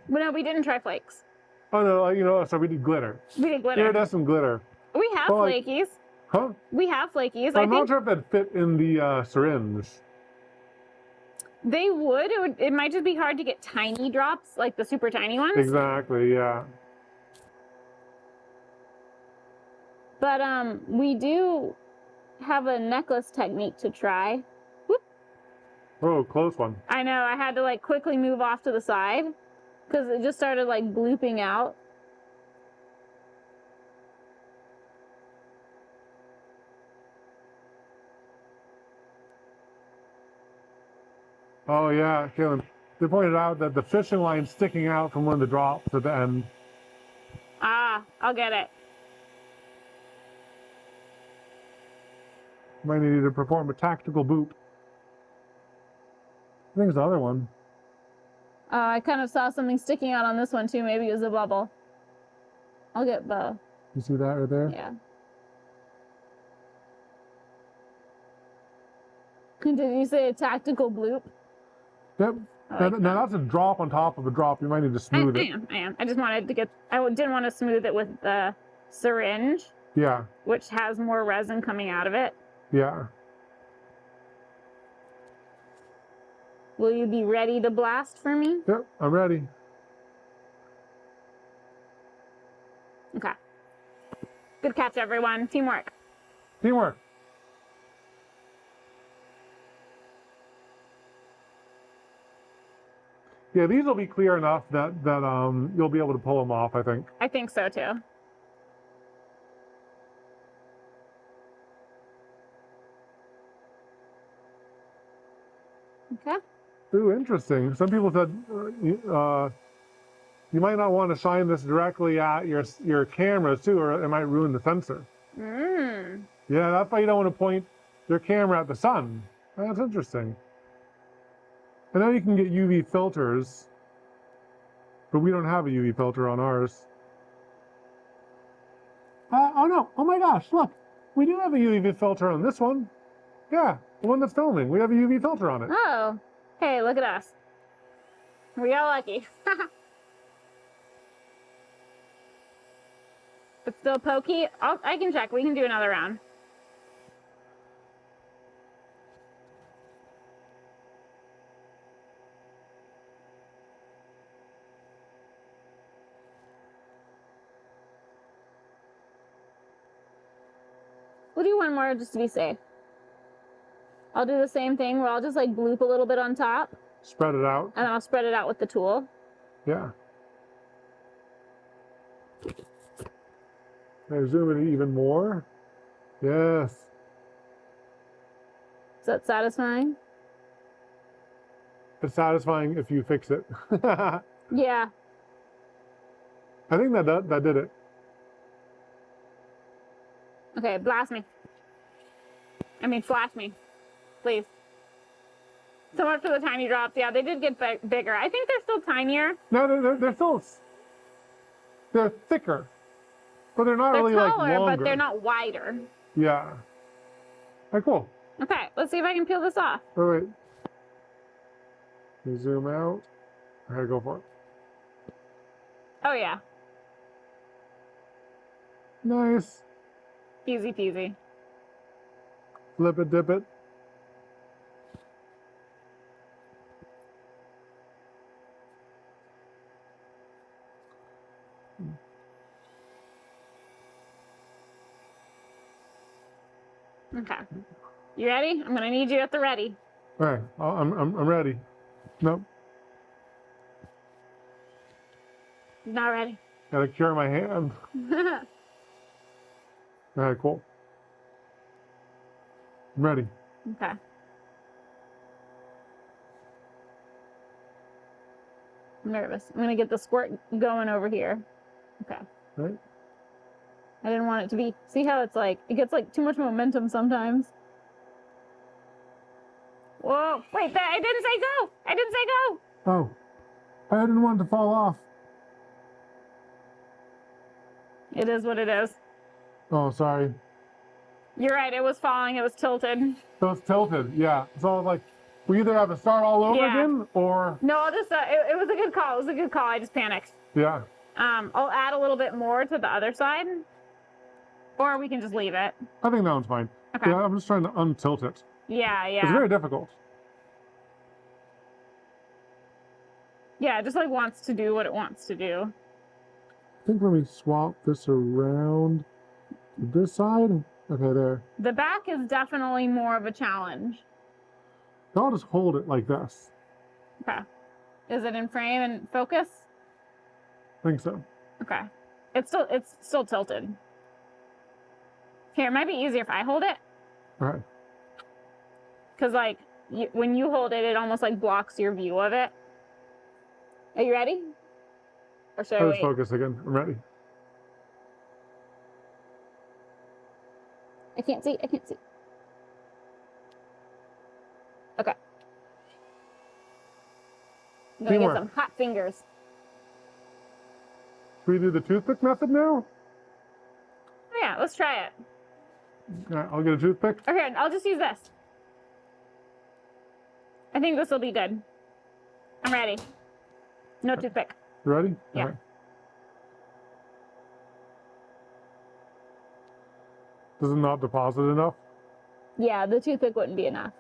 But no, we didn't try flakes. oh no, like, you know, so we did glitter. We did glitter. Iridescent glitter. We have Well, like- flakies. Huh? We have flakies. I'm I not think sure if that fit in the syringe. they would. It might just be hard to get tiny drops, like the super tiny ones. Exactly, yeah. But we do have a necklace technique to try. Whoop. Oh, close one. I know. I had to like quickly move off to the side because it just started like blooping out. Oh yeah, Katelyn. They pointed out that the fishing line's sticking out from one of the drops at the end. Ah, I'll get it. Might need to perform a tactical boop. I think it's the other one. I kind of saw something sticking out on this one too. Maybe it was a bubble. I'll get both. You see that right there? Yeah. Did you say a tactical bloop? Yep. I like Now that's a drop on top of a drop. You might need to smooth I it. am. I just wanted to get. I didn't want to smooth it with the syringe, Yeah, which has more resin coming out of it. yeah. Will you be ready to blast for me? Yep, I'm ready. Okay. Good catch, everyone. Teamwork. Teamwork. Yeah, these will be clear enough that you'll be able to pull them off, I think. I think so too. Okay. Ooh, interesting. Some people said you might not want to shine this directly at your cameras too, or it might ruin the sensor. Mmm. Yeah, that's why you don't want to point your camera at the sun. That's interesting. I know you can get UV filters, but we don't have a UV filter on ours. Oh no, oh my gosh, look. We do have a UV filter on this one. Yeah, the one that's filming. We have a UV filter on it. Oh. Hey, look at us. We got lucky. It's still pokey. I can check. We can do another round. We'll do one more just to be safe. I'll do the same thing where I'll just like bloop a little bit on top. Spread it out. And then I'll spread it out with the tool. Yeah. I zoom in even more. Yes. Is that satisfying? It's satisfying if you fix it. Yeah. I think that did it. Okay, blast me. I mean, flash me. Please. So much for the tiny drops. Yeah, they did get bigger. I think they're still tinier. No, they're still, they're thicker, but they're not They're really taller, like longer. but they're not wider. Yeah. All right, cool. Okay, let's see if I can peel this off. Oh, wait. You zoom out. All right, go for it. Oh, yeah. Nice. Easy peasy. Flip it, dip it. Okay. You ready? I'm gonna need you at the ready. All right, I'm ready. Nope. Not ready. Gotta cure my hand. All right, cool. I'm ready. Okay. I'm nervous. I'm gonna get the squirt going over here. Okay. Right? I didn't want it to be. See how it's like, it gets like too much momentum sometimes. Whoa, wait, I didn't say go! I didn't say go! Oh, I didn't want it to fall off. It is what it is. Oh, sorry. You're right, it was falling, it was tilted. So it's tilted, yeah. So I was like, we either have to start all over Yeah. again, or... No, I'll just, it was a good call, it was a good call, I just panicked. Yeah. I'll add a little bit more to the other side. Or we can just leave it. I think that one's fine. Okay. Yeah, I'm just trying to untilt it. Yeah, It's yeah. very difficult. Yeah, it just like wants to do what it wants to do. I think let me swap this around to this side. Okay, there. The back is definitely more of a challenge. I'll just hold it like this. Okay. Is it in frame and focus? I think so. Okay. It's still tilted. Here, it might be easier if I hold it. All right. Because, like, when you hold it, it almost, like, blocks your view of it. Are you ready? Or should I I'll wait? just focus again. I'm ready. I can't see. I can't see. Okay. I'm gonna get Teamwork. some hot fingers. Should we do the toothpick method now? Oh, yeah, let's try it. All right, I'll get a toothpick. Okay, I'll just use this. I think this will be good. I'm ready. No toothpick. You ready? Yeah. All right. Does it not deposit enough? Yeah, the toothpick wouldn't be enough.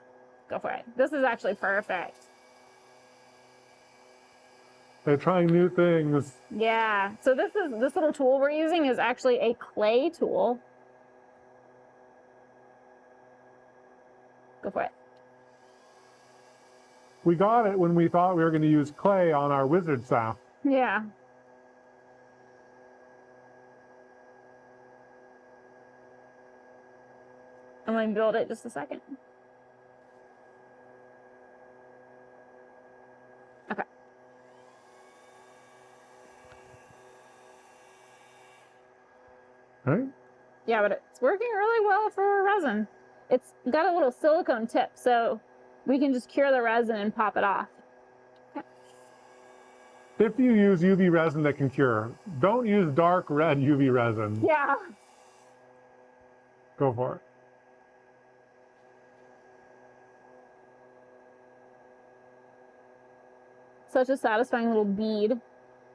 Go for it. This is actually perfect. They're trying new things. Yeah. So this little tool we're using is actually a clay tool. Go for it. We got it when we thought we were going to use clay on our wizard staff. Yeah. I'm going to build it just a second. Right? Yeah, but it's working really well for resin. It's got a little silicone tip, so we can just cure the resin and pop it off. If you use UV resin that can cure, don't use dark red UV resin. Yeah. Go for it. Such a satisfying little bead.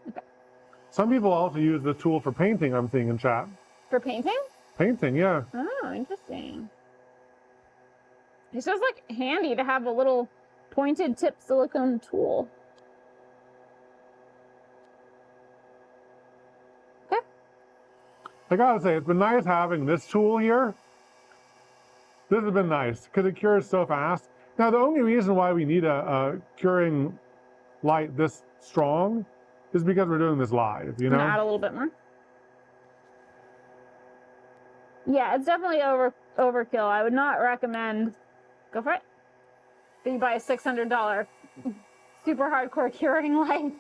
Okay. Some people also use the tool for painting, I'm seeing in chat. For painting? Painting, yeah. Oh, interesting. It's just like handy to have a little pointed tip silicone tool. Okay. I gotta say, it's been nice having this tool here. This has been nice because it cures so fast. Now, the only reason why we need a curing light this strong is because we're doing this live, you know? I'm gonna add a little bit more. Yeah, it's definitely overkill. I would not recommend. Go for it. That you buy a $600 super hardcore curing light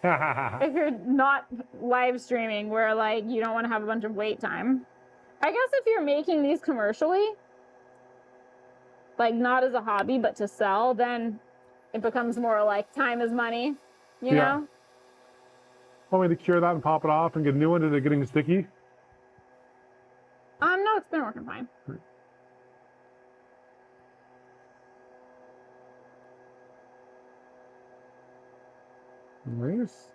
if you're not live streaming, where like you don't want to have a bunch of wait time. I guess if you're making these commercially, like not as a hobby but to sell, then it becomes more like time is money, you know? Want me to cure that and pop it off and get a new one? Is it getting sticky? No, it's been working fine. Nice.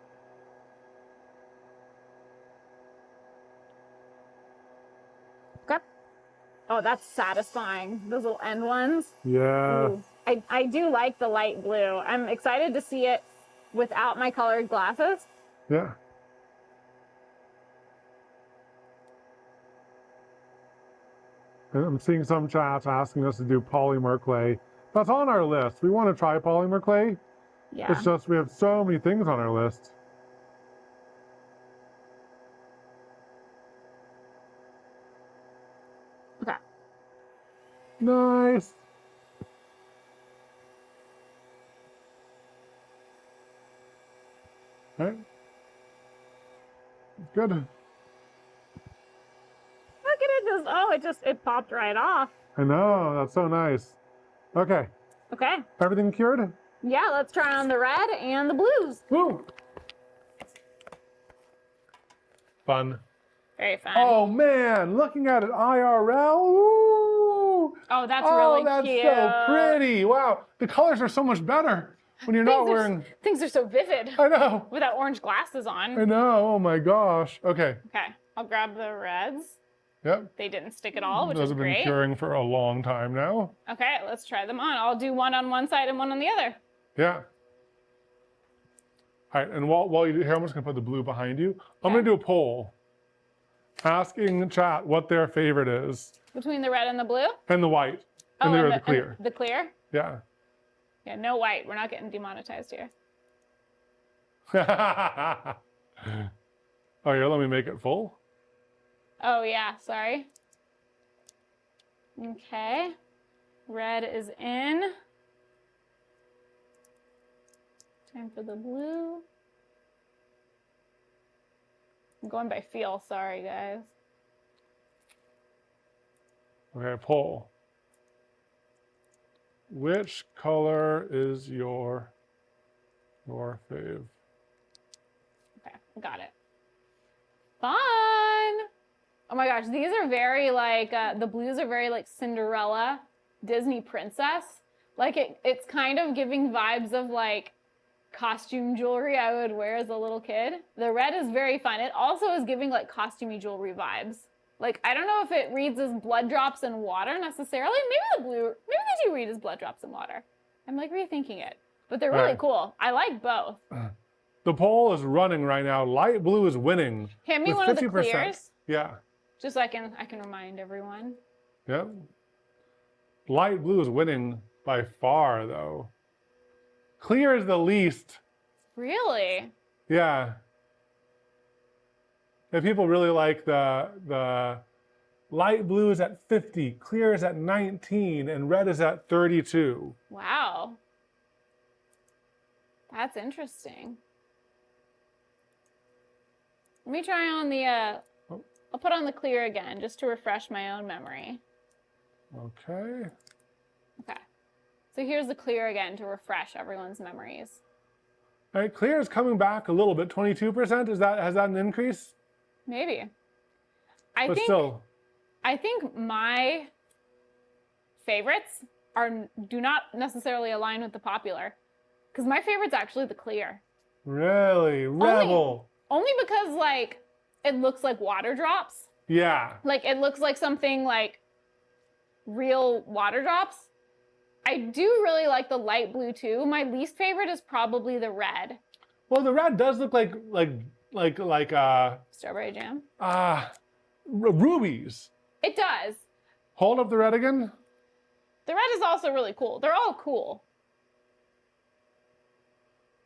Okay. Oh, that's satisfying. Those little end ones. Yeah. Ooh. I do like the light blue. I'm excited to see it without my colored glasses. Yeah. And I'm seeing some chats asking us to do polymer clay. That's on our list. We want to try polymer clay. Yeah. It's just we have so many things on our list. Okay. Nice. Right. Good. Look at it it popped right off. I know, that's so nice. Okay, Okay. everything cured? Yeah, let's try on the red and the blues. Woo! Fun. Very fun. Oh man, looking at it IRL. Ooh. Oh, that's really that's cute. so pretty. Wow, the colors are so much better when you're not wearing. Things are so vivid I know. without orange glasses on. I know. Oh my gosh. Okay. Okay, I'll grab the reds. Yep. They didn't stick at all, which Those is have been great. curing for a long time now. Okay, let's try them on. I'll do one on one side and one on the other. Yeah. All right, and while you do here, I'm just gonna put the blue behind you. I'm gonna do a poll, asking chat what their favorite is, Between the red and the blue? and the white, and the clear. The clear? Yeah. Yeah, no white. We're not getting demonetized here. Oh, here, let me make it full. Oh, yeah, sorry. Okay. Red is in. Time for the blue. I'm going by feel, sorry guys. Okay, poll. Which color is your fave? Okay, got it. Fun! Oh my gosh, these are very like, the blues are very like Cinderella, Disney princess. Like it's kind of giving vibes of like costume jewelry I would wear as a little kid. The red is very fun. It also is giving like costumey jewelry vibes. Like, I don't know if it reads as blood drops in water necessarily. Maybe the blue, maybe they do read as blood drops in water. I'm like rethinking it, but they're really cool. I like both. The poll is running right now. Light blue is winning. Hand me with one of the 50%. clears. Yeah. Just so I can remind everyone. Yep. Light blue is winning by far, though. Clear is the least. Really? Yeah. If people really like the light blue is at 50, clear is at 19, and red is at 32. Wow. That's interesting. Let me try on the I'll put on the clear again just to refresh my own memory. Okay. Okay. So here's the clear again to refresh everyone's memories. All right, clear is coming back a little bit, 22%. Has that an increase? Maybe. But still. I think my favorites do not necessarily align with the popular. Because my favorite's actually the clear. Really? Rebel. Only because, like, it looks like water drops. Yeah. Like, it looks like something like real water drops. I do really like the light blue too. My least favorite is probably the red. Well, the red does look like Strawberry jam? Rubies. It does. Hold up the red again. The red is also really cool. They're all cool.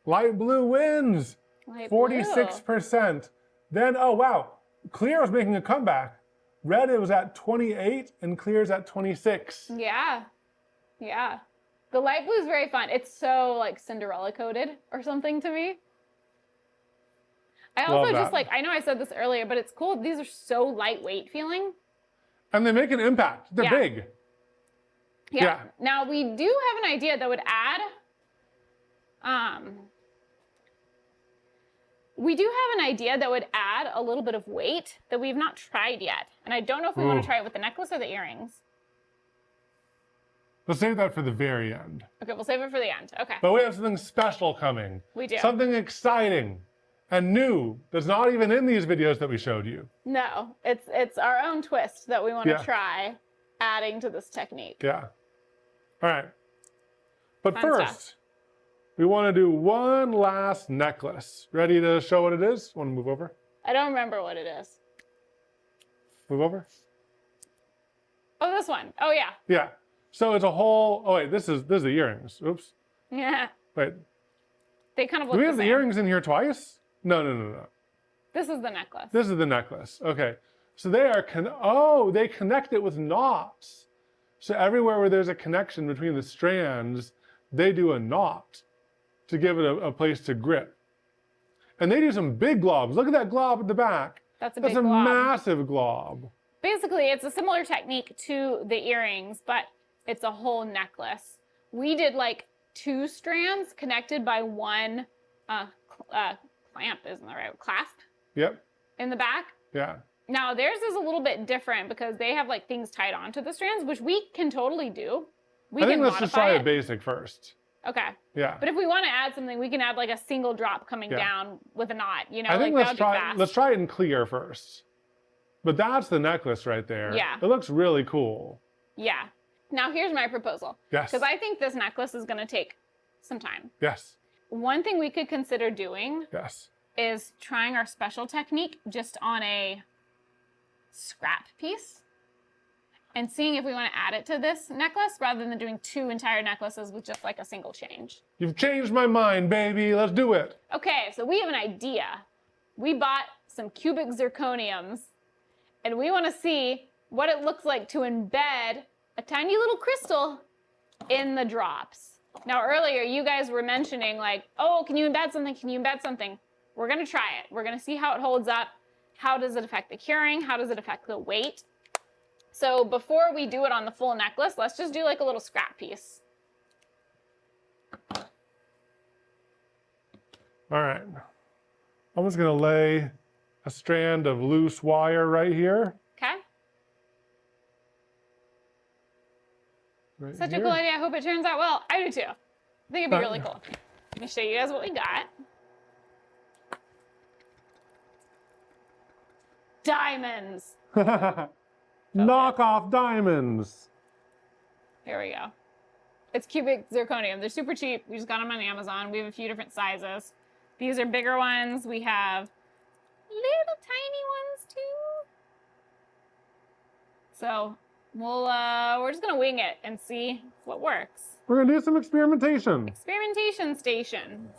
Light blue wins. Light 46%. Then, oh wow, clear was making a comeback. Red, it was at 28 and clear is at 26. Yeah. Yeah. The light blue is very fun. It's so like Cinderella coated or something to me. I also just like, I know I said this earlier, but it's cool. These are so lightweight feeling. And they make an impact. They're big. Yeah. Now we do have an idea that would add, a little bit of weight that we've not tried yet. And I don't know if we want to try it with the necklace or the earrings. We'll save that for the very end. Okay, we'll save it for the end. Okay. But we have something special coming. We do. Something exciting and new that's not even in these videos that we showed you. No, it's our own twist that we want to try adding to this technique. Yeah. All right. But Fun first, stuff. we want to do one last necklace. Ready to show what it is? Want to move over? I don't remember what it is. Move over? Oh, this one. Oh, yeah. Yeah. So it's a whole, oh wait, this is the earrings. Oops. Yeah. Wait. They kind of Do look we have the same. earrings in here twice? No. This is the necklace. This is the necklace. Okay. So they are, they connect it with knots. So everywhere where there's a connection between the strands, they do a knot to give it a place to grip. And they do some big globs. Look at that glob at the back. That's a big glob. glob. Massive glob. Basically, it's a similar technique to the earrings, but it's a whole necklace. We did like 2 strands connected by one clamp, isn't that right? Clasp? Yep. In the back. Yeah. Now theirs is a little bit different because they have like things tied onto the strands, which we can totally do. I think let's just try a basic first. Okay. Yeah. But if we want to add something, we can add like a single drop coming down with a knot. You know, I think like let's try it in clear first. But that's the necklace right there. Yeah. It looks really cool. Yeah. Now here's my proposal. Yes. Because I think this necklace is going to take some time. Yes. One thing we could consider doing Yes. is trying our special technique just on a scrap piece and seeing if we want to add it to this necklace rather than doing 2 entire necklaces with just like a single change. You've changed my mind, baby. Let's do it. Okay, so we have an idea. We bought some cubic zirconiums and we want to see what it looks like to embed a tiny little crystal in the drops. Now earlier you guys were mentioning like, oh, can you embed something? Can you embed something? We're going to try it. We're going to see how it holds up. How does it affect the curing? How does it affect the weight? So before we do it on the full necklace, let's just do like a little scrap piece. All right. I'm just going to lay a strand of loose wire right here. Okay. Right Such here. a cool idea. I hope it turns out well. I do too. I think it'd be really cool. Let me show you guys what we got. Diamonds. Knock off diamonds. Here we go. It's cubic zirconium. They're super cheap. We just got them on Amazon. We have a few different sizes. These are bigger ones. We have little tiny ones too. So we're just gonna wing it and see what works. We're going to do some experimentation. Experimentation station.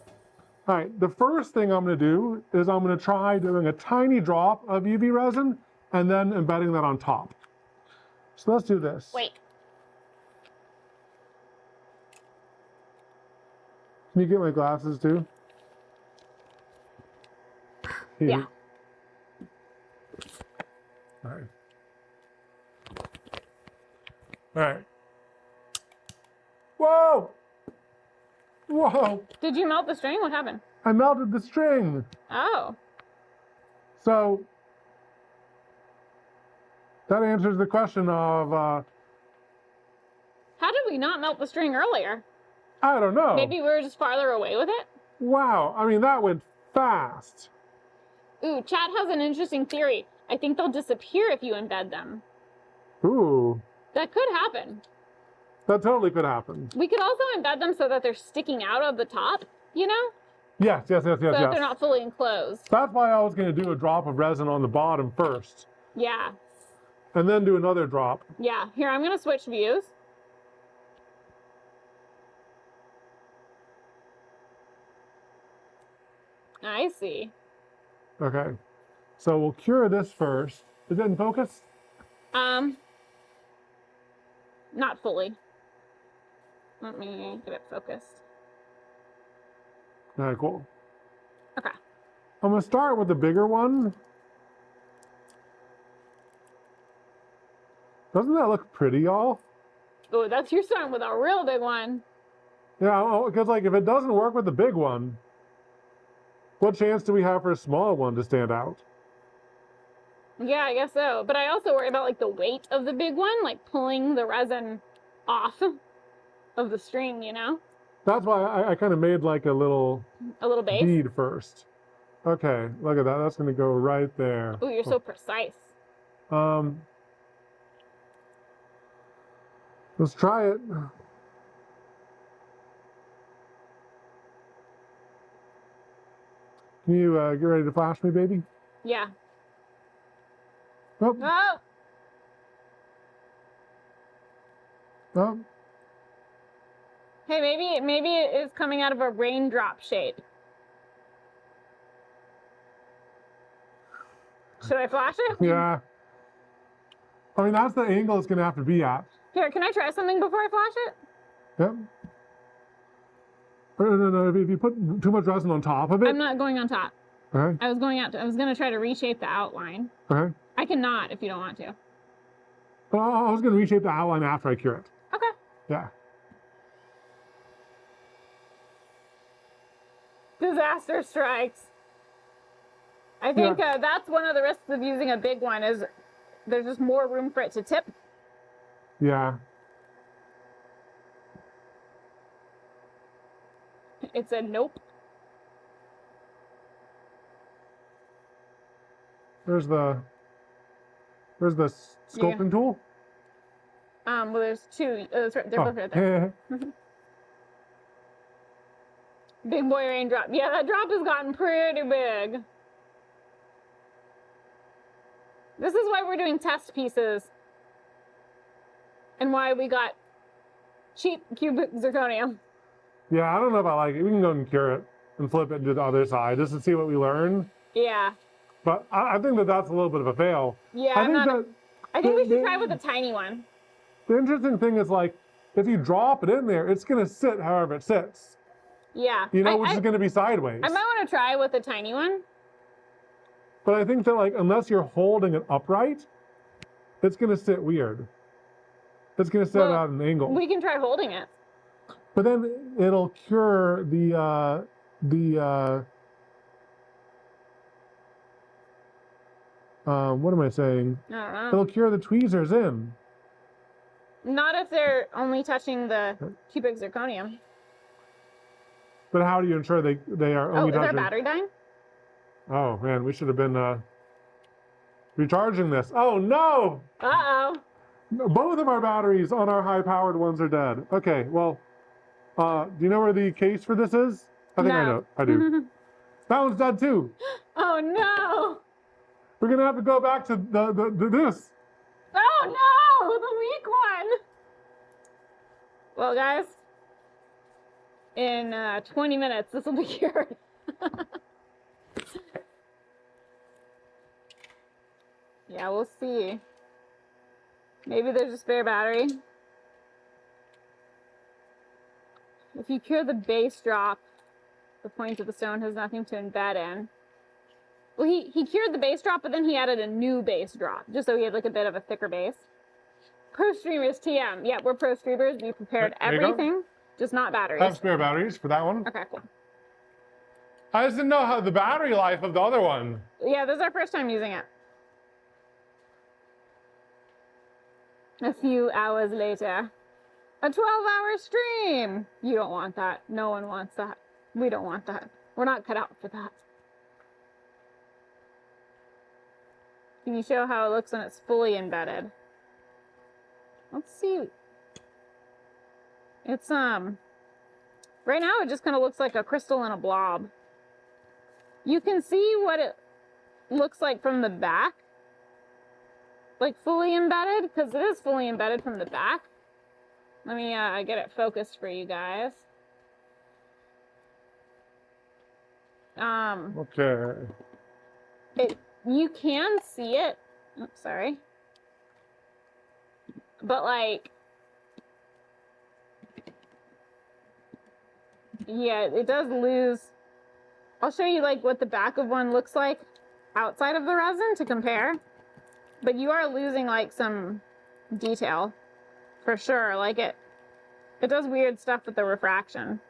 All right, the first thing I'm going to do is I'm going to try doing a tiny drop of UV resin and then embedding that on top. So let's do this. Wait. Can you get my glasses too? Yeah. All right. All right. Whoa! Whoa! Did you melt the string? What happened? I melted the string. Oh. So that answers the question of, How did we not melt the string earlier? I don't know. Maybe we were just farther away with it? Wow, I mean, that went fast. Ooh, Chad has an interesting theory. I think they'll disappear if you embed them. Ooh, That could happen. that totally could happen. We could also embed them so that they're sticking out of the top, you know? Yes, yes, yes, yes, So that yes. they're not fully enclosed. That's why I was going to do a drop of resin on the bottom first, Yeah. and then do another drop. Yeah. Here, I'm going to switch views. I see. Okay, so we'll cure this first. Is it in focus? Not fully. Let me get it focused. All right, cool. Okay. I'm going to start with the bigger one. Doesn't that look pretty, y'all? Oh, you're starting with a real big one. Yeah, because like if it doesn't work with the big one, what chance do we have for a small one to stand out? Yeah, I guess so. But I also worry about like the weight of the big one, like pulling the resin off of the string, you know? That's why I kind of made like a little base. bead first. Okay, look at that. That's going to go right there. Oh, you're so precise. Let's try it. Can you get ready to flash me, baby? Yeah. Oh, Oh! oh. Hey, maybe it is coming out of a raindrop shape. Should I flash it? Yeah. I mean, that's the angle it's going to have to be at. Here, can I try something before I flash it? Yep. No. If you put too much resin on top of it. I'm not going on top. Okay. I was going to try to reshape the outline. Okay. I cannot if you don't want to. Well, I was going to reshape the outline after I cure it. Okay. Yeah. Disaster strikes. I think that's one of the risks of using a big one is there's just more room for it to tip. Yeah. It's a nope. Where's the sculpting tool? Well, there's two. They're both right there. Big boy raindrop. Yeah, that drop has gotten pretty big. This is why we're doing test pieces. And why we got cheap cubic zirconium. Yeah, I don't know if I like it. We can go and cure it and flip it to the other side just to see what we learn. Yeah. But I think that's a little bit of a fail. Yeah, I think we should try with a tiny one. The interesting thing is, like, if you drop it in there, it's going to sit however it sits. Yeah. You know, which is going to be sideways. I might want to try with a tiny one. But I think that, like, unless you're holding it upright, it's going to sit weird. It's going to sit at an angle. We can try holding it. But then it'll cure what am I saying? I don't know. It'll cure the tweezers in. Not if they're only touching the cubic zirconium. But how do you ensure they are only is our touching? battery dying? Oh man, we should have been recharging this. Oh no! Uh-oh. Both of our batteries on our high-powered ones are dead. Okay, well, do you know where the case for this is? I think I know. I do. That one's dead too. Oh no! We're gonna have to go back to this. Oh no! The weak one! Well, guys, in 20 minutes, this will be cured. Yeah, we'll see. Maybe there's a spare battery. If you cure the base drop, the point of the stone has nothing to embed in. Well, he cured the base drop, but then he added a new base drop, just so he had like a bit of a thicker base. Pro streamers TM. Yeah, we're pro streamers. We prepared There you go. everything, just not batteries. I have spare batteries for that one. Okay, cool. I just didn't know how the battery life of the other one. Yeah, this is our first time using it. A few hours later. A 12-hour stream! You don't want that. No one wants that. We don't want that. We're not cut out for that. Can you show how it looks when it's fully embedded? Let's see. It's, right now it just kind of looks like a crystal in a blob. You can see what it looks like from the back. Like fully embedded, because it is fully embedded from the back. Let me get it focused for you guys. Okay. You can see it. Oops, sorry. But like, yeah, it does lose. I'll show you like what the back of one looks like outside of the resin to compare. But you are losing like some detail for sure. Like it does weird stuff with the refraction.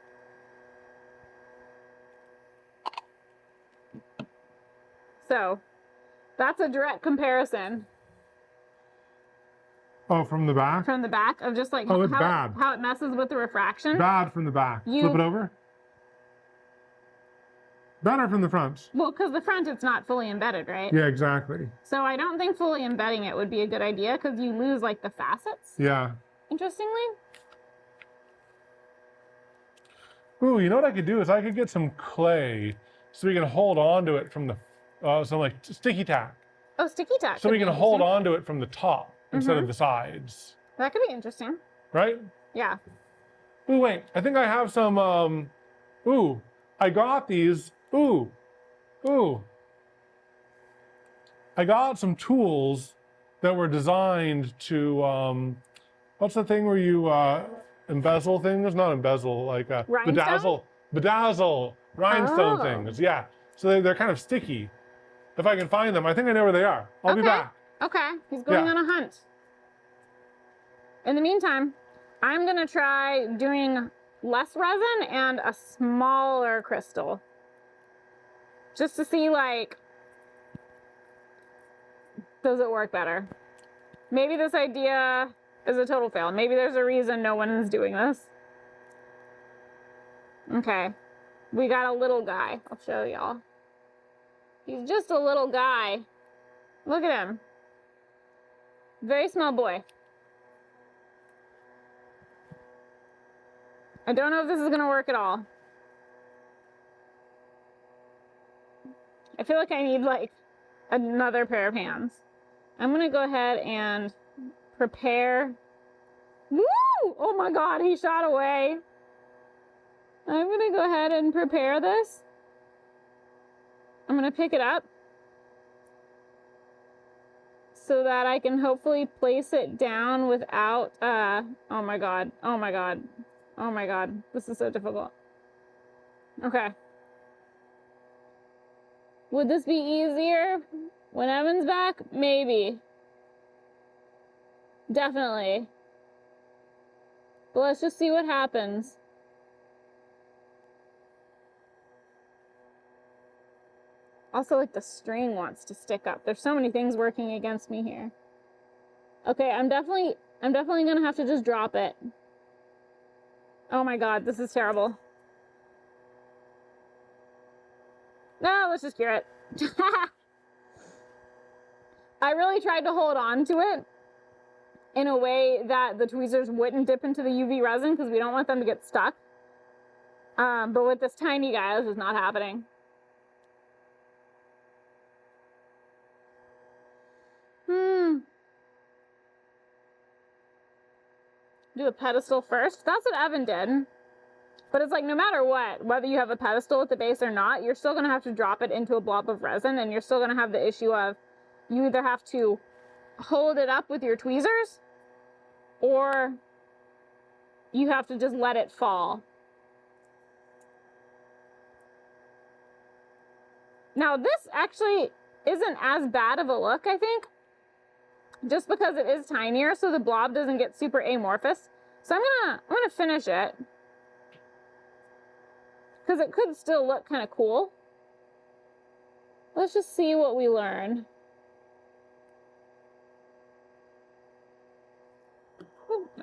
So that's a direct comparison. Oh, from the back? From the back of just like Oh, it's bad. How it messes with the refraction. Bad from the back. Flip it over. Better from the front. Well, because the front, it's not fully embedded, right? Yeah, exactly. So I don't think fully embedding it would be a good idea because you lose like the facets. Yeah. Interestingly. Ooh, you know what I could do is I could get some clay so we can hold on to it from the, some like sticky tack. Oh, sticky tack. So we can hold on to it from the top instead of the sides. That could be interesting. Right? Yeah. Ooh, wait. I think I have some, ooh, I got these. Ooh. I got some tools that were designed to, what's the thing where you embezzle things? Not embezzle, like bedazzle rhinestone things. Yeah. So they're kind of sticky. If I can find them, I think I know where they are. I'll be back. Okay. He's going on a hunt. In the meantime, I'm going to try doing less resin and a smaller crystal. Just to see, like, does it work better? Maybe this idea is a total fail. Maybe there's a reason no one is doing this. Okay. We got a little guy. I'll show y'all. He's just a little guy. Look at him. Very small boy. I don't know if this is going to work at all. I feel like I need like another pair of hands. I'm going to go ahead and prepare. Woo! Oh my God, he shot away. I'm going to go ahead and prepare this. I'm going to pick it up so that I can hopefully place it down without, oh my God, oh my God, oh my God, this is so difficult. Okay. Would this be easier when Evan's back? Maybe. Definitely. But let's just see what happens. Also, like, the string wants to stick up. There's so many things working against me here. Okay, I'm definitely gonna have to just drop it. Oh my God, this is terrible. No, let's just cure it. I really tried to hold on to it in a way that the tweezers wouldn't dip into the UV resin because we don't want them to get stuck. But with this tiny guy, this is not happening. Do a pedestal first. That's what Evan did. But it's like no matter what, whether you have a pedestal at the base or not, you're still going to have to drop it into a blob of resin, and you're still going to have the issue of you either have to hold it up with your tweezers or you have to just let it fall. Now this actually isn't as bad of a look, I think, just because it is tinier, so the blob doesn't get super amorphous. So I'm gonna finish it because it could still look kind of cool. Let's just see what we learn.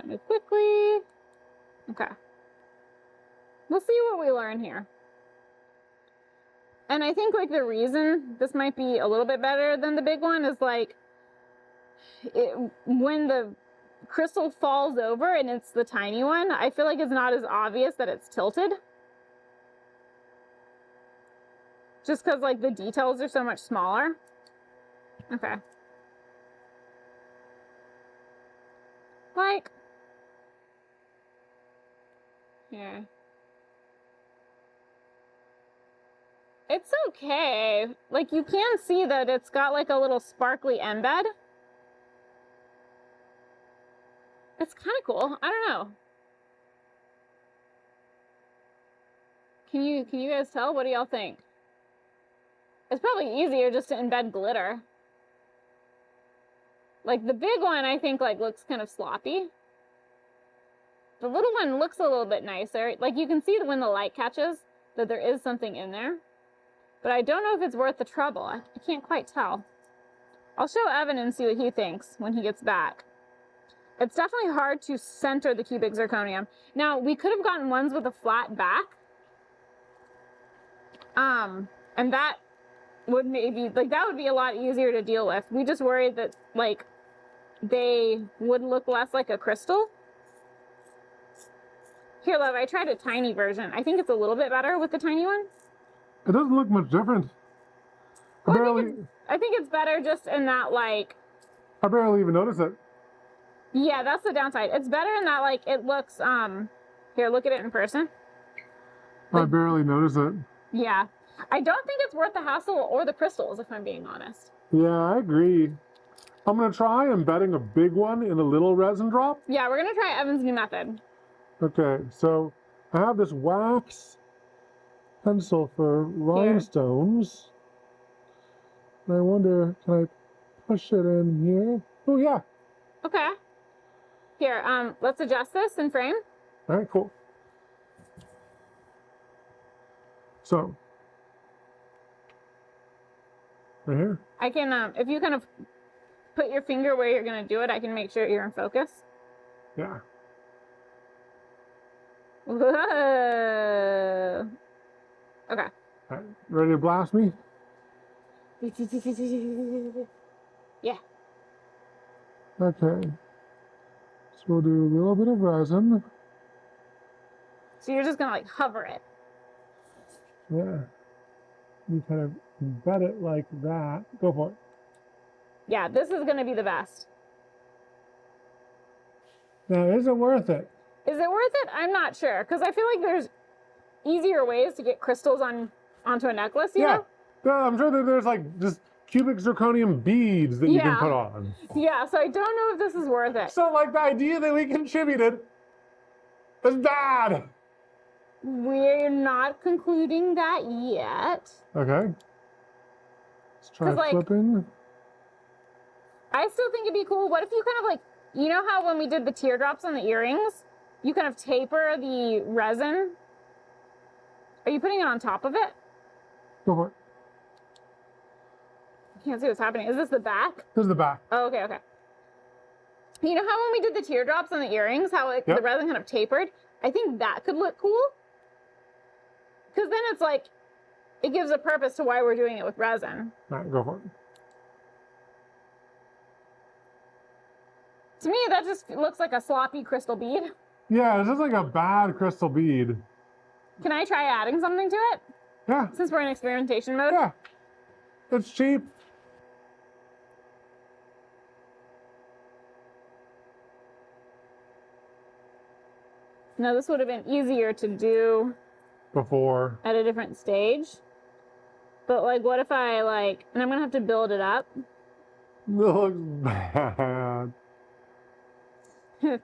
Move quickly. Okay. We'll see what we learn here. And I think like the reason this might be a little bit better than the big one is like when the crystal falls over and it's the tiny one, I feel like it's not as obvious that it's tilted. Just because like the details are so much smaller. Okay. Like, yeah. It's okay. Like you can see that it's got like a little sparkly embed. It's kind of cool. I don't know. Can you guys tell? What do y'all think? It's probably easier just to embed glitter. Like the big one, I think like looks kind of sloppy. The little one looks a little bit nicer. Like you can see that when the light catches that there is something in there. But I don't know if it's worth the trouble. I can't quite tell. I'll show Evan and see what he thinks when he gets back. It's definitely hard to center the cubic zirconium. Now, we could have gotten ones with a flat back. And that would maybe, like, that would be a lot easier to deal with. We just worried that, like, they would look less like a crystal. Here, love, I tried a tiny version. I think it's a little bit better with the tiny one. It doesn't look much different. I think it's better just in that, like... I barely even notice it. Yeah, that's the downside. It's better in that, like, it looks, here, look at it in person. I barely notice it. Yeah. I don't think it's worth the hassle or the crystals, if I'm being honest. Yeah, I agree. I'm going to try embedding a big one in a little resin drop. Yeah, we're going to try Evan's new method. Okay, so I have this wax pencil for rhinestones. And I wonder, can I push it in here? Oh, yeah. Okay. Here, let's adjust this in frame. All right, cool. So, right here. I can, if you kind of put your finger where you're going to do it, I can make sure you're in focus. Yeah. Whoa. Okay. All right, ready to blast me? Yeah. Okay. So we'll do a little bit of resin. So you're just going to like hover it. Yeah. You kind of embed it like that. Go for it. Yeah, this is going to be the best. Now, is it worth it? Is it worth it? I'm not sure, because I feel like there's easier ways to get crystals onto a necklace, you know? Yeah, I'm sure that there's like just cubic zirconium beads that you can put on. Yeah, so I don't know if this is worth it. So like the idea that we contributed is bad. We're not concluding that yet. Okay. Let's try 'Cause, like, flipping. I still think it'd be cool. What if you kind of like, you know how when we did the teardrops on the earrings, you kind of taper the resin? Are you putting it on top of it? Go for it. I can't see what's happening. Is this the back? This is the back. Oh, okay, okay. You know how when we did the teardrops on the earrings, how like, the resin kind of tapered? I think that could look cool. Because then it's like, it gives a purpose to why we're doing it with resin. All right, go for it. To me, that just looks like a sloppy crystal bead. Yeah, this is like a bad crystal bead. Can I try adding something to it? Yeah. Since we're in experimentation mode? Yeah. It's cheap. Now, this would have been easier to do Before. at a different stage. But, like, what if I, like, and I'm going to have to build it up. It looks bad. It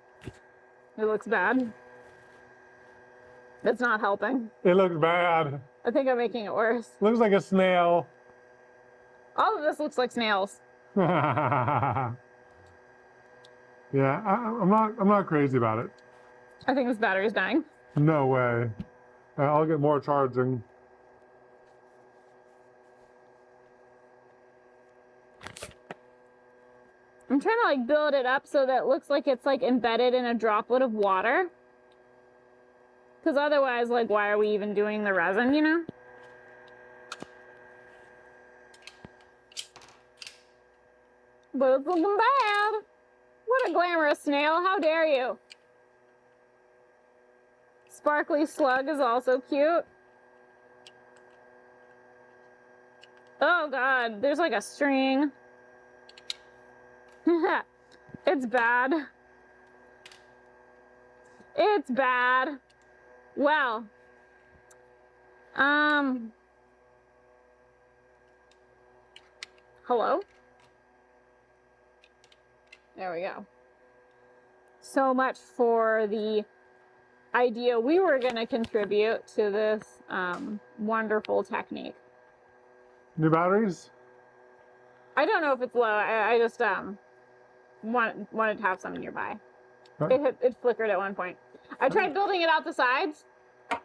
looks bad. It's not helping. It looks bad. I think I'm making it worse. Looks like a snail. All of this looks like snails. Yeah, I'm not crazy about it. I think this battery's dying. No way. I'll get more charging. I'm trying to like build it up so that it looks like it's like embedded in a droplet of water. Because otherwise, like, why are we even doing the resin, you know? But it's looking bad. What a glamorous snail. How dare you? Sparkly slug is also cute. Oh god, there's like a string. It's bad. It's bad. Well. Hello? There we go. So much for the idea we were going to contribute to this wonderful technique. New batteries? I don't know if it's low. I just wanted to have some nearby. Huh? It flickered at one point. I tried building it out the sides. It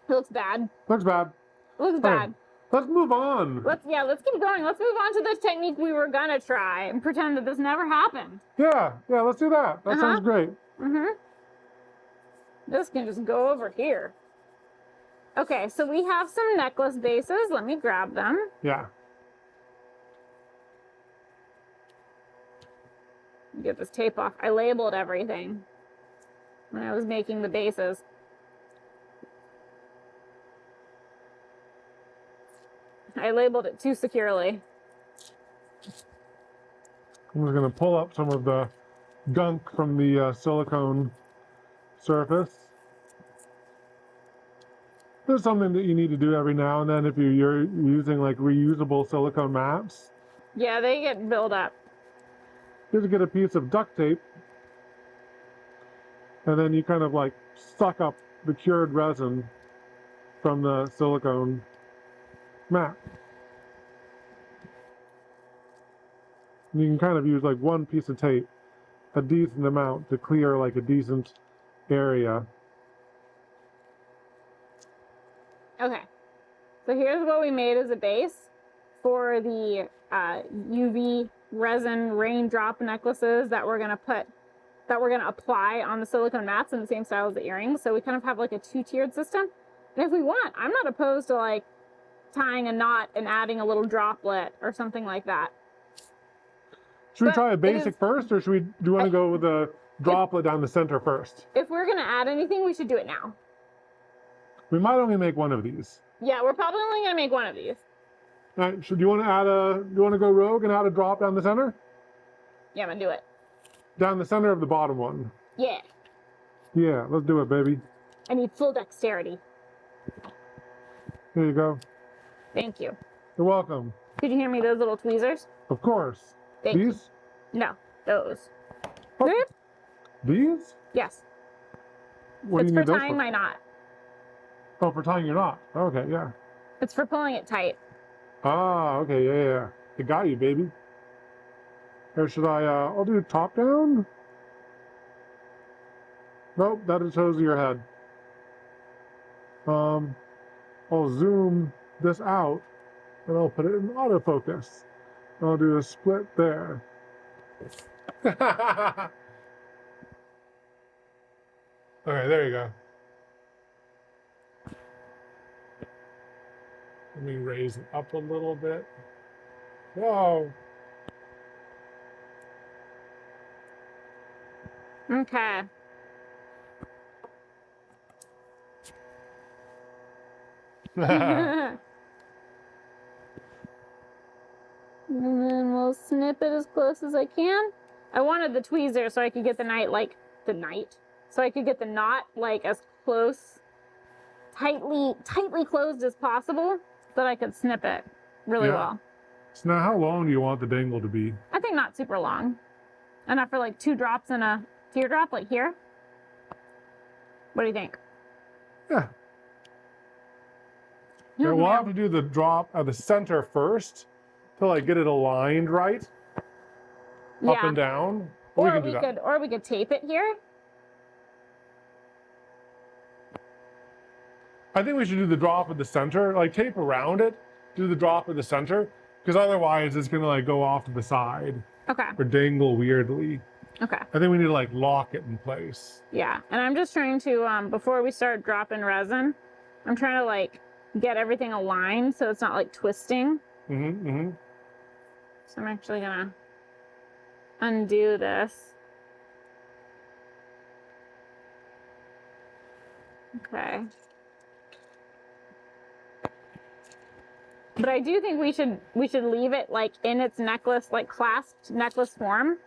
looks bad. Looks bad. It looks bad. Let's move on. Let's keep going. Let's move on to the technique we were gonna try and pretend that this never happened. Yeah, let's do that. That sounds great. This can just go over here. Okay, so we have some necklace bases. Let me grab them. Yeah. Get this tape off. I labeled everything when I was making the bases. I labeled it too securely. I'm just going to pull up some of the gunk from the silicone surface. There's something that you need to do every now and then if you're using like reusable silicone mats. Yeah, they get built up. You just get a piece of duct tape and then you kind of like suck up the cured resin from the silicone mat. You can kind of use like one piece of tape, a decent amount to clear like a decent area. Okay, so here's what we made as a base for the UV resin raindrop necklaces that we're gonna apply on the silicone mats in the same style as the earrings. So we kind of have like a two-tiered system. And if we want, I'm not opposed to like tying a knot and adding a little droplet or something like that. Should we try a basic first, or do you want to go with a droplet down the center first? If we're gonna add anything, we should do it now. We might only make one of these. Yeah, we're probably only gonna make one of these. All right, so do you want to go rogue and add a drop down the center? Yeah, I'm gonna do it. Down the center of the bottom one. Yeah. Yeah, let's do it, baby. I need full dexterity. Here you go. Thank you. You're welcome. Could you hear me those little tweezers? Of course. Thank you. These? No, those. Oh, these? Yes. What It's do you for need those tying for? my knot. Oh, for tying your knot. Okay, yeah. It's for pulling it tight. Ah, okay, yeah. I got you, baby. Or should I'll do top down? Nope, that just shows your head. I'll zoom this out and I'll put it in autofocus. I'll do a split there. Okay, there you go. Let me raise it up a little bit. Whoa. Okay. And then we'll snip it as close as I can. I wanted the tweezer so I could get so I could get the knot like as close, tightly closed as possible, so that I could snip it really well. So now how long do you want the dangle to be? I think not super long. Enough for like 2 drops in a teardrop, like here. What do you think? Yeah. Yeah, we'll have to do the drop at the center first to like get it aligned right, up and down. Or can do that. we could tape it here. I think we should do the drop at the center, like tape around it, do the drop at the center, because otherwise it's gonna like go off to the side Okay. or dangle weirdly. Okay. I think we need to like lock it in place. Yeah, and I'm just trying to, before we start dropping resin, I'm trying to like get everything aligned so it's not like twisting. So I'm actually gonna undo this. Okay. But I do think we should leave it like in its necklace, like clasped necklace form.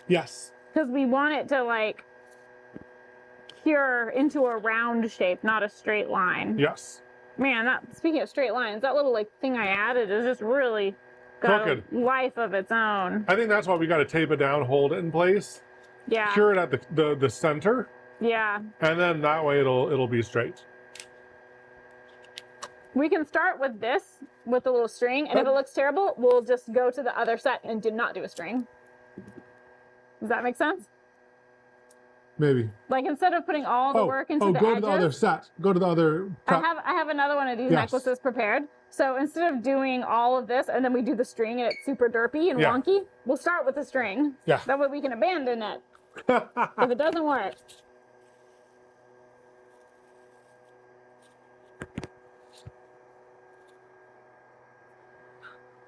Yes. Because we want it to like cure into a round shape, not a straight line. Yes. Man, speaking of straight lines, that little like thing I added is just really got Crooked. a life of its own. I think that's why we got to tape it down, hold it in place, Yeah. cure it at the center, Yeah. and then that way it'll be straight. We can start with this, with the little string, and if it looks terrible, we'll just go to the other set and not do a string. Does that make sense? Maybe. Like instead of putting all the work into the go edges, to the other set. Go to the other prep. I have another one of these Yes. necklaces prepared. So instead of doing all of this and then we do the string and it's super derpy and Yeah. wonky, we'll start with the string. Yeah. That way we can abandon it if it doesn't work.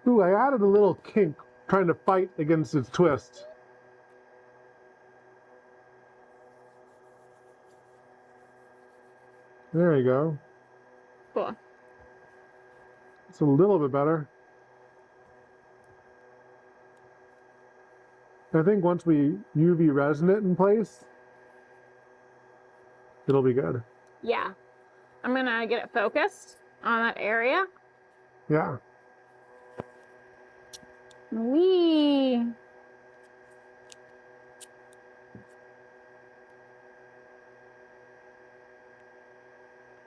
Ooh, I added a little kink trying to fight against its twist. There you go. Cool. It's a little bit better. I think once we UV resin it in place, it'll be good. Yeah. I'm gonna get it focused on that area. Yeah. Wee.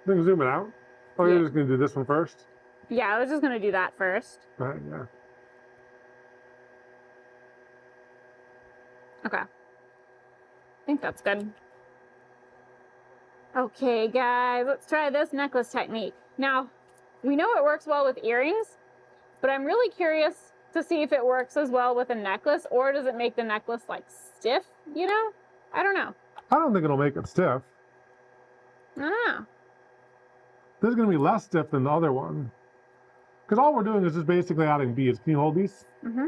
Then zoom it out. Oh, Yeah. you're just gonna do this one first? Yeah, I was just gonna do that first. Right, yeah. Okay. I think that's good. Okay, guys, let's try this necklace technique. Now, we know it works well with earrings, but I'm really curious to see if it works as well with a necklace, or does it make the necklace like stiff, you know? I don't know. I don't think it'll make it stiff. I don't know. This is gonna be less stiff than the other one. Because all we're doing is just basically adding beads. Can you hold these? Mm-hmm.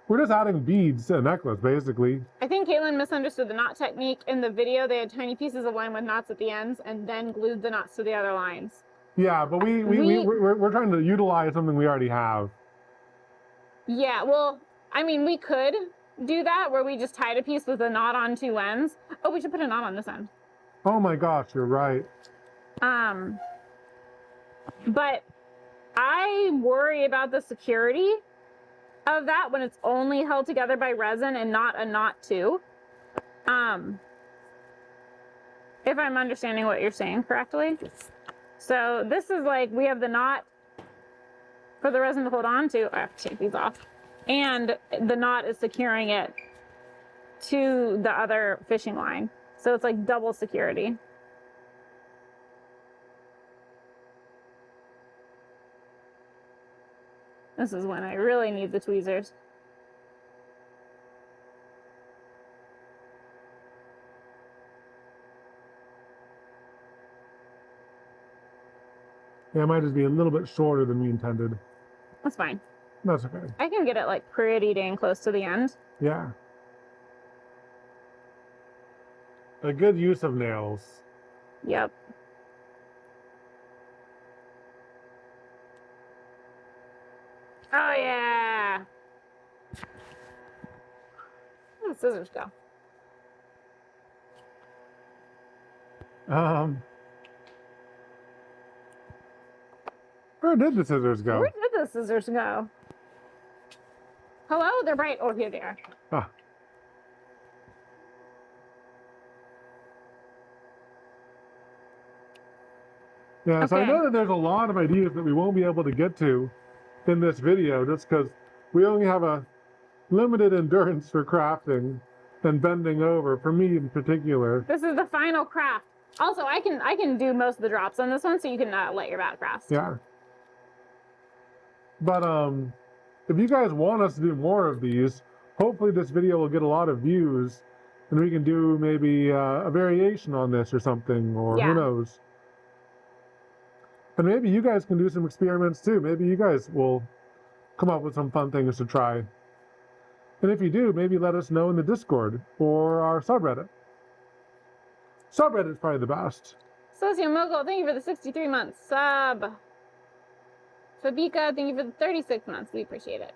We're just adding beads to a necklace, basically. I think Katelyn misunderstood the knot technique. In the video, they had tiny pieces of line with knots at the ends and then glued the knots to the other lines. Yeah, but we're trying to utilize something we already have. Yeah, well, I mean, we could do that where we just tied a piece with a knot on two ends. Oh, we should put a knot on this end. Oh my gosh, you're right. But I worry about the security of that when it's only held together by resin and not a knot too. If I'm understanding what you're saying correctly. So this is like, we have the knot for the resin to hold on to. I have to take these off. And the knot is securing it to the other fishing line. So it's like double security. This is when I really need the tweezers. Yeah, it might just be a little bit shorter than we intended. That's fine. That's okay. I can get it like pretty dang close to the end. Yeah. A good use of nails. Yep. Oh yeah. Where did the scissors go? Where did the scissors go? Where did the scissors go? Hello? They're right. Oh, here they are. Ah. Yeah, so I Okay. know that there's a lot of ideas that we won't be able to get to in this video just because we only have a limited endurance for crafting and bending over, for me in particular. This is the final craft. Also, I can do most of the drops on this one, so you can let your back rest. Yeah. But if you guys want us to do more of these, hopefully this video will get a lot of views and we can do maybe a variation on this or something, or Yeah. who knows. And maybe you guys can do some experiments too. Maybe you guys will come up with some fun things to try. And if you do, maybe let us know in the Discord or our subreddit. Subreddit's probably the best. Socio Mogul, thank you for the 63 months sub. Fabika, thank you for the 36 months. We appreciate it.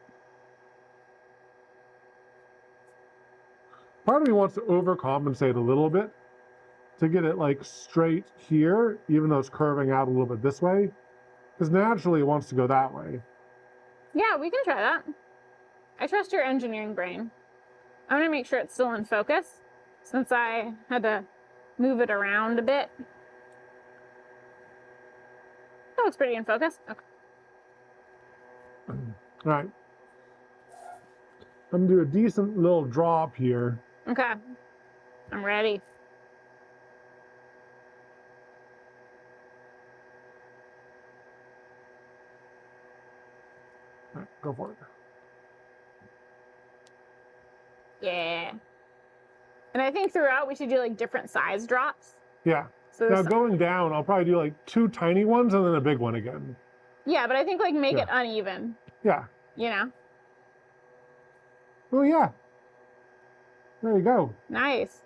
Part of me wants to overcompensate a little bit to get it like straight here, even though it's curving out a little bit this way, because naturally it wants to go that way. Yeah, we can try that. I trust your engineering brain. I'm gonna make sure it's still in focus since I had to move it around a bit. That looks pretty in focus. Okay. All right. I'm gonna do a decent little drop here. Okay. I'm ready. All right, go for it. Yeah. And I think throughout we should do like different size drops. Yeah. So Now this, going down, I'll probably do like 2 tiny ones and then a big one again. yeah, but I think like make Yeah. it uneven, Yeah. you know? Oh yeah. There you go. Nice.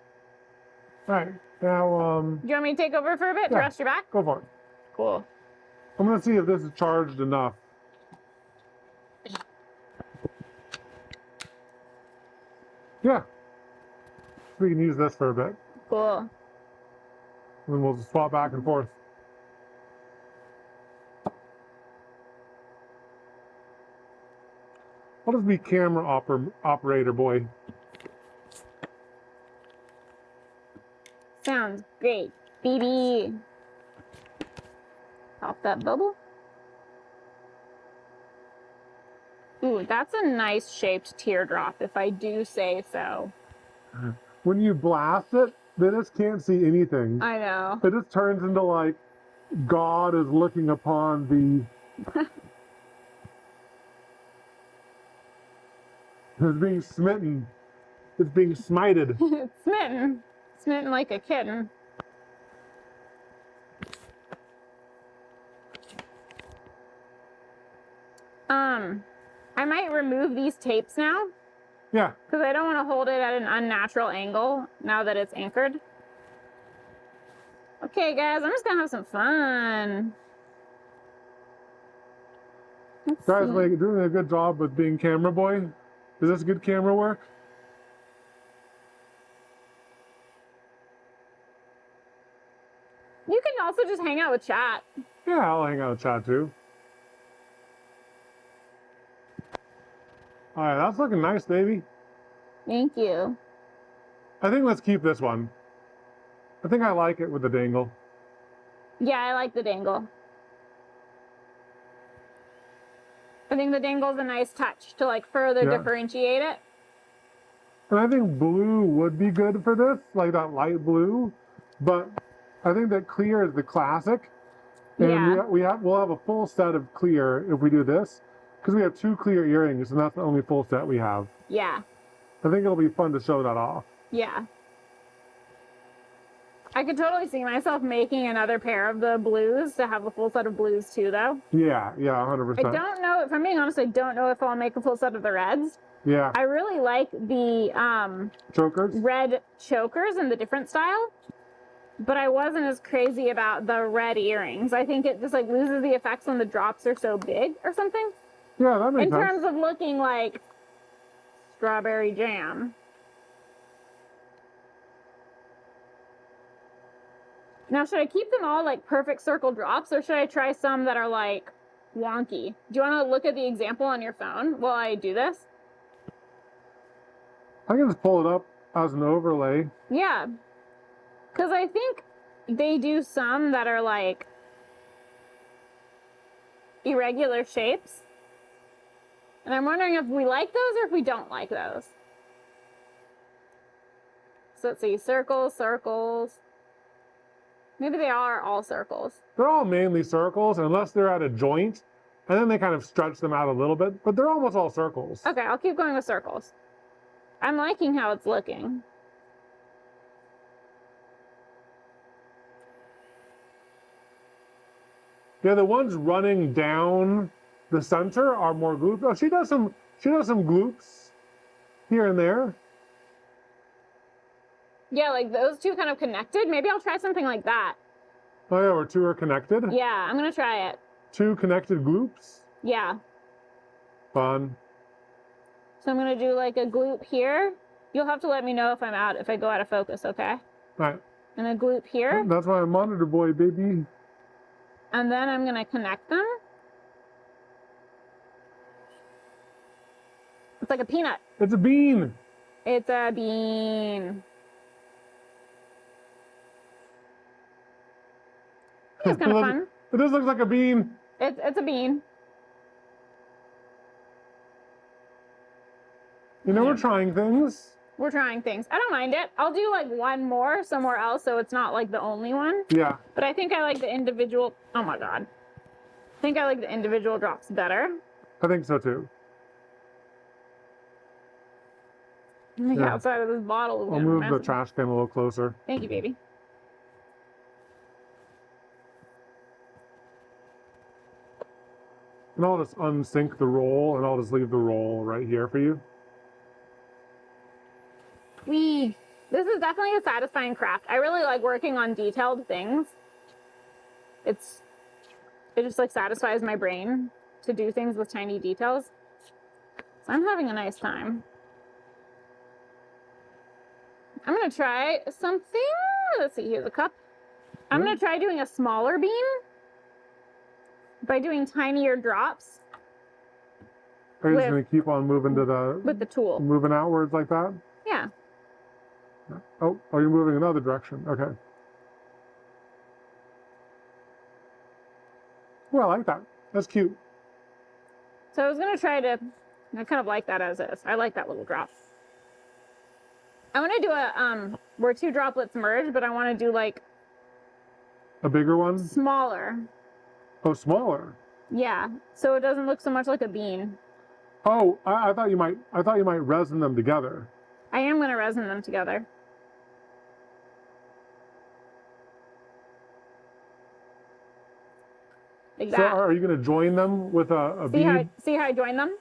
All right. Now, Do you want me to take over for a bit to Yeah. rest your back? go for it. Cool. I'm gonna see if this is charged enough. Yeah. We can use this for a bit. Cool. And then we'll just swap back and forth. I'll just be camera operator boy. Sounds great. BB. Pop that bubble. Ooh, that's a nice shaped teardrop, if I do say so. When you blast it, they just can't see anything. I know. It just turns into like God is looking upon the. It's being smitten. It's being smited. It's smitten. Smitten like a kitten. I might remove these tapes now Yeah. because I don't want to hold it at an unnatural angle now that it's anchored. Okay, guys, I'm just gonna have some fun. Let's Guys, see. like doing a good job with being camera boy. Is this good camera work? You can also just hang out with chat. Yeah, I'll hang out and chat too. All right, that's looking nice, baby. Thank you. I think let's keep this one. I think I like it with the dangle. Yeah, I like the dangle. I think the dangle's a nice touch to like further Yeah. differentiate it. And I think blue would be good for this, like that light blue. But I think that clear is the classic. And Yeah. we'll have a full set of clear if we do this, because we have 2 clear earrings, and that's the only full set we have. Yeah, I think it'll be fun to show that off. yeah. I could totally see myself making another pair of the blues to have a full set of blues too, though. Yeah, I 100%. don't know, if I'm being honest, I don't know if I'll make a full set of the reds. Yeah, I really like the chokers. red chokers in the different style, but I wasn't as crazy about the red earrings. I think it just like loses the effects when the drops are so big or something. Yeah, that makes In sense. terms of looking like strawberry jam. Now, should I keep them all like perfect circle drops, or should I try some that are like wonky? Do you want to look at the example on your phone while I do this? I can just pull it up as an overlay. Yeah. Because I think they do some that are like irregular shapes. And I'm wondering if we like those or if we don't like those. So let's see, circles, circles. Maybe they are all circles. They're all mainly circles, unless they're at a joint, and then they kind of stretch them out a little bit, but they're almost all circles. Okay, I'll keep going with circles. I'm liking how it's looking. Yeah, the ones running down the center are more gloops. Oh, she does some gloops here and there. Yeah, like those two kind of connected. Maybe I'll try something like that. Oh yeah, where two are connected? Yeah, I'm gonna try it. Two connected gloops? Yeah. Fun. So I'm gonna do like a gloop here. You'll have to let me know if I go out of focus, okay? All right. And a gloop here. That's why I'm monitor boy, baby. And then I'm gonna connect them. It's like a peanut. It's a bean. It's a bean. It's kind of fun. It just looks like a bean. It's a bean. You know, we're trying things. We're trying things. I don't mind it. I'll do like one more somewhere else so it's not like the only one. Yeah. But I think I like the individual. Oh my God. I think I like the individual drops better. I think so too. I think Yeah. outside of this bottle is I'll move the trash can a little closer. Thank you, baby. And I'll just unsync the roll, and I'll just leave the roll right here for you. This is definitely a satisfying craft. I really like working on detailed things. It just like satisfies my brain to do things with tiny details. So I'm having a nice time. I'm gonna try something. Let's see, here's a cup. I'm gonna try doing a smaller bean by doing tinier drops. Are you just gonna keep on moving to with the tool. Moving outwards like that? Yeah. Oh, you're moving another direction. Okay. Well, I like that. That's cute. So I was gonna try to, I kind of like that as is. I like that little drop. I want to do a, where two droplets merge, but I want to do like a bigger one? Smaller. Oh, smaller. Yeah. So it doesn't look so much like a bean. Oh, I thought you might resin them together. I am gonna resin them together. Like So that. are you going to join them with a bead? See how I join them?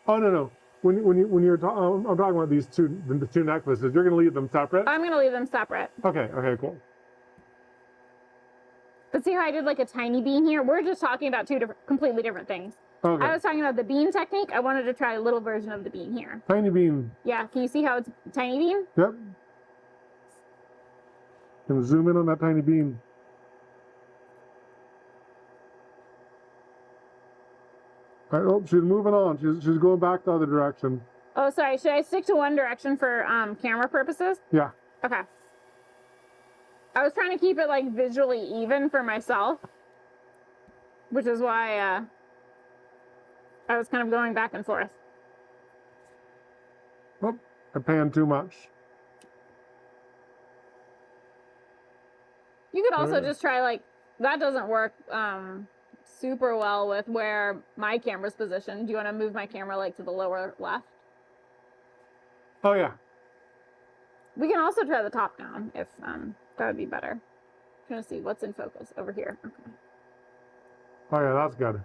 Oh no. When you're I'm talking about the two necklaces, you're going to leave them separate? I'm gonna leave them separate. Okay, cool. But see how I did like a tiny bean here? We're just talking about two completely different things. Okay. I was talking about the bean technique. I wanted to try a little version of the bean here. Tiny bean. Yeah, can you see how it's a tiny bean? Yep. Can zoom in on that tiny bean. All right, oh, she's moving on. She's going back the other direction. Oh, sorry. Should I stick to one direction for camera purposes? Yeah. Okay. I was trying to keep it like visually even for myself, which is why I was kind of going back and forth. Oh, I panned too much. You could also just try like, that doesn't work super well with where my camera's positioned. Do you want to move my camera like to the lower left? Oh yeah. We can also try the top down if that would be better. I'm trying to see what's in focus over here. Okay. Oh yeah, that's good.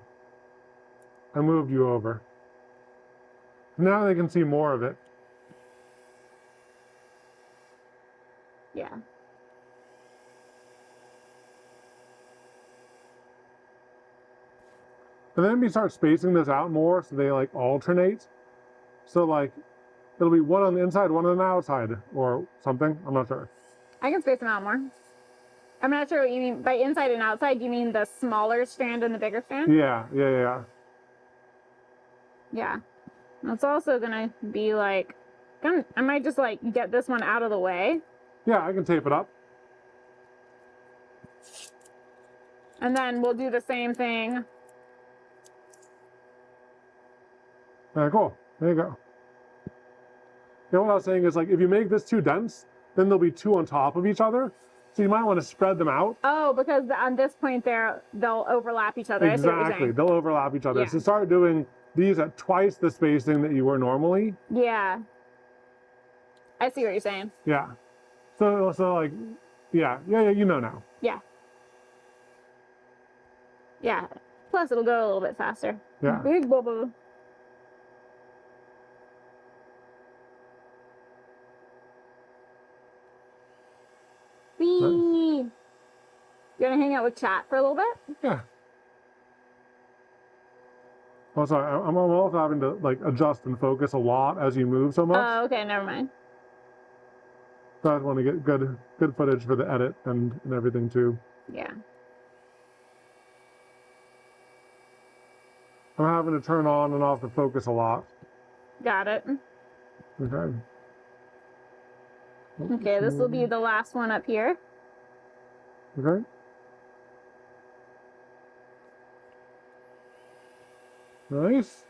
I moved you over. Now they can see more of it. Yeah. And then we start spacing this out more so they like alternate. So like it'll be one on the inside, one on the outside or something. I'm not sure. I can space them out more. I'm not sure what you mean by inside and outside. Do you mean the smaller strand and the bigger strand? Yeah. Yeah. That's also gonna be like, I might just like get this one out of the way. Yeah, I can tape it up. And then we'll do the same thing All right, cool. There you go. Yeah, what I was saying is like if you make this too dense, then there'll be two on top of each other. So you might want to spread them out. Oh, because on this point they'll overlap each other. I see what you're Exactly. saying. They'll overlap each other. Yeah. So start doing these at twice the spacing that you were normally. Yeah. I see what you're saying. Yeah. So like, yeah, you know now. Yeah. Yeah. Plus it'll go a little bit faster. Yeah. Big bubble. Whee! You gonna hang out with chat for a little bit? Yeah. Oh, sorry. I'm also having to like adjust and focus a lot as you move so much. Oh, okay, never mind. So I want to get good footage for the edit and everything too. Yeah. I'm having to turn on and off the focus a lot. Got it. Okay. Okay, this will be the last one up here. Okay. Nice.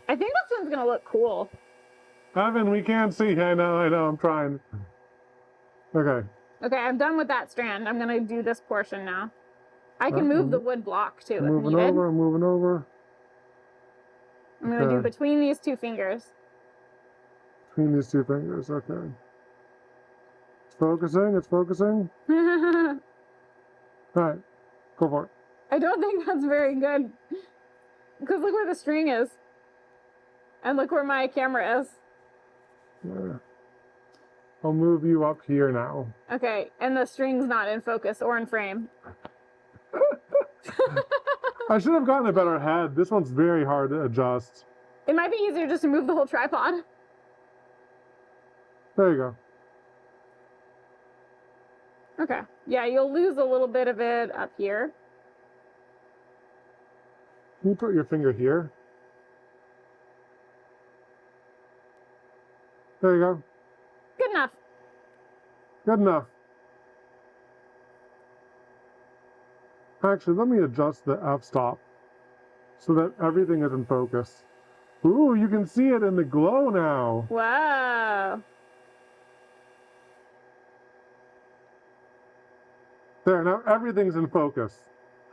I think this one's gonna look cool. Evan, we can't see. I know, I'm trying. Okay. Okay, I'm done with that strand. I'm gonna do this portion now. I can move the wood block too if Moving needed. over, moving over. I'm gonna do Okay. between these two fingers. Between these two fingers, okay. It's focusing. I All right, go for it. don't think that's very good. Because look where the string is. And look where my camera is. Yeah. I'll move you up here now. Okay, and the string's not in focus or in frame. I should have gotten a better head. This one's very hard to adjust. It might be easier just to move the whole tripod. There you go. Okay. Yeah, you'll lose a little bit of it up here. Can you put your finger here? There you go. Good enough. Good enough. Actually, let me adjust the f-stop so that everything is in focus. Ooh, you can see it in the glow now. Wow. There, now everything's in focus.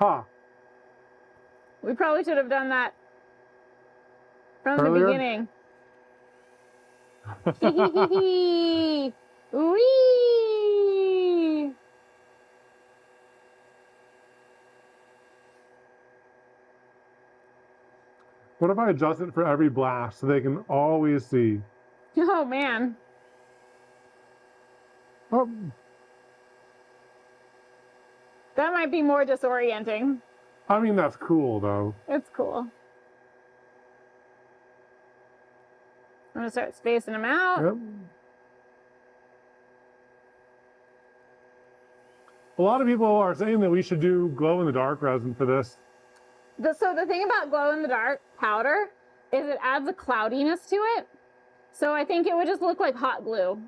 Ha. We probably should have done that from Earlier? the beginning. Whee! What if I adjust it for every blast so they can always see? Oh man. Oh, That might be more disorienting. I mean, that's cool, though. It's cool. I'm gonna start spacing them out. Yep. A lot of people are saying that we should do glow-in-the-dark resin for this. So the thing about glow-in-the-dark powder is it adds a cloudiness to it. So I think it would just look like hot glue.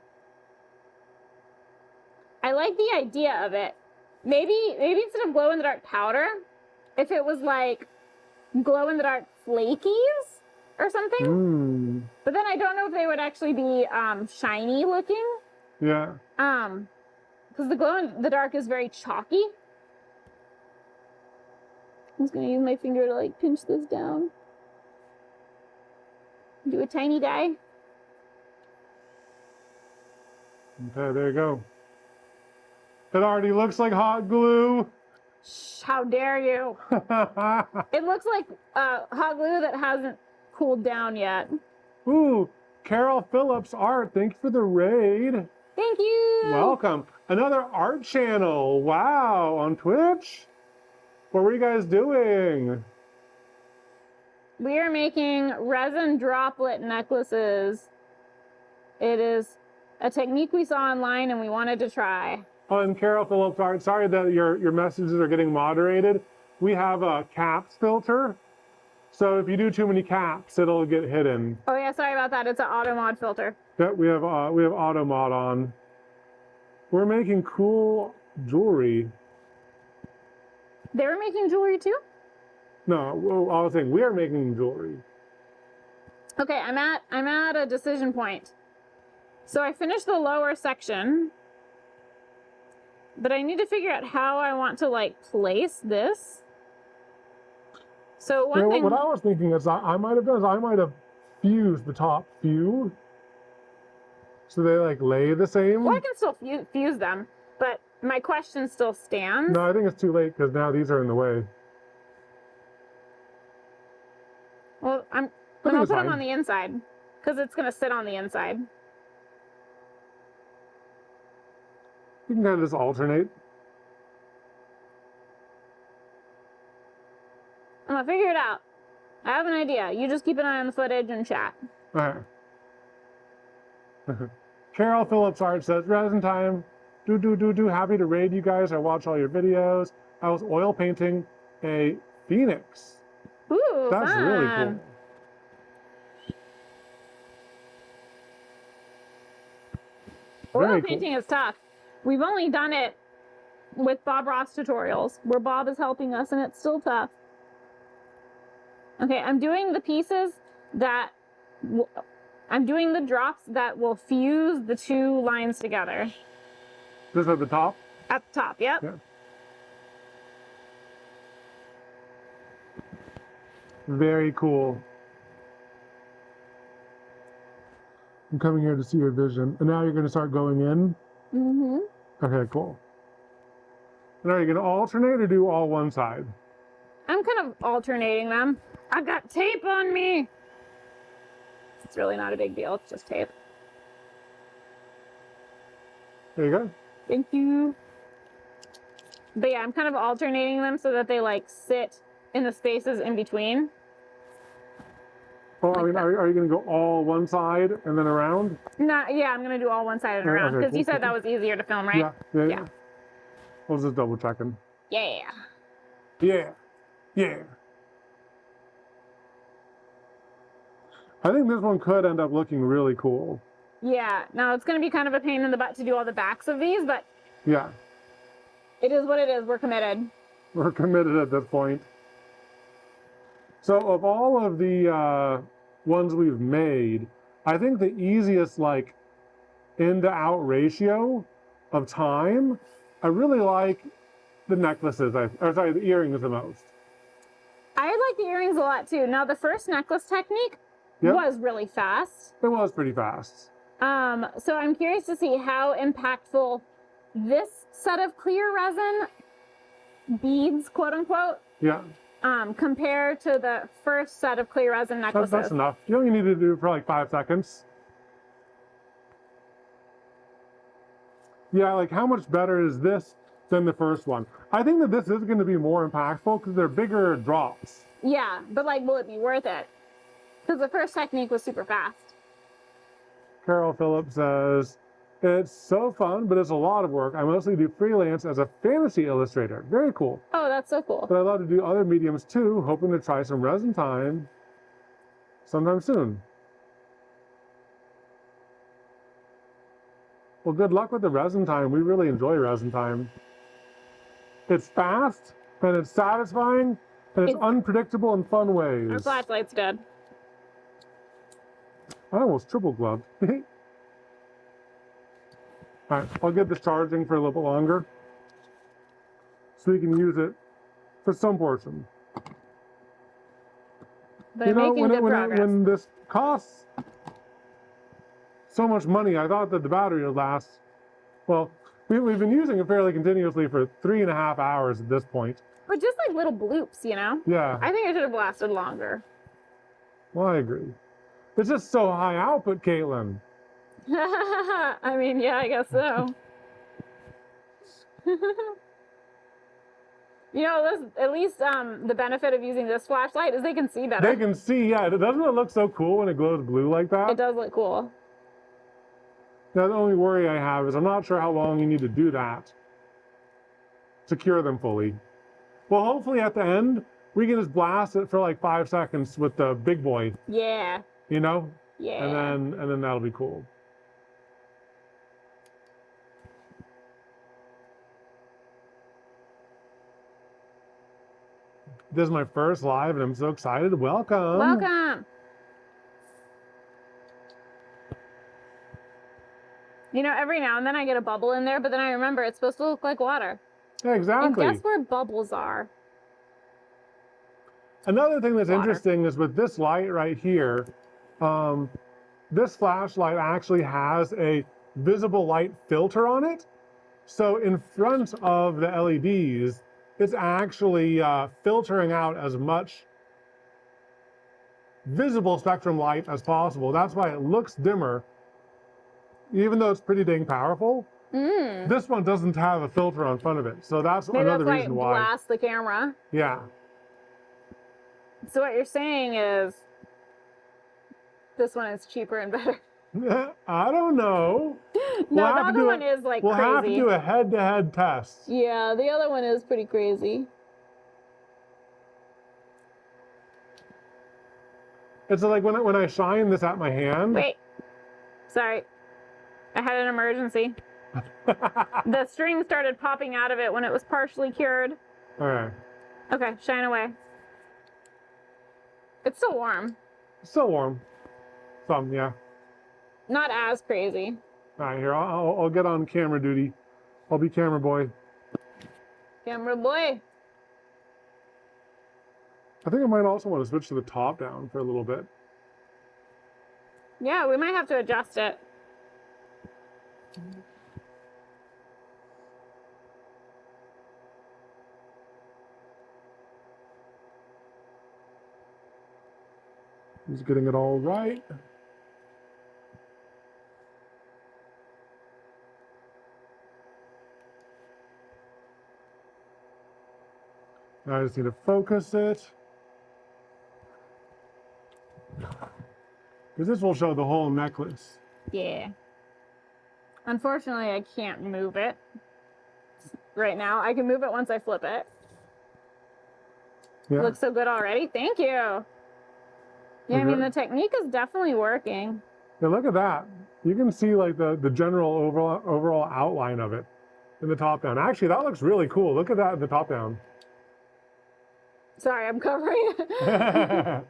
I like the idea of it. Maybe instead of glow-in-the-dark powder, if it was like glow-in-the-dark flakies or something. But then I don't know if they would actually be shiny looking. Yeah. Because the glow-in-the-dark is very chalky. I'm just gonna use my finger to like pinch this down. Do a tiny die. Okay, there you go. It already looks like hot glue. Shh, how dare you? It looks like hot glue that hasn't cooled down yet. Ooh, Carol Phillips Art, thank you for the raid. Thank you. Welcome. Another art channel. Wow, on Twitch? What were you guys doing? We are making resin droplet necklaces. It is a technique we saw online and we wanted to try. Oh, and Carol Phillips Art, sorry that your messages are getting moderated. We have a caps filter. So if you do too many caps, it'll get hidden. Oh yeah, sorry about that. It's an auto mod filter. Yeah, we have auto mod on. We're making cool jewelry. They were making jewelry too? No, well, I was saying we are making jewelry. Okay, I'm at a decision point. So I finished the lower section, but I need to figure out how I want to like place this. So one thing. What I was thinking is I might have done is I might have fused the top few, so they like lay the same. Well, I can still fuse them, but my question still stands. No, I think it's too late because now these are in the way. Well, I'm think gonna it's put them fine. on the inside because it's gonna sit on the inside. You can kind of just alternate. I'm gonna figure it out. I have an idea. You just keep an eye on the footage and chat. All right. Carol Phillips Art says, Resin time. Happy to raid you guys. I watch all your videos. I was oil painting a phoenix. Ooh, That's fun. really cool. Oil Very cool. painting is tough. We've only done it with Bob Ross tutorials, where Bob is helping us, and it's still tough. Okay, I'm doing the pieces that... I'm doing the drops that will fuse the two lines together. This at the top? At the top, yep. Yeah. Very cool. I'm coming here to see your vision. And now you're going to start going in? Mm-hmm. Okay, cool. And are you going to alternate or do all one side? I'm kind of alternating them. I got tape on me. It's really not a big deal. It's just tape. There you go. Thank you. But yeah, I'm kind of alternating them so that they like sit in the spaces in between. Oh, I mean, are you going to go all one side and then around? No, yeah, I'm gonna do all one side and around Okay, because cool, you said cool. that was easier to film, right? Yeah. I was just double checking. Yeah. Yeah. I think this one could end up looking really cool. Yeah. Now it's gonna be kind of a pain in the butt to do all the backs of these, but Yeah, it is what it is. We're committed. we're committed at this point. So of all of the ones we've made, I think the easiest like in to out ratio of time, I really like the necklaces, the earrings the most. I like the earrings a lot too. Now the first necklace technique Yep. was really fast. It was pretty fast. So I'm curious to see how impactful this set of clear resin beads, quote unquote, Yeah, compared to the first set of clear resin necklaces. that's enough. You only need to do it for like 5 seconds. Yeah, like how much better is this than the first one? I think that this is going to be more impactful because they're bigger drops. Yeah, but like, will it be worth it? Because the first technique was super fast. Carol Phillips says, it's so fun, but it's a lot of work. I mostly do freelance as a fantasy illustrator. Very cool. Oh, that's so cool. But I love to do other mediums too, hoping to try some resin time sometime soon. Well, good luck with the resin time. We really enjoy resin time. It's fast, and it's satisfying, and it's unpredictable in fun ways. Our flashlight's dead. I almost triple gloved. All right, I'll get this charging for a little bit longer so we can use it for some portion. They're making good progress. when this costs so much money, I thought that the battery would last. Well, we've been using it fairly continuously for 3.5 hours at this point. But just like little bloops, you know? Yeah, I think it should have lasted longer. well, I agree. It's just so high output, Katelyn. I mean, yeah, I guess so. You know, this, at least the benefit of using this flashlight is they can see better. They can see, yeah. Doesn't it look so cool when it glows blue like that? It does look cool. Now, the only worry I have is I'm not sure how long you need to do that to cure them fully. Well, hopefully at the end, we can just blast it for like 5 seconds with the big boy, Yeah. you know? Yeah. And then that'll be cool. This is my first live and I'm so excited. Welcome. Welcome. You know, every now and then I get a bubble in there, but then I remember it's supposed to look like water. Exactly. And guess where bubbles are? Another thing that's Water. interesting is with this light right here, this flashlight actually has a visible light filter on it. So in front of the LEDs, it's actually filtering out as much visible spectrum light as possible. That's why it looks dimmer, even though it's pretty dang powerful. This one doesn't have a filter on front of it. So that's Maybe another that's why reason it why. blasts the camera. Yeah. So what you're saying is this one is cheaper and better. I don't know. No, the other one is like we'll crazy. We'll have to do a head-to-head test. Yeah, the other one is pretty crazy. It's like when I shine this at my hand. Wait. Sorry. I had an emergency. The string started popping out of it when it was partially cured. All right. Okay, shine away. It's still warm. Still warm. Some, yeah. Not as crazy. All right, here, I'll get on camera duty. I'll be camera boy. Camera boy. I think I might also want to switch to the top down for a little bit. Yeah, we might have to adjust it. He's getting it all right. Now I just need to focus it. Because this will show the whole necklace. Yeah. Unfortunately, I can't move it right now. I can move it once I flip it. Yeah. Looks so good already. Thank you. Yeah, I mean, the technique is definitely working. Yeah, look at that. You can see like the general overall outline of it in the top down. Actually, that looks really cool. Look at that in the top down. Sorry, I'm covering it.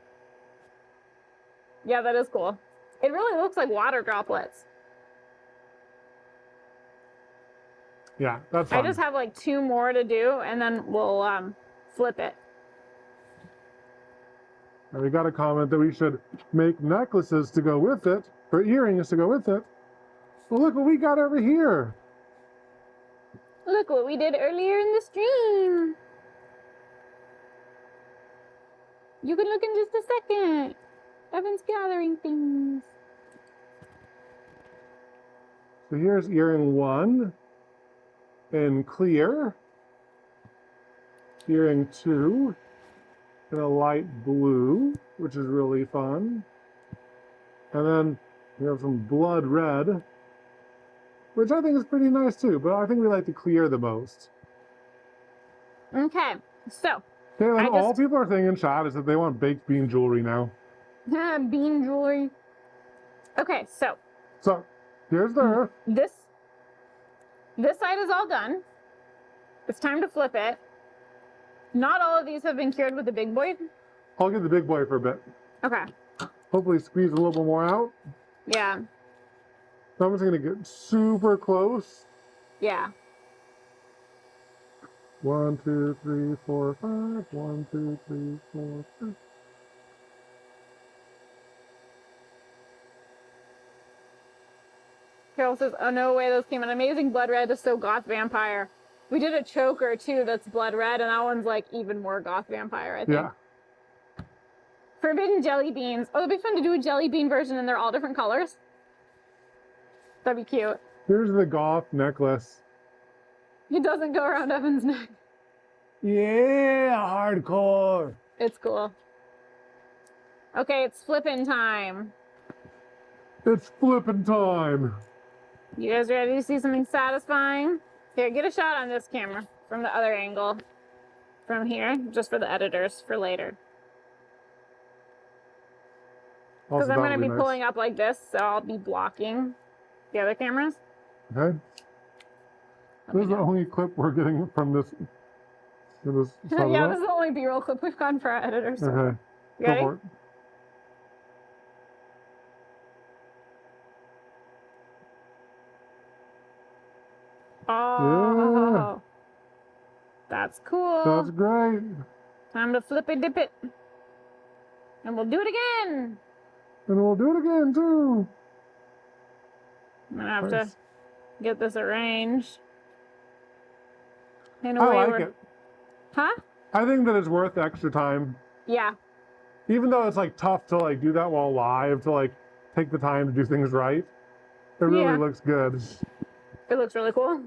Yeah, that is cool. It really looks like water droplets. Yeah, that's fun. I just have like 2 more to do, and then we'll flip it. And we got a comment that we should make necklaces to go with it, or earrings to go with it. Well, look what we got over here. Look what we did earlier in the stream. You can look in just a second. Evan's gathering things. So here's earring 1 in clear. Earring 2 in a light blue, which is really fun. And then we have some blood red, which I think is pretty nice too, but I think we like the clear the most. Okay, so. Katelyn, all people are saying in chat is that they want baked bean jewelry now. Bean jewelry. Okay, so. So, here's the This side is all done. It's time to flip it. Not all of these have been cured with the big boy. I'll get the big boy for a bit. Okay. Hopefully squeeze a little bit more out. Yeah. I'm just gonna get super close. Yeah. 1, 2, 3, 4, 5. 1, 2, 3, 4, 5. Carol says, oh no way, those came in amazing. Blood red is so goth vampire. We did a choker too that's blood red, and that one's like even more goth vampire, I think. Yeah. Forbidden jelly beans. Oh, it'd be fun to do a jelly bean version and they're all different colors. That'd be cute. Here's the goth necklace. It doesn't go around Evan's neck. Yeah, hardcore. It's cool. Okay, it's flipping time. It's flipping time. You guys ready to see something satisfying? Here, get a shot on this camera from the other angle. From here, just for the editors for later. Because I'm going to be pulling up like this, so I'll be blocking the other cameras. Okay. This is the only clip we're getting from this. Yeah, this is the only B-roll clip we've gotten for our editors. So. Okay. You ready? Go for it. Oh, that's cool. That's great. Time to flip it, dip it. And we'll do it again. And we'll do it again, too. I'm going to have Nice. to get this arranged. In a I way like where... it. Huh? I think that it's worth the extra time. Yeah. Even though it's like tough to like do that while live, to like take the time to do things right. It really Yeah. looks good. It looks really cool.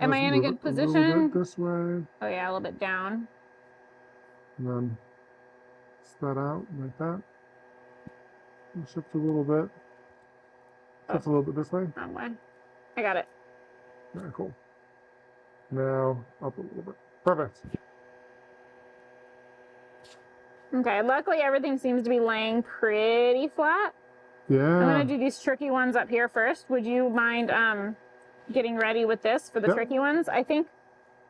Am I Let's in a move good it a little position? bit this way. Oh yeah, a little bit down. And then spread out like that. And shift a little bit. Shift a little bit this way. Wrong way. I got it. Very cool. Now up a little bit. Perfect. Okay, luckily everything seems to be laying pretty flat. Yeah. I'm gonna do these tricky ones up here first. Would you mind getting ready with this for the Yep. tricky ones? I think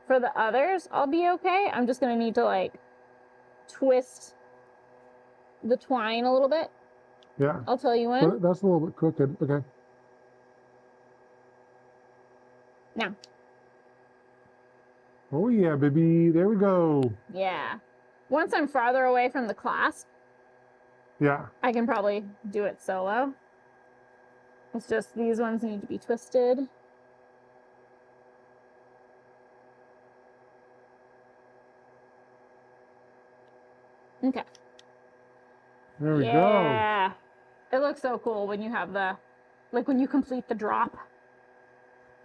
for the others, I'll be okay. I'm just gonna need to like twist the twine a little bit. Yeah. I'll tell you when. But that's a little bit crooked. Okay. Now. Oh yeah, baby. There we go. Yeah. Once I'm farther away from the clasp, Yeah. I can probably do it solo. It's just these ones need to be twisted. Okay. There we go. Yeah. It looks so cool when you have the, like when you complete the drop.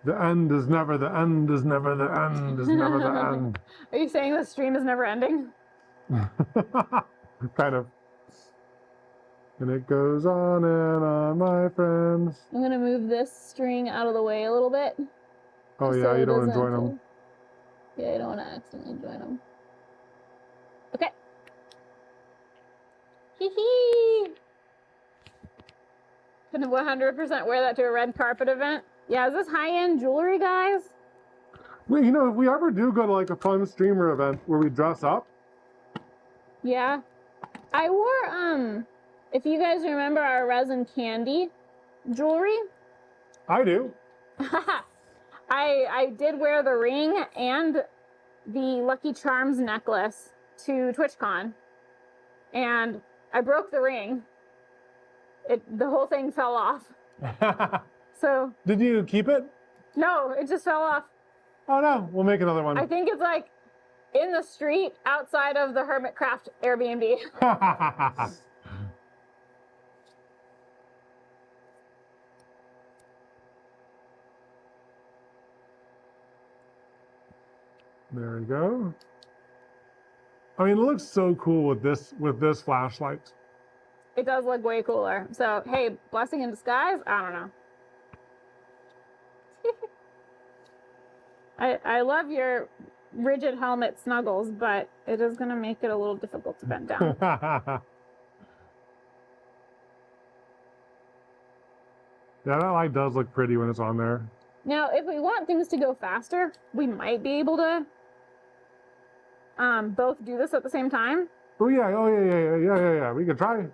The end is never the end is never the end is never the end. Are you saying the stream is never ending? Kind of. And it goes on and on, my friends. I'm gonna move this string out of the way a little bit. Oh just yeah, so you it don't want to doesn't, join them. Yeah, I don't want to accidentally join them. Okay. Hee hee. Can 100% wear that to a red carpet event? Yeah, is this high-end jewelry, guys? Well, you know, if we ever do go to like a fun streamer event where we dress up. Yeah. I wore, if you guys remember our resin candy jewelry, I do. I did wear the ring and the Lucky Charms necklace to TwitchCon, and I broke the ring. The whole thing fell off. So Did you keep it? no, it just fell off. Oh no, we'll make another one. I think it's like in the street outside of the Hermitcraft Airbnb. There we go. I mean, it looks so cool with this flashlight. It does look way cooler. So hey, blessing in disguise? I don't know. I love your rigid helmet snuggles, but it is going to make it a little difficult to bend down. Yeah, that light does look pretty when it's on there. Now, if we want things to go faster, we might be able to both do this at the same time. Oh yeah. We could try.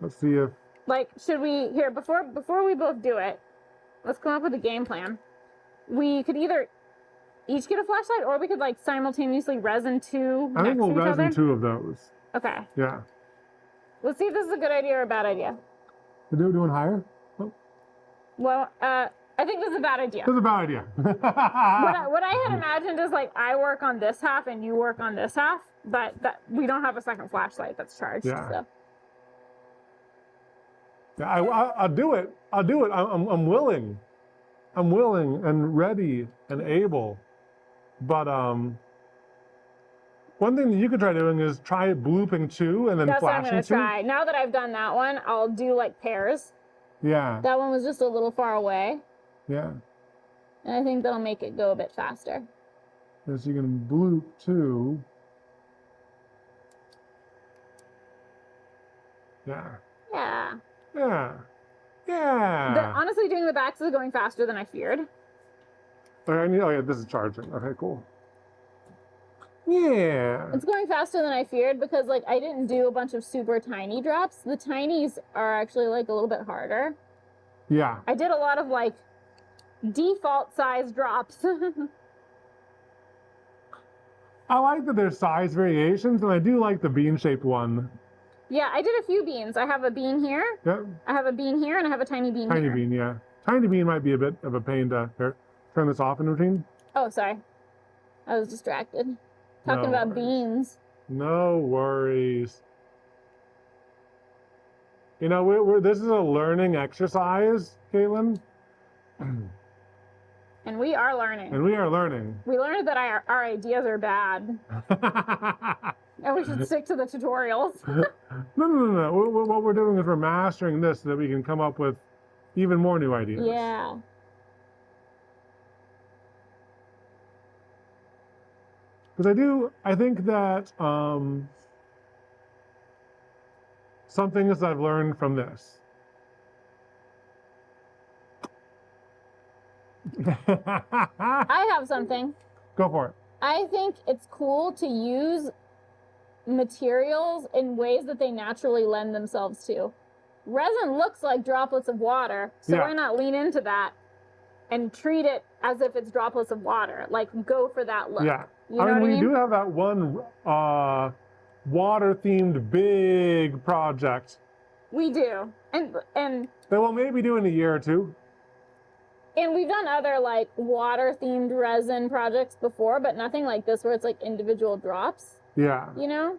Let's see if. Like, should we here before we both do it? Let's come up with a game plan. We could either each get a flashlight, or we could like simultaneously resin two I think next we'll to each resin other. two of those. Okay. Yeah. Let's see if this is a good idea or a bad idea. We're doing higher? Oh, Well, I think this is a bad idea. that's a bad idea. What I had imagined is like I work on this half and you work on this half, but that we don't have a second flashlight that's charged. Yeah. So. Yeah, I'll do it. I'll do it. I'm willing. I'm willing and ready and able. But one thing that you could try doing is try blooping two and then That's what I'm flashing gonna two. try. Now that I've done that one, I'll do like pairs. Yeah. That one was just a little far away, Yeah. and I think that'll make it go a bit faster. Yes, you can bloop two. Yeah. Yeah. Yeah. Yeah. Honestly, doing the backs is going faster than I feared. Okay, oh yeah, this is charging. Okay, cool. Yeah. It's going faster than I feared because like I didn't do a bunch of super tiny drops. The tinies are actually like a little bit harder. Yeah. I did a lot of like default size drops. I like that there's size variations, and I do like the bean-shaped one. Yeah, I did a few beans. I have a bean here, Yep. I have a bean here, and I have a tiny bean Tiny here. bean, yeah. Tiny bean might be a bit of a pain to here, turn this off in routine. Oh, sorry. I was distracted. Talking No about worries. beans. No worries. You know, this is a learning exercise, Katelyn. And we are learning. And we are learning. We learned that our ideas are bad. And we should stick to the tutorials. No. What we're doing is we're mastering this so that we can come up with even more new ideas. Yeah. Because I think that some things I've learned from this. I have something. Go for it. I think it's cool to use materials in ways that they naturally lend themselves to. Resin looks like droplets of water, so Yeah. why not lean into that and treat it as if it's droplets of water? Like, go for that look. Yeah. You know what I we mean? do have that one water-themed big project We do. And that we'll maybe do in a year or two. we've done other like water-themed resin projects before, but nothing like this where it's like individual drops, Yeah. you know?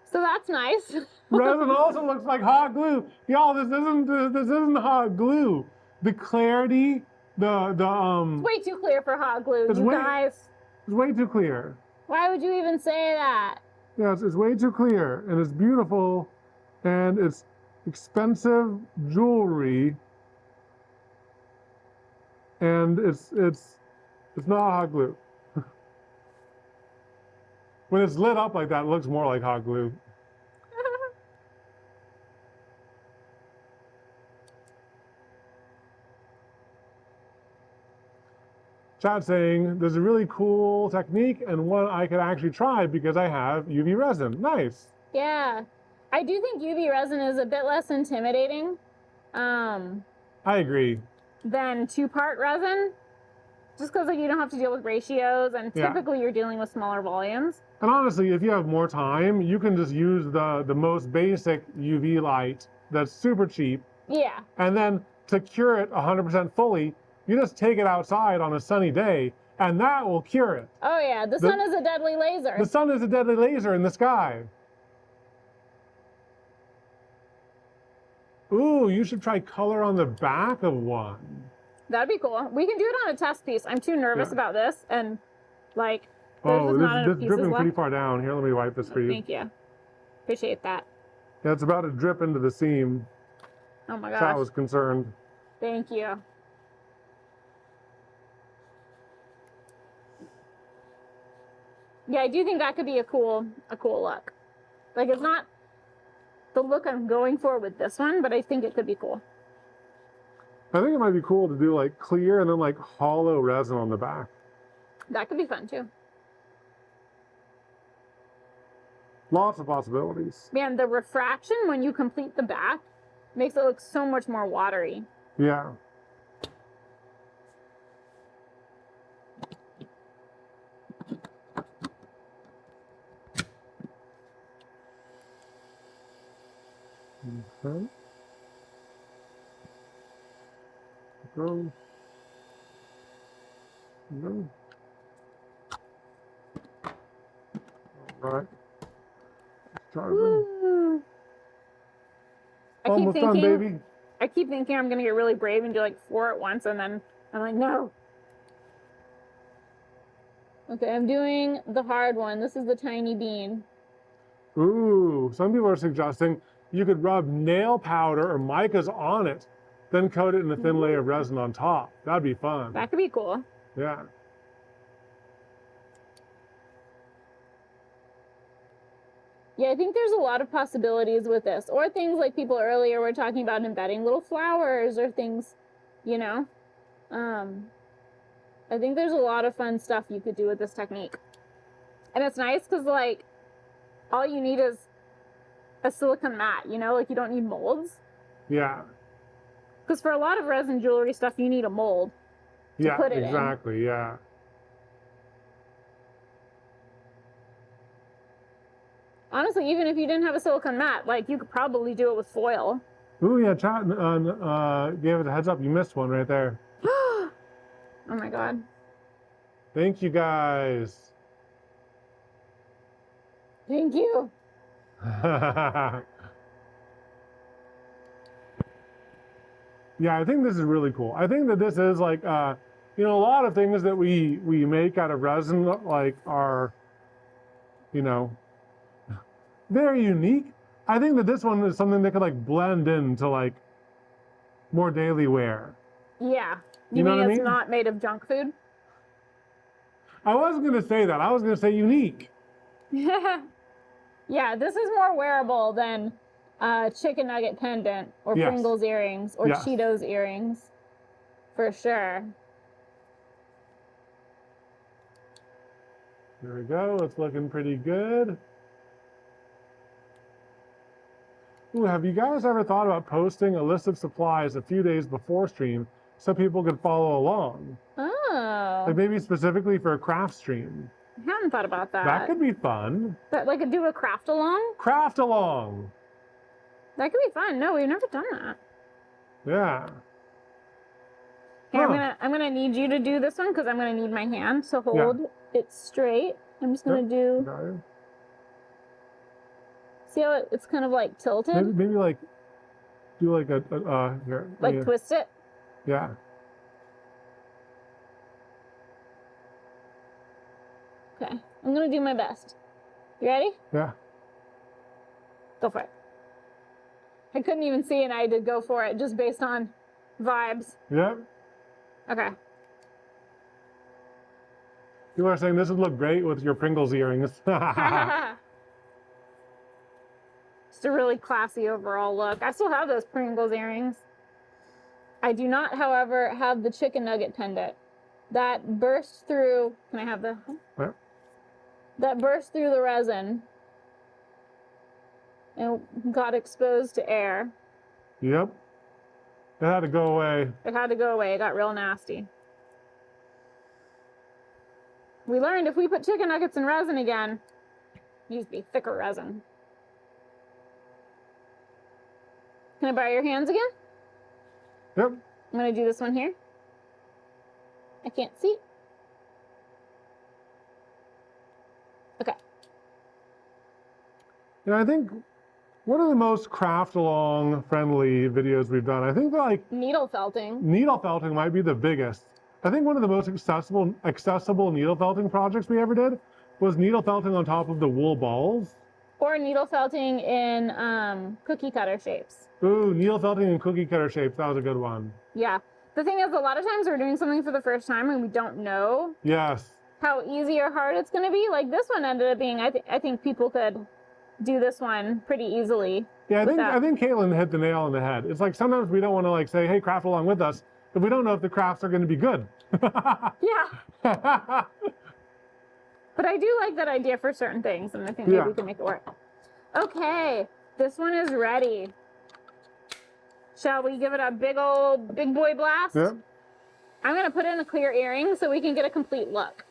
So that's nice. Resin also looks like hot glue. Y'all, this isn't hot glue. The clarity, Way too clear for hot glue, It's you way- guys. it's way too clear. Why would you even say that? Yeah, it's way too clear, and it's beautiful, and it's expensive jewelry, and it's not hot glue. When it's lit up like that, it looks more like hot glue. Chat saying there's a really cool technique and one I could actually try because I have UV resin. Nice. Yeah. I do think UV resin is a bit less intimidating I agree. than two-part resin. Just because like, you don't have to deal with ratios, and Yeah. typically you're dealing with smaller volumes. And honestly, if you have more time, you can just use the most basic UV light that's super cheap. Yeah. And then to cure it 100% fully, you just take it outside on a sunny day, and that will cure it. Oh yeah, the sun is a deadly laser. The sun is a deadly laser in the sky. Ooh, you should try color on the back of one. That'd be cool. We can do it on a test piece. I'm too nervous Yeah. about this, and like, there's Oh, just not enough this is pieces dripping pretty left. far down. Here, let me wipe this for you. Thank you. Appreciate that. Yeah, it's about to drip into the seam. Oh my Chat gosh. was concerned. Thank you. Yeah, I do think that could be a cool look. Like, it's not the look I'm going for with this one, but I think it could be cool. I think it might be cool to do like clear and then like hollow resin on the back. That could be fun too. Lots of possibilities. Man, the refraction when you complete the back makes it look so much more watery. Yeah. Okay. Go. Go. All right. Charging. Woo. Almost done, baby. I keep thinking I'm gonna get really brave and do like 4 at once, and then I'm like, no. Okay, I'm doing the hard one. This is the tiny bean. Ooh, some people are suggesting you could rub nail powder or micas on it, then coat it in a thin layer of resin on top. That'd be fun. That could be cool. Yeah. Yeah, I think there's a lot of possibilities with this, or things like people earlier were talking about embedding little flowers or things, you know. I think there's a lot of fun stuff you could do with this technique, and it's nice because like all you need is a silicone mat, you know, like you don't need molds. Yeah. Because for a lot of resin jewelry stuff, you need a mold to Yeah, put it exactly. Yeah. Honestly, even if you didn't have a silicone mat, like you could probably do it with foil. Ooh, yeah, chat gave it a heads up. You missed one right there. Oh my God. Thank you guys. Thank you. Yeah, I think this is really cool. I think that this is like, you know, a lot of things that we make out of resin like are, you know, very unique. I think that this one is something that could like blend into like more daily wear. Yeah. You know mean what I it's mean? not made of junk food? I wasn't going to say that. I was going to say unique. Yeah, this is more wearable than chicken nugget pendant or Yes. Pringles earrings or Yes. Cheetos earrings. For sure. There we go. It's looking pretty good. Ooh, have you guys ever thought about posting a list of supplies a few days before stream so people could follow along? Oh. Like maybe specifically for a craft stream. I haven't thought about that. That could be fun. That, like do a craft along? Craft along. That could be fun. No, we've never done that. Yeah. Here, Huh. I'm gonna need you to do this one because I'm gonna need my hand. So hold it straight. I'm just gonna do. Got it. See how it's kind of like tilted? Maybe like do like a here. Like yeah. twist it. Yeah. Okay, I'm gonna do my best. You ready? Yeah. Go for it. I couldn't even see and I had to go for it just based on vibes. Yep. Okay. You are saying this would look great with your Pringles earrings. Just a really classy overall look. I still have those Pringles earrings. I do not, however, have the chicken nugget pendant. That burst through, can I have the? What? That burst through the resin and got exposed to air. Yep. It had to go away. It had to go away. It got real nasty. We learned if we put chicken nuggets in resin again, it needs to be thicker resin. Can I borrow your hands again? Yep. I'm going to do this one here. I can't see. Okay. You know, I think one of the most craft along friendly videos we've done, I think that like Needle felting. needle felting might be the biggest. I think one of the most accessible needle felting projects we ever did was needle felting on top of the wool balls. Or needle felting in cookie cutter shapes. Ooh, needle felting in cookie cutter shapes. That was a good one. Yeah. The thing is, a lot of times we're doing something for the first time and we don't know Yes. how easy or hard it's going to be. Like this one ended up being, I think people could do this one pretty easily. Yeah, with that. I think Katelyn hit the nail on the head. It's like sometimes we don't want to like say, hey, craft along with us, if we don't know if the crafts are going to be good. Yeah. But I do like that idea for certain things, and I think maybe we can make it work. Okay, this one is ready. Shall we give it a big boy blast? Yep. I'm going to put in a clear earring so we can get a complete look.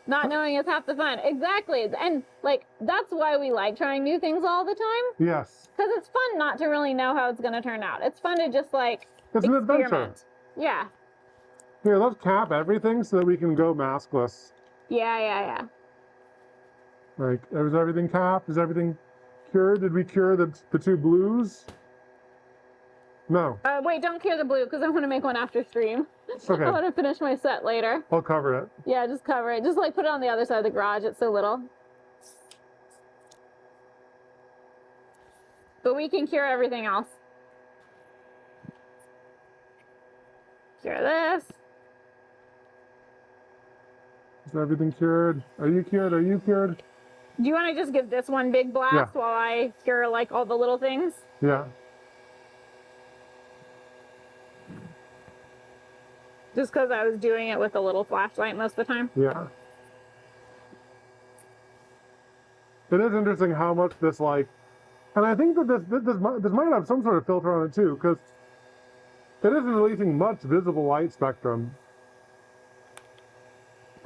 Not knowing is half the fun. Exactly. And like, that's why we like trying new things all the time. Yes. Because it's fun not to really know how it's going to turn out. It's fun to just like It's an adventure. experiment. Yeah. Here, let's cap everything so that we can go maskless. Yeah. Like, is everything capped? Is everything cured? Did we cure the two blues? No. Wait, don't cure the blue because I want to make one after stream. Okay. I want to finish my set later. I'll cover it. Yeah, just cover it. Just like put it on the other side of the garage. It's so little. But we can cure everything else. Cure this. Is everything cured? Are you cured? Are you cured? Do you want to just give this one big blast while I cure like all the little things? Yeah. Just because I was doing it with a little flashlight most of the time. Yeah. It is interesting how much this like, and I think that this might have some sort of filter on it too, because it isn't releasing much visible light spectrum.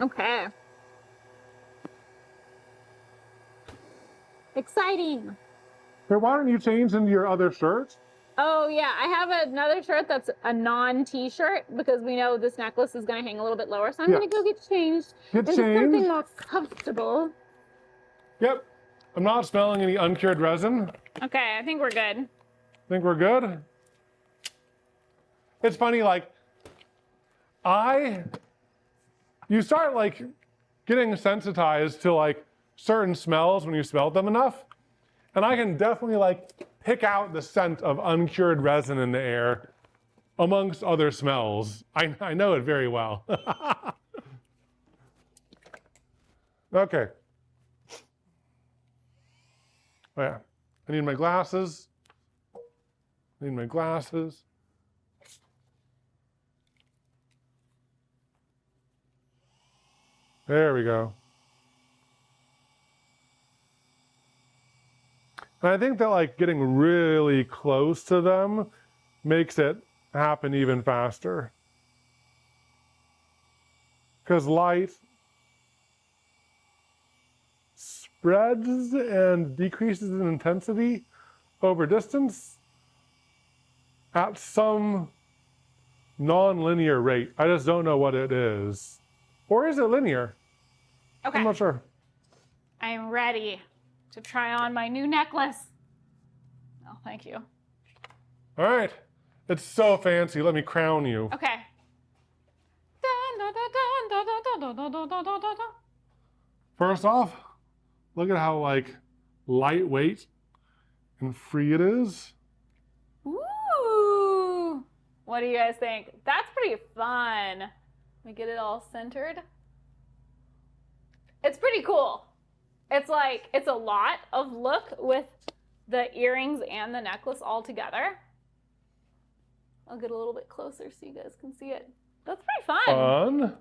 Okay. Exciting. Here, why don't you change into your other shirt? Oh yeah, I have another shirt that's a non-t-shirt because we know this necklace is going to hang a little bit lower, so I'm going to go get changed into something more comfortable. Yep. I'm not smelling any uncured resin. Okay, I think we're good. Think we're good? It's funny, like, you start like getting sensitized to like certain smells when you smell them enough. And I can definitely like pick out the scent of uncured resin in the air amongst other smells. I know it very well. Okay. Oh yeah, I need my glasses. There we go. And I think that like getting really close to them makes it happen even faster. Because light spreads and decreases in intensity over distance at some non-linear rate. I just don't know what it is. Or is it linear? Okay. I'm not sure. I am ready to try on my new necklace. Oh, thank you. All right. It's so fancy. Let me crown you. Okay. First off, look at how like lightweight and free it is. Ooh. What do you guys think? That's pretty fun. Let me get it all centered. It's pretty cool. It's like, it's a lot of look with the earrings and the necklace all together. I'll get a little bit closer so you guys can see it. That's pretty fun. Fun.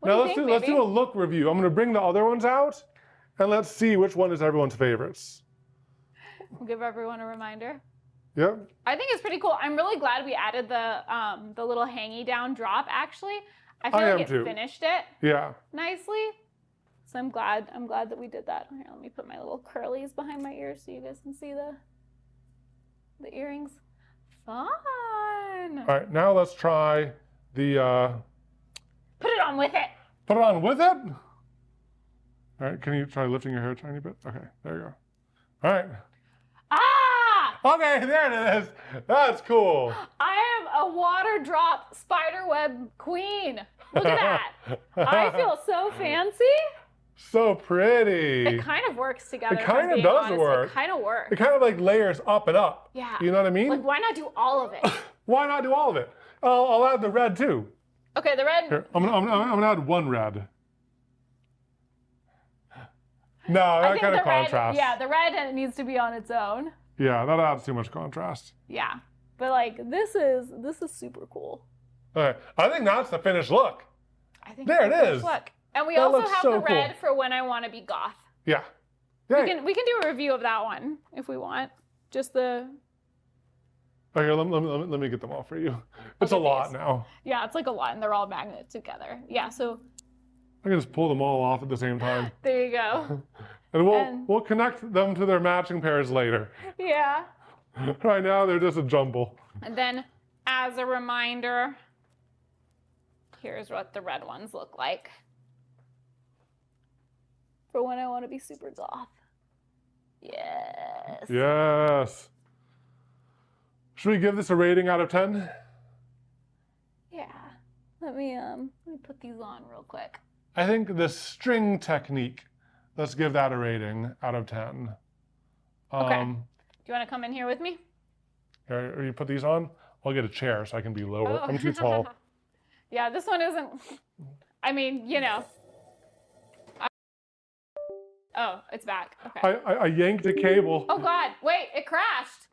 Now let's do a look review. I'm going to bring the other ones out and let's see which one is everyone's favorites. We'll give everyone a reminder. Yep. I think it's pretty cool. I'm really glad we added the little hangy down drop actually. I feel like it finished it Yeah. nicely. So I'm glad that we did that. Here, let me put my little curlies behind my ears so you guys can see the earrings. Fun. All right, now let's try the Put it on with it. put it on with it. All right, can you try lifting your hair a tiny bit? Okay, there you go. All right. Ah! Okay, there it is. That's cool. I am a water drop spider web queen. Look at that. I feel so fancy. So pretty. It kind of works together. It kind of does work. It kind of works. It kind of like layers up and up. Yeah. You know what I mean? Like, why not do all of it? Why not do all of it? I'll add the red too. Okay, the red. Here, I'm gonna add one red. No, that kind of contrast. Yeah, the red needs to be on its own. Yeah, that adds too much contrast. Yeah, but like this is super cool. Okay, I think that's the finished look. I think there it is. Look, and we That also looks have so the red cool. for when I want to be goth. Yeah. Yeah. We can do a review of that one if we want. Just the. Okay, let me get them all for you. It's a lot now. Yeah, it's like a lot, and they're all magneted together. Yeah, so. I can just pull them all off at the same time. There you go. And we'll connect them to their matching pairs later. Yeah. Right now they're just a jumble. And then, as a reminder, here's what the red ones look like. For when I want to be super goth. Yes. Yes. Should we give this a rating out of 10? Yeah. Let me put these on real quick. I think the string technique, let's give that a rating out of 10. Okay. Do you want to come in here with me? Here, you put these on? I'll get a chair so I can be lower. I'm too tall. Yeah, this one isn't. I mean, you know. Oh, it's back. Okay. I yanked a cable. Oh God! Wait, it crashed.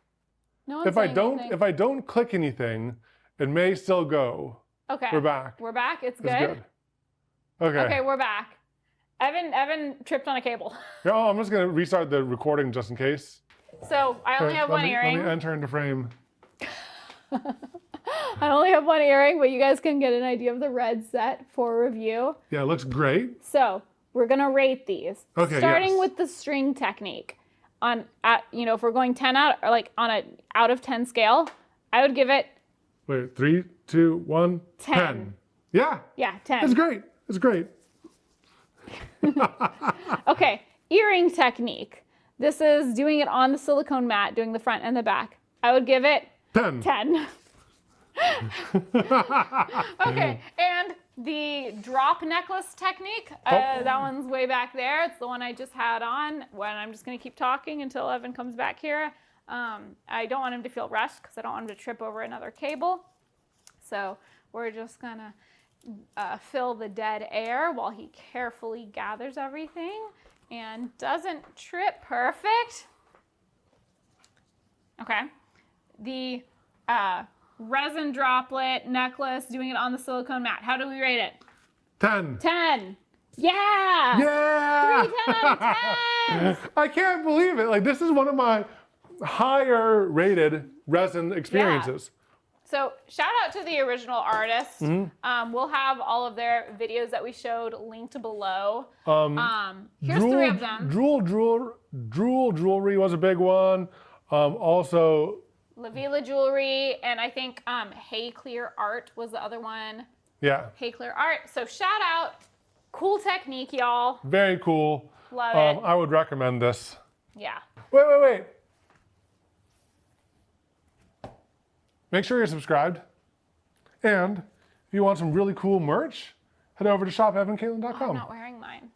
No one's If I saying anything. don't click anything, it may still go. Okay. We're back. We're back. It's good. It's good. Okay. Okay, we're back. Evan tripped on a cable. Oh, I'm just gonna restart the recording just in case. So I only have one earring. Let me enter into frame. I only have one earring, but you guys can get an idea of the red set for review. Yeah, it looks great. So we're gonna rate these. Okay, starting yes. with the string technique. If we're going 10 out, or like on a out of 10 scale, I would give it Wait, 3, 2, 1, 10. Yeah. Yeah, 10. It's great. It's great. Okay, earring technique. This is doing it on the silicone mat, doing the front and the back. I would give it 10. 10. Okay, and the drop necklace technique, that one's way back there. It's the one I just had on. When I'm just gonna keep talking until Evan comes back here. I don't want him to feel rushed because I don't want him to trip over another cable. So we're just gonna fill the dead air while he carefully gathers everything and doesn't trip. Perfect. Okay. The resin droplet necklace, doing it on the silicone mat. How do we rate it? 10. 10. Yeah! Yeah! 3 10 out of 10! I can't believe it. Like, this is one of my higher rated resin experiences. So shout out to the original artists. We'll have all of their videos that we showed linked below. Here's 3 of them. Drool jewelry was a big one. Also, La Vila Jewelry, and I think Hey Clear Art was the other one. yeah, Hey Clear Art. So shout out. Cool technique, y'all. very cool. Love it. I would recommend this. Yeah. Wait. Make sure you're subscribed. And if you want some really cool merch, head over to shopevankatelyn.com. I'm not wearing mine.